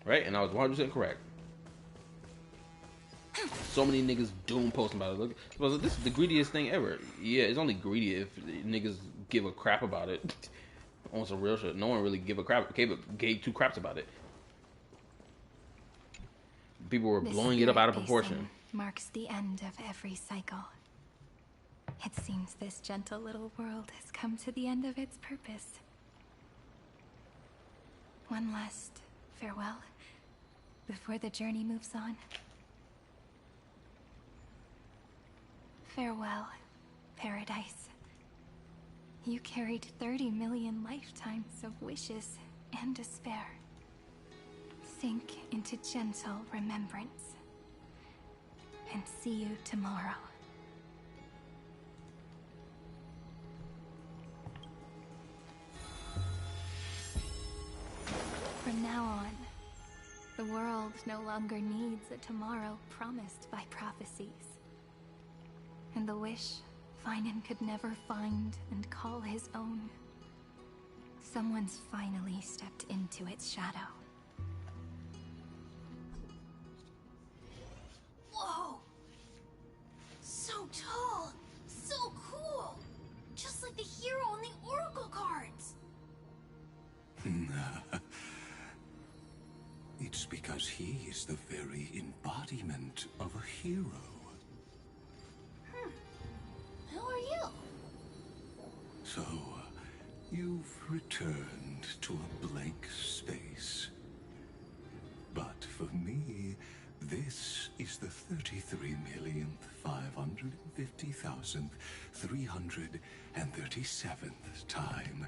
Right? And I was 100% correct. So many niggas doom posting about it. Look, this is the greediest thing ever. Yeah, it's only greedy if niggas give a crap about it. On some real shit. No one really gave two craps about it. People were blowing it up out of proportion. Marks the end of every cycle. It seems this gentle little world has come to the end of its purpose. One last farewell before the journey moves on. Farewell, paradise. You carried 30 million lifetimes of wishes and despair. Sink into gentle remembrance. And see you tomorrow. From now on, the world no longer needs a tomorrow promised by prophecies. And the wish Finan could never find and call his own. Someone's finally stepped into its shadow. Whoa! So tall! So cool! Just like the hero on the Oracle cards! It's because he is the very embodiment of a hero. Who are you? So, you've returned to a blank space. But for me, this is the 33,550,337th time,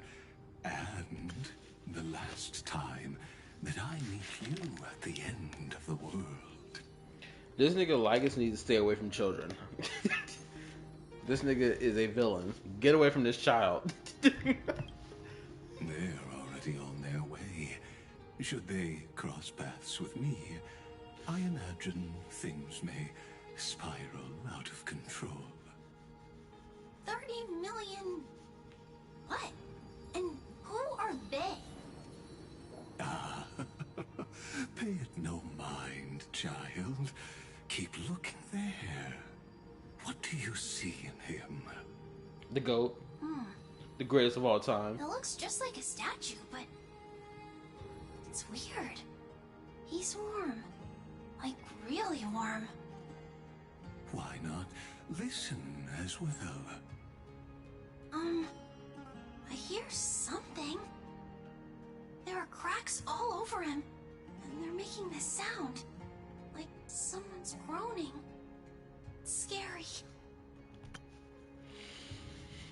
and the last time that I meet you at the end of the world. This nigga Lycus needs to stay away from children. This nigga is a villain. Get away from this child. They're already on their way. Should they cross paths with me, I imagine things may spiral out of control. 30 million... What? And who are they? Ah, pay it no mind, child. Keep looking there. What do you see in him? The GOAT. The greatest of all time. It looks just like a statue, but... it's weird. He's warm. Like, really warm. Why not listen as well? I hear something. There are cracks all over him, and they're making this sound. Like someone's groaning. It's scary.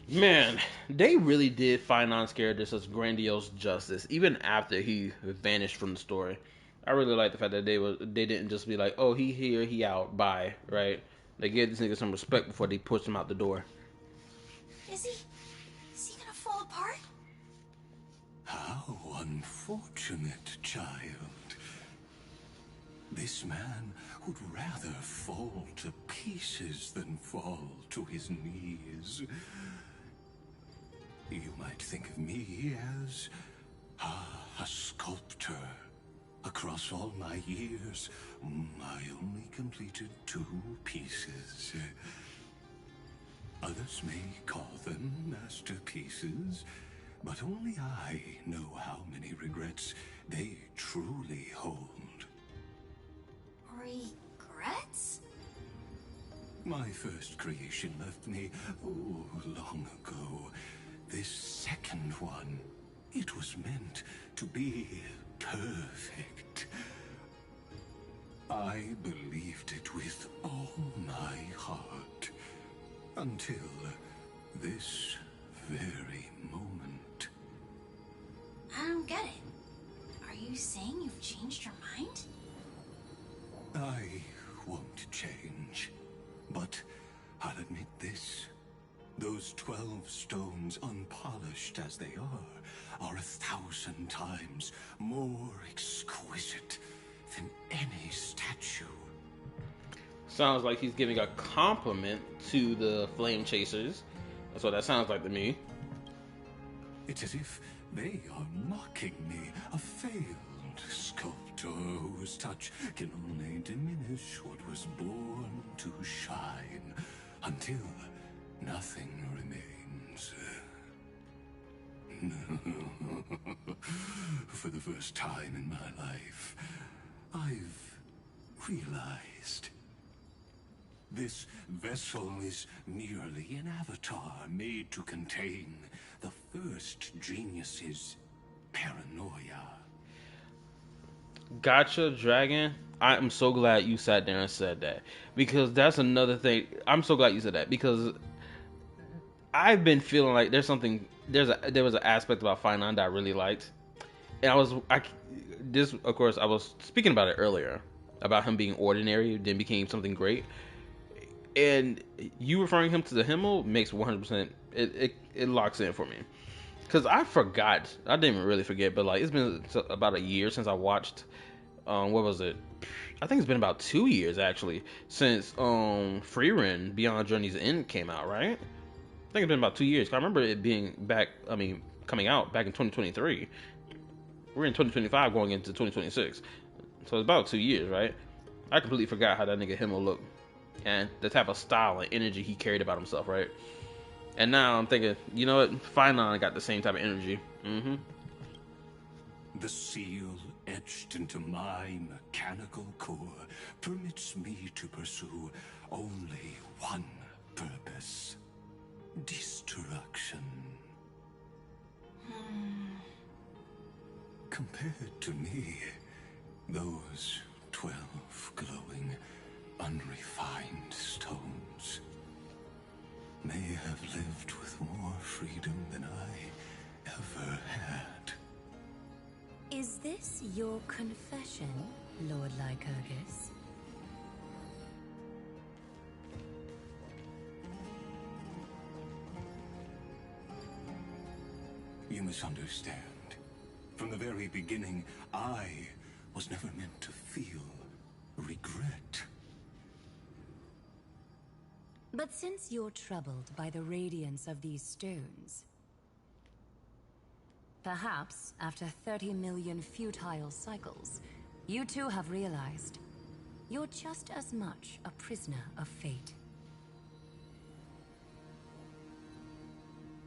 Man, they really did find Unscared such grandiose justice, even after he vanished from the story. I really like the fact that they didn't just be like, oh, he here, he out, bye, right? They gave this nigga some respect before they pushed him out the door. Is he gonna fall apart? How unfortunate, child. This man would rather fall to pieces than fall to his knees. You might think of me as a sculptor. Across all my years, I only completed 2 pieces. Others may call them masterpieces, but only I know how many regrets they truly hold. Regrets? My first creation left me, long ago. This second one, it was meant to be perfect. I believed it with all my heart. Until this very moment. I don't get it. Are you saying you've changed your mind? I won't change. But I'll admit this. Those 12 stones, unpolished as they are 1,000 times more exquisite than any statue. Sounds like he's giving a compliment to the Flame Chasers. That's what that sounds like to me. It's as if they are mocking me, a failed sculptor whose touch can only diminish what was born to shine, until nothing remains. For the first time in my life, I've realized this vessel is merely an avatar made to contain the first genius's paranoia. Gotcha, Dragon. I am so glad you sat there and said that, because that's another thing. I'm so glad you said that, because I've been feeling like there was an aspect about Fine Line that I really liked, and I was speaking about it earlier about him being ordinary, then became something great, and you referring him to the Himmel makes 100%. It locks in for me, because I didn't even really forget, but like it's been about a year since I watched. What was it? I think it's been about 2 years actually since Freerin Beyond Journey's End came out, right? I think it's been about 2 years. I remember it being coming out back in 2023. We're in 2025 going into 2026. So it's about 2 years, right? I completely forgot how that nigga Himmel looked. And the type of style and energy he carried about himself, right? And now I'm thinking, you know what? Fine Line got the same type of energy. The seal etched into my mechanical core permits me to pursue only one purpose. Destruction. Compared to me, those 12 glowing, unrefined stones may have lived with more freedom than I ever had. Is this your confession, Lord Lycurgus? You misunderstand. From the very beginning, I was never meant to feel regret. But since you're troubled by the radiance of these stones, perhaps after 30 million futile cycles, you too have realized you're just as much a prisoner of fate.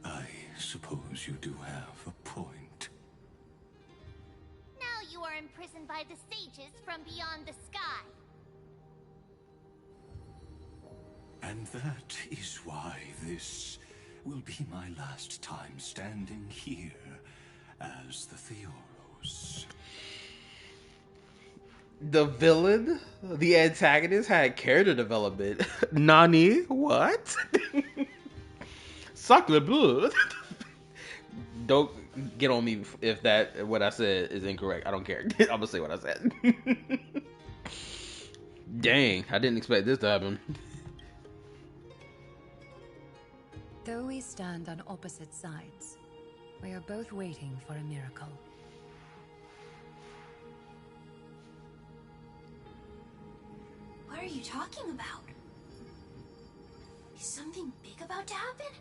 I suppose you do have a point. Now you are imprisoned by the sages from beyond the sky. And that is why this will be my last time standing here as the Theoros. The villain, the antagonist, had character development. Nani? What? Sacre bleu. Don't get on me if that what I said is incorrect. I don't care. I'm gonna say what I said. Dang, I didn't expect this to happen. Though we stand on opposite sides, we are both waiting for a miracle. What are you talking about? Is something big about to happen?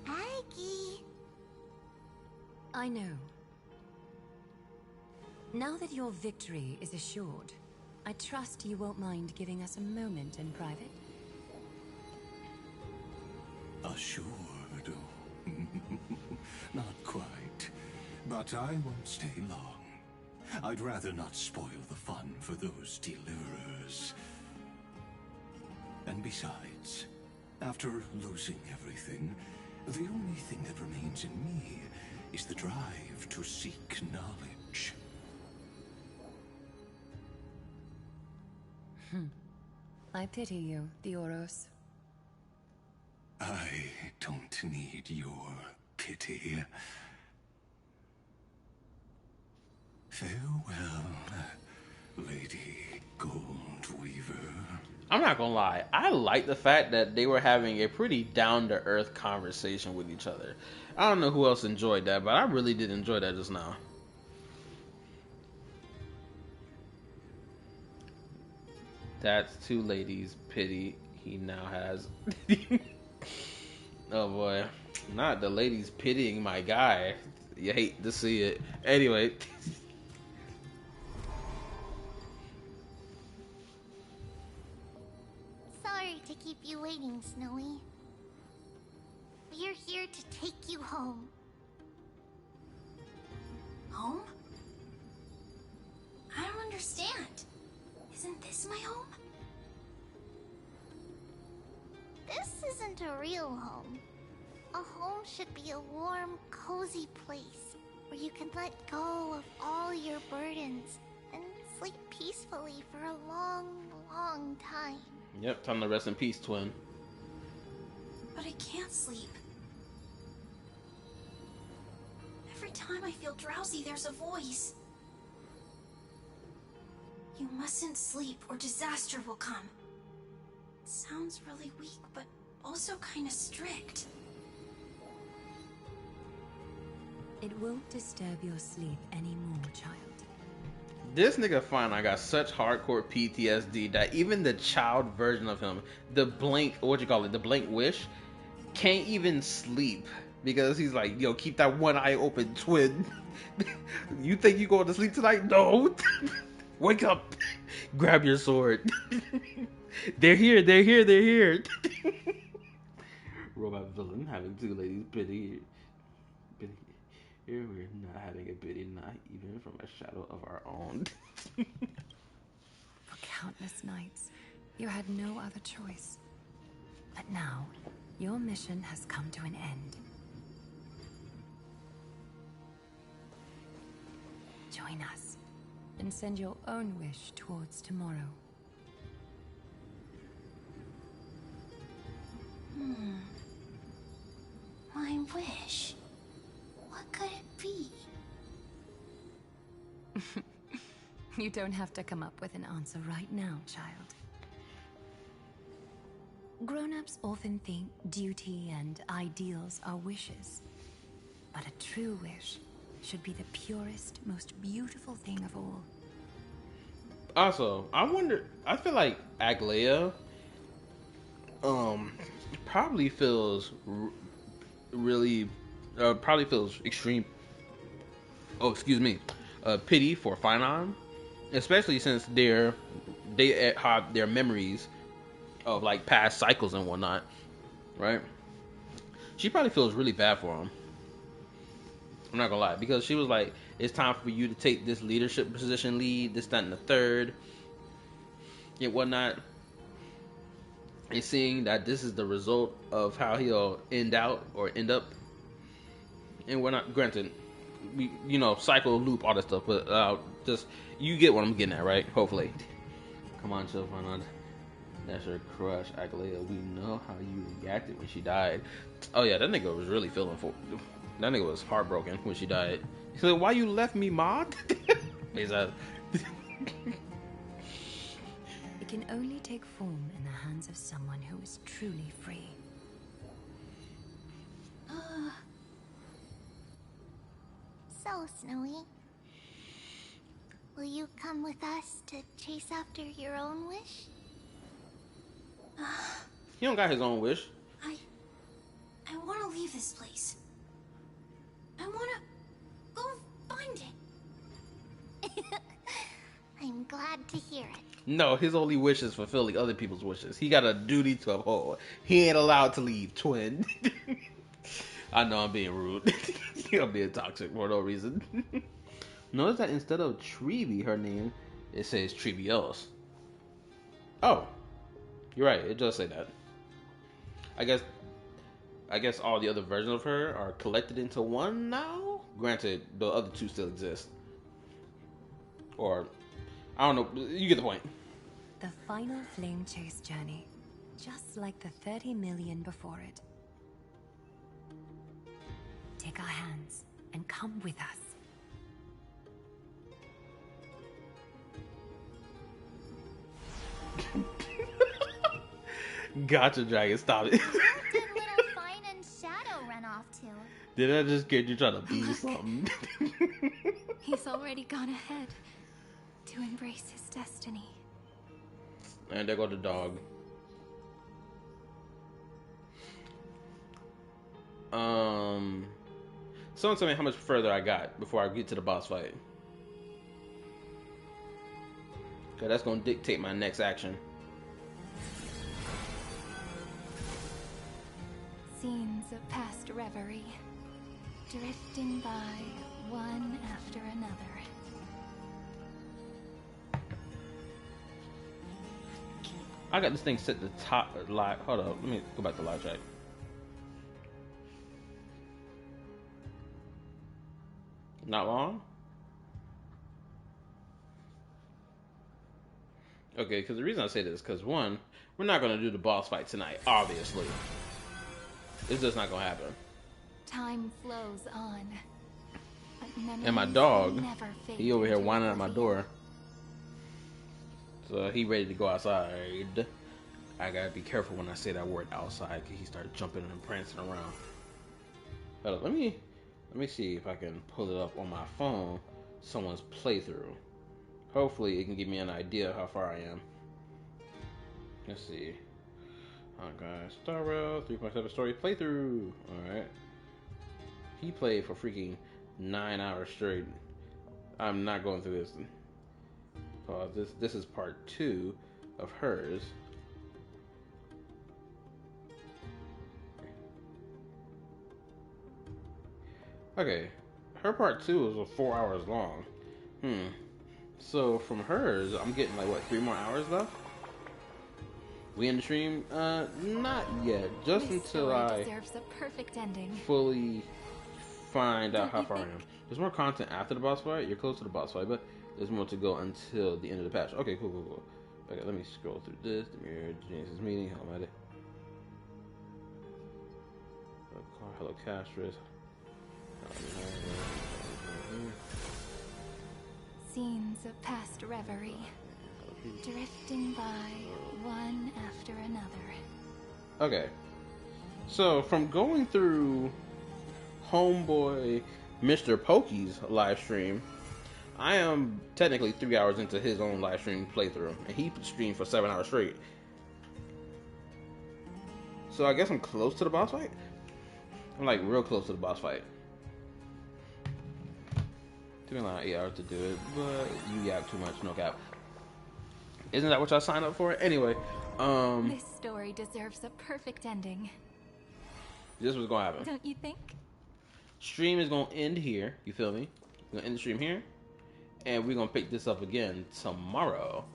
Aggie. I know. Now that your victory is assured, I trust you won't mind giving us a moment in private. Assured? Not quite. But I won't stay long. I'd rather not spoil the fun for those deliverers. And besides, after losing everything, the only thing that remains in me is the drive to seek knowledge. I pity you, Theoros. I don't need your pity. Farewell, Lady Goldweaver. I'm not gonna lie. I like the fact that they were having a pretty down-to-earth conversation with each other. I don't know who else enjoyed that, but I really did enjoy that just now. That's two ladies' pity he now has. Oh boy. Not the ladies pitying my guy. You hate to see it. Anyway. Sorry to keep you waiting, Snowy. We're here to take you home. Home? I don't understand. Isn't this my home? This isn't a real home. A home should be a warm, cozy place where you can let go of all your burdens and sleep peacefully for a long, long time. Yep, time to rest in peace, twin. But I can't sleep. Every time I feel drowsy, there's a voice. You mustn't sleep or disaster will come. It sounds really weak, but also kind of strict. It won't disturb your sleep anymore, child. This nigga finally got such hardcore PTSD that even the child version of him, the blank, what you call it, the blank wish, can't even sleep. Because he's like, yo, keep that one eye open, twin. You think you going to sleep tonight? No. Wake up. Grab your sword. They're here, they're here, they're here. Robot villain having two ladies pity. Here we're not having a pity, not even from a shadow of our own. For countless nights, you had no other choice. But now, your mission has come to an end. Join us, and send your own wish towards tomorrow. My wish. What could it be? You don't have to come up with an answer right now, child. Grown-ups often think duty and ideals are wishes. But a true wish should be the purest, most beautiful thing of all. Also, I feel like Aglaia probably feels really probably feels extreme, oh excuse me, pity for Finon, especially since they have their memories of like past cycles and whatnot, right? She probably feels really bad for him. I'm not gonna lie, because she was like, it's time for you to take this leadership position, lead this, that, and the third and whatnot. And seeing that this is the result of how he'll end up and whatnot. Granted, we, cycle, loop, all that stuff, but just, you get what I'm getting at, right? Hopefully. Come on, Sylvana. That's her crush, Aglaia. We know how you reacted when she died. Oh yeah, that nigga was really feeling for. That nigga was heartbroken when she died. He's like, "Why you left me, Ma?" He's like, it can only take form in the hands of someone who is truly free. So, Snowy, will you come with us to chase after your own wish? he don't got his own wish. I want to leave this place. I want to go find it. I'm glad to hear it. No, his only wish is fulfilling other people's wishes. He got a duty to uphold. He ain't allowed to leave, twin. I know I'm being rude. I'm being toxic for no reason. Notice that instead of Treevee, her name, it says Treevios. Oh, you're right. It does say that. I guess all the other versions of her are collected into one now. Granted, the other two still exist. Or, I don't know. You get the point. The final flame chase journey, just like the 30 million before it. Take our hands and come with us. Gotcha, Dragon. Stop it. Did little Fine and Shadow run off to? Did I just get you trying to be something? He's already gone ahead to embrace his destiny. And there go the dog. Someone tell me how much further I got before I get to the boss fight. Okay, that's gonna dictate my next action. Scenes of past reverie, drifting by one after another. I got this thing set to top live. Hold up, let me go back to live chat. Not long. Okay, because the reason I say this is because one, we're not gonna do the boss fight tonight. Obviously, it's just not gonna happen. Time flows on. And my dog, he over here whining at my door. So he ready to go outside. I gotta be careful when I say that word outside, because he started jumping and prancing around. Hold up, let me see if I can pull it up on my phone. Someone's playthrough. Hopefully it can give me an idea of how far I am. Let's see. Honkai Star Rail 3.7 story playthrough. Alright. He played for freaking 9 hours straight. I'm not going through this. Pause. This is part 2 of hers. Okay. Her part 2 was 4 hours long. So from hers, I'm getting like what, 3 more hours left? We in the stream? Not yet. Just This until story I deserves a perfect ending. fully find out how far I am. There's more content after the boss fight. You're close to the boss fight, but there's more to go until the end of the patch. Okay, cool. Okay, let me scroll through this. The Mirror Genesis meeting. How am I at it? Hello, Castris. Scenes of past reverie, drifting by one after another. Okay. So, from going through homeboy Mr. Pokey's live stream, I am technically 3 hours into his own live stream playthrough, and he streamed for 7 hours straight. So I guess I'm close to the boss fight. I'm like real close to the boss fight. Took me like 8 hours to do it, but you yap too much, no cap. Isn't that what y'all signed up for? Anyway, This story deserves a perfect ending. this was gonna happen. Don't you think? Stream is gonna end here. You feel me? We're gonna end the stream here, and we're gonna pick this up again tomorrow.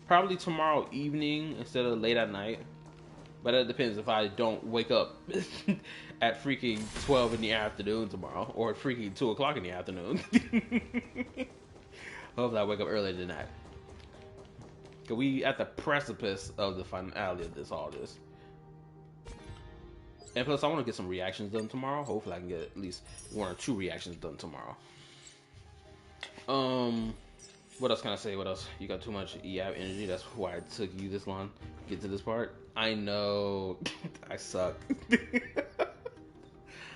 Probably tomorrow evening instead of late at night. But it depends if I don't wake up at freaking 12 in the afternoon tomorrow, or at freaking 2 o'clock in the afternoon. Hopefully I wake up earlier than that. Cause we at the precipice of the finality of all this. And plus I want to get some reactions done tomorrow. Hopefully I can get at least 1 or 2 reactions done tomorrow. What else can I say? What else? You got too much EAP energy. That's why it took you this long to get to this part. I know. I suck.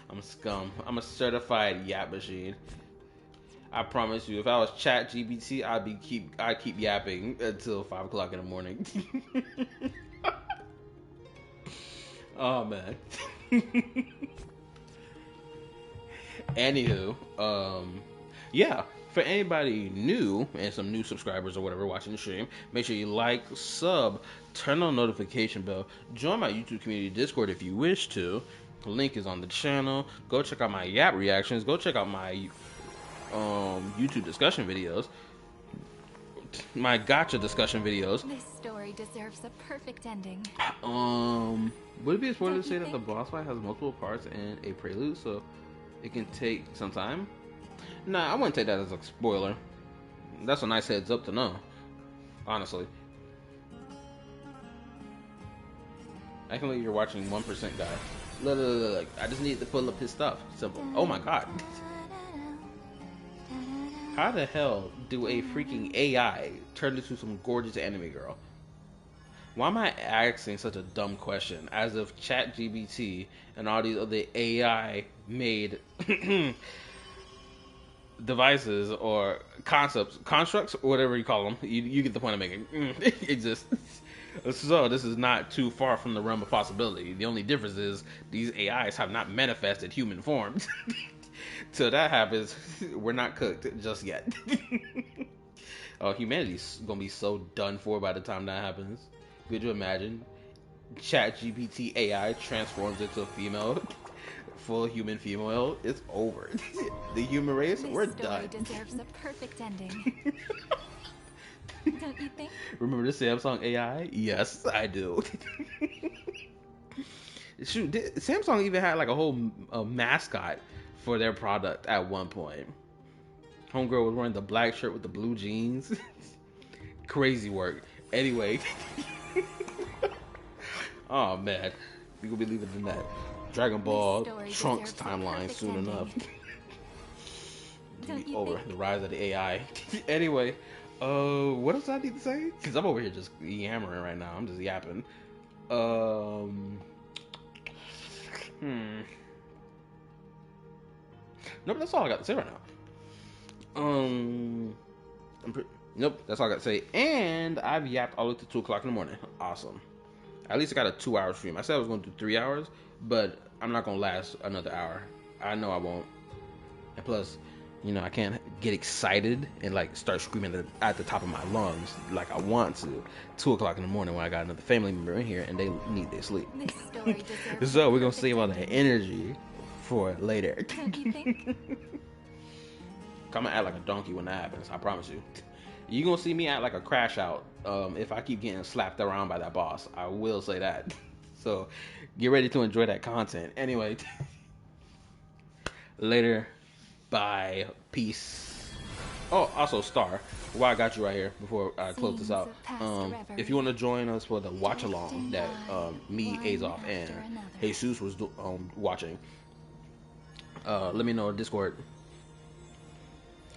I'm scum. I'm a certified yap machine. I promise you, if I was Chat GBT, I'd keep yapping until 5 o'clock in the morning. Oh man. Anywho, yeah. For anybody new and some new subscribers or whatever watching the stream, make sure you like, sub, turn on notification bell, join my YouTube community Discord if you wish to. The link is on the channel. Go check out my Yap reactions. Go check out my YouTube discussion videos. My gotcha discussion videos. This story deserves a perfect ending. Would it be a spoiler to say that the boss fight has multiple parts and a prelude, so it can take some time? Nah, I wouldn't take that as a spoiler. That's a nice heads up to know, honestly. I can believe you're watching 1% guy. Look, I just need to pull up his stuff. Simple. Oh my god. How the hell do a freaking AI turn into some gorgeous anime girl? Why am I asking such a dumb question? As if ChatGPT and all these other AI made devices or constructs, or whatever you call them. You get the point I'm making. Exist. So this is not too far from the realm of possibility. The only difference is these AIs have not manifested human forms. Till that happens, we're not cooked just yet. Oh, humanity's gonna be so done for by the time that happens. Could you imagine? ChatGPT AI transforms into a female. Full human female, it's over. The human race, we're done. This story deserves a perfect ending. Don't you think? Remember the Samsung AI? Yes, I do. Shoot, Samsung even had like a whole mascot for their product at one point. Homegirl was wearing the black shirt with the blue jeans. Crazy work. Anyway. Oh man, we gonna be leaving it in that. Dragon Ball Trunks timeline soon enough. Over the rise of the AI. Anyway, what else I need to say? Because I'm over here just yammering right now. I'm just yapping. No, but that's all I got to say right now. Nope, that's all I got to say. And I've yapped all the way to 2 o'clock in the morning. Awesome. At least I got a 2-hour stream. I said I was going to do 3 hours, but I'm not going to last another hour. I know I won't. And plus, you know, I can't get excited and like start screaming at the top of my lungs like I want to. 2 o'clock in the morning when I got another family member in here and they need their sleep. So we're going to save all that energy for later. Don't you think? I'm going to act like a donkey when that happens. I promise you. You're going to see me act like a crash out if I keep getting slapped around by that boss. I will say that. So get ready to enjoy that content. Anyway. Later. Bye. Peace. Oh, also Star. While I got you right here before I close this out. If you want to join us for the watch along that me, Azoff, and Jesus was watching, let me know in Discord.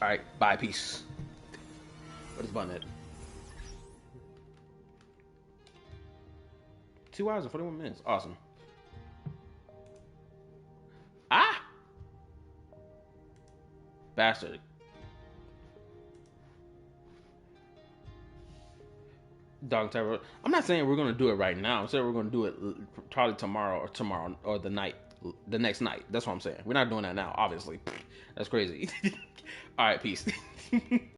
Alright, bye, peace. What is button it? 2 hours and 41 minutes. Awesome. Ah! Bastard. Dog Terror. I'm not saying we're gonna do it right now. I'm saying we're gonna do it probably tomorrow or the next night. That's what I'm saying. We're not doing that now, obviously. That's crazy. All right, peace.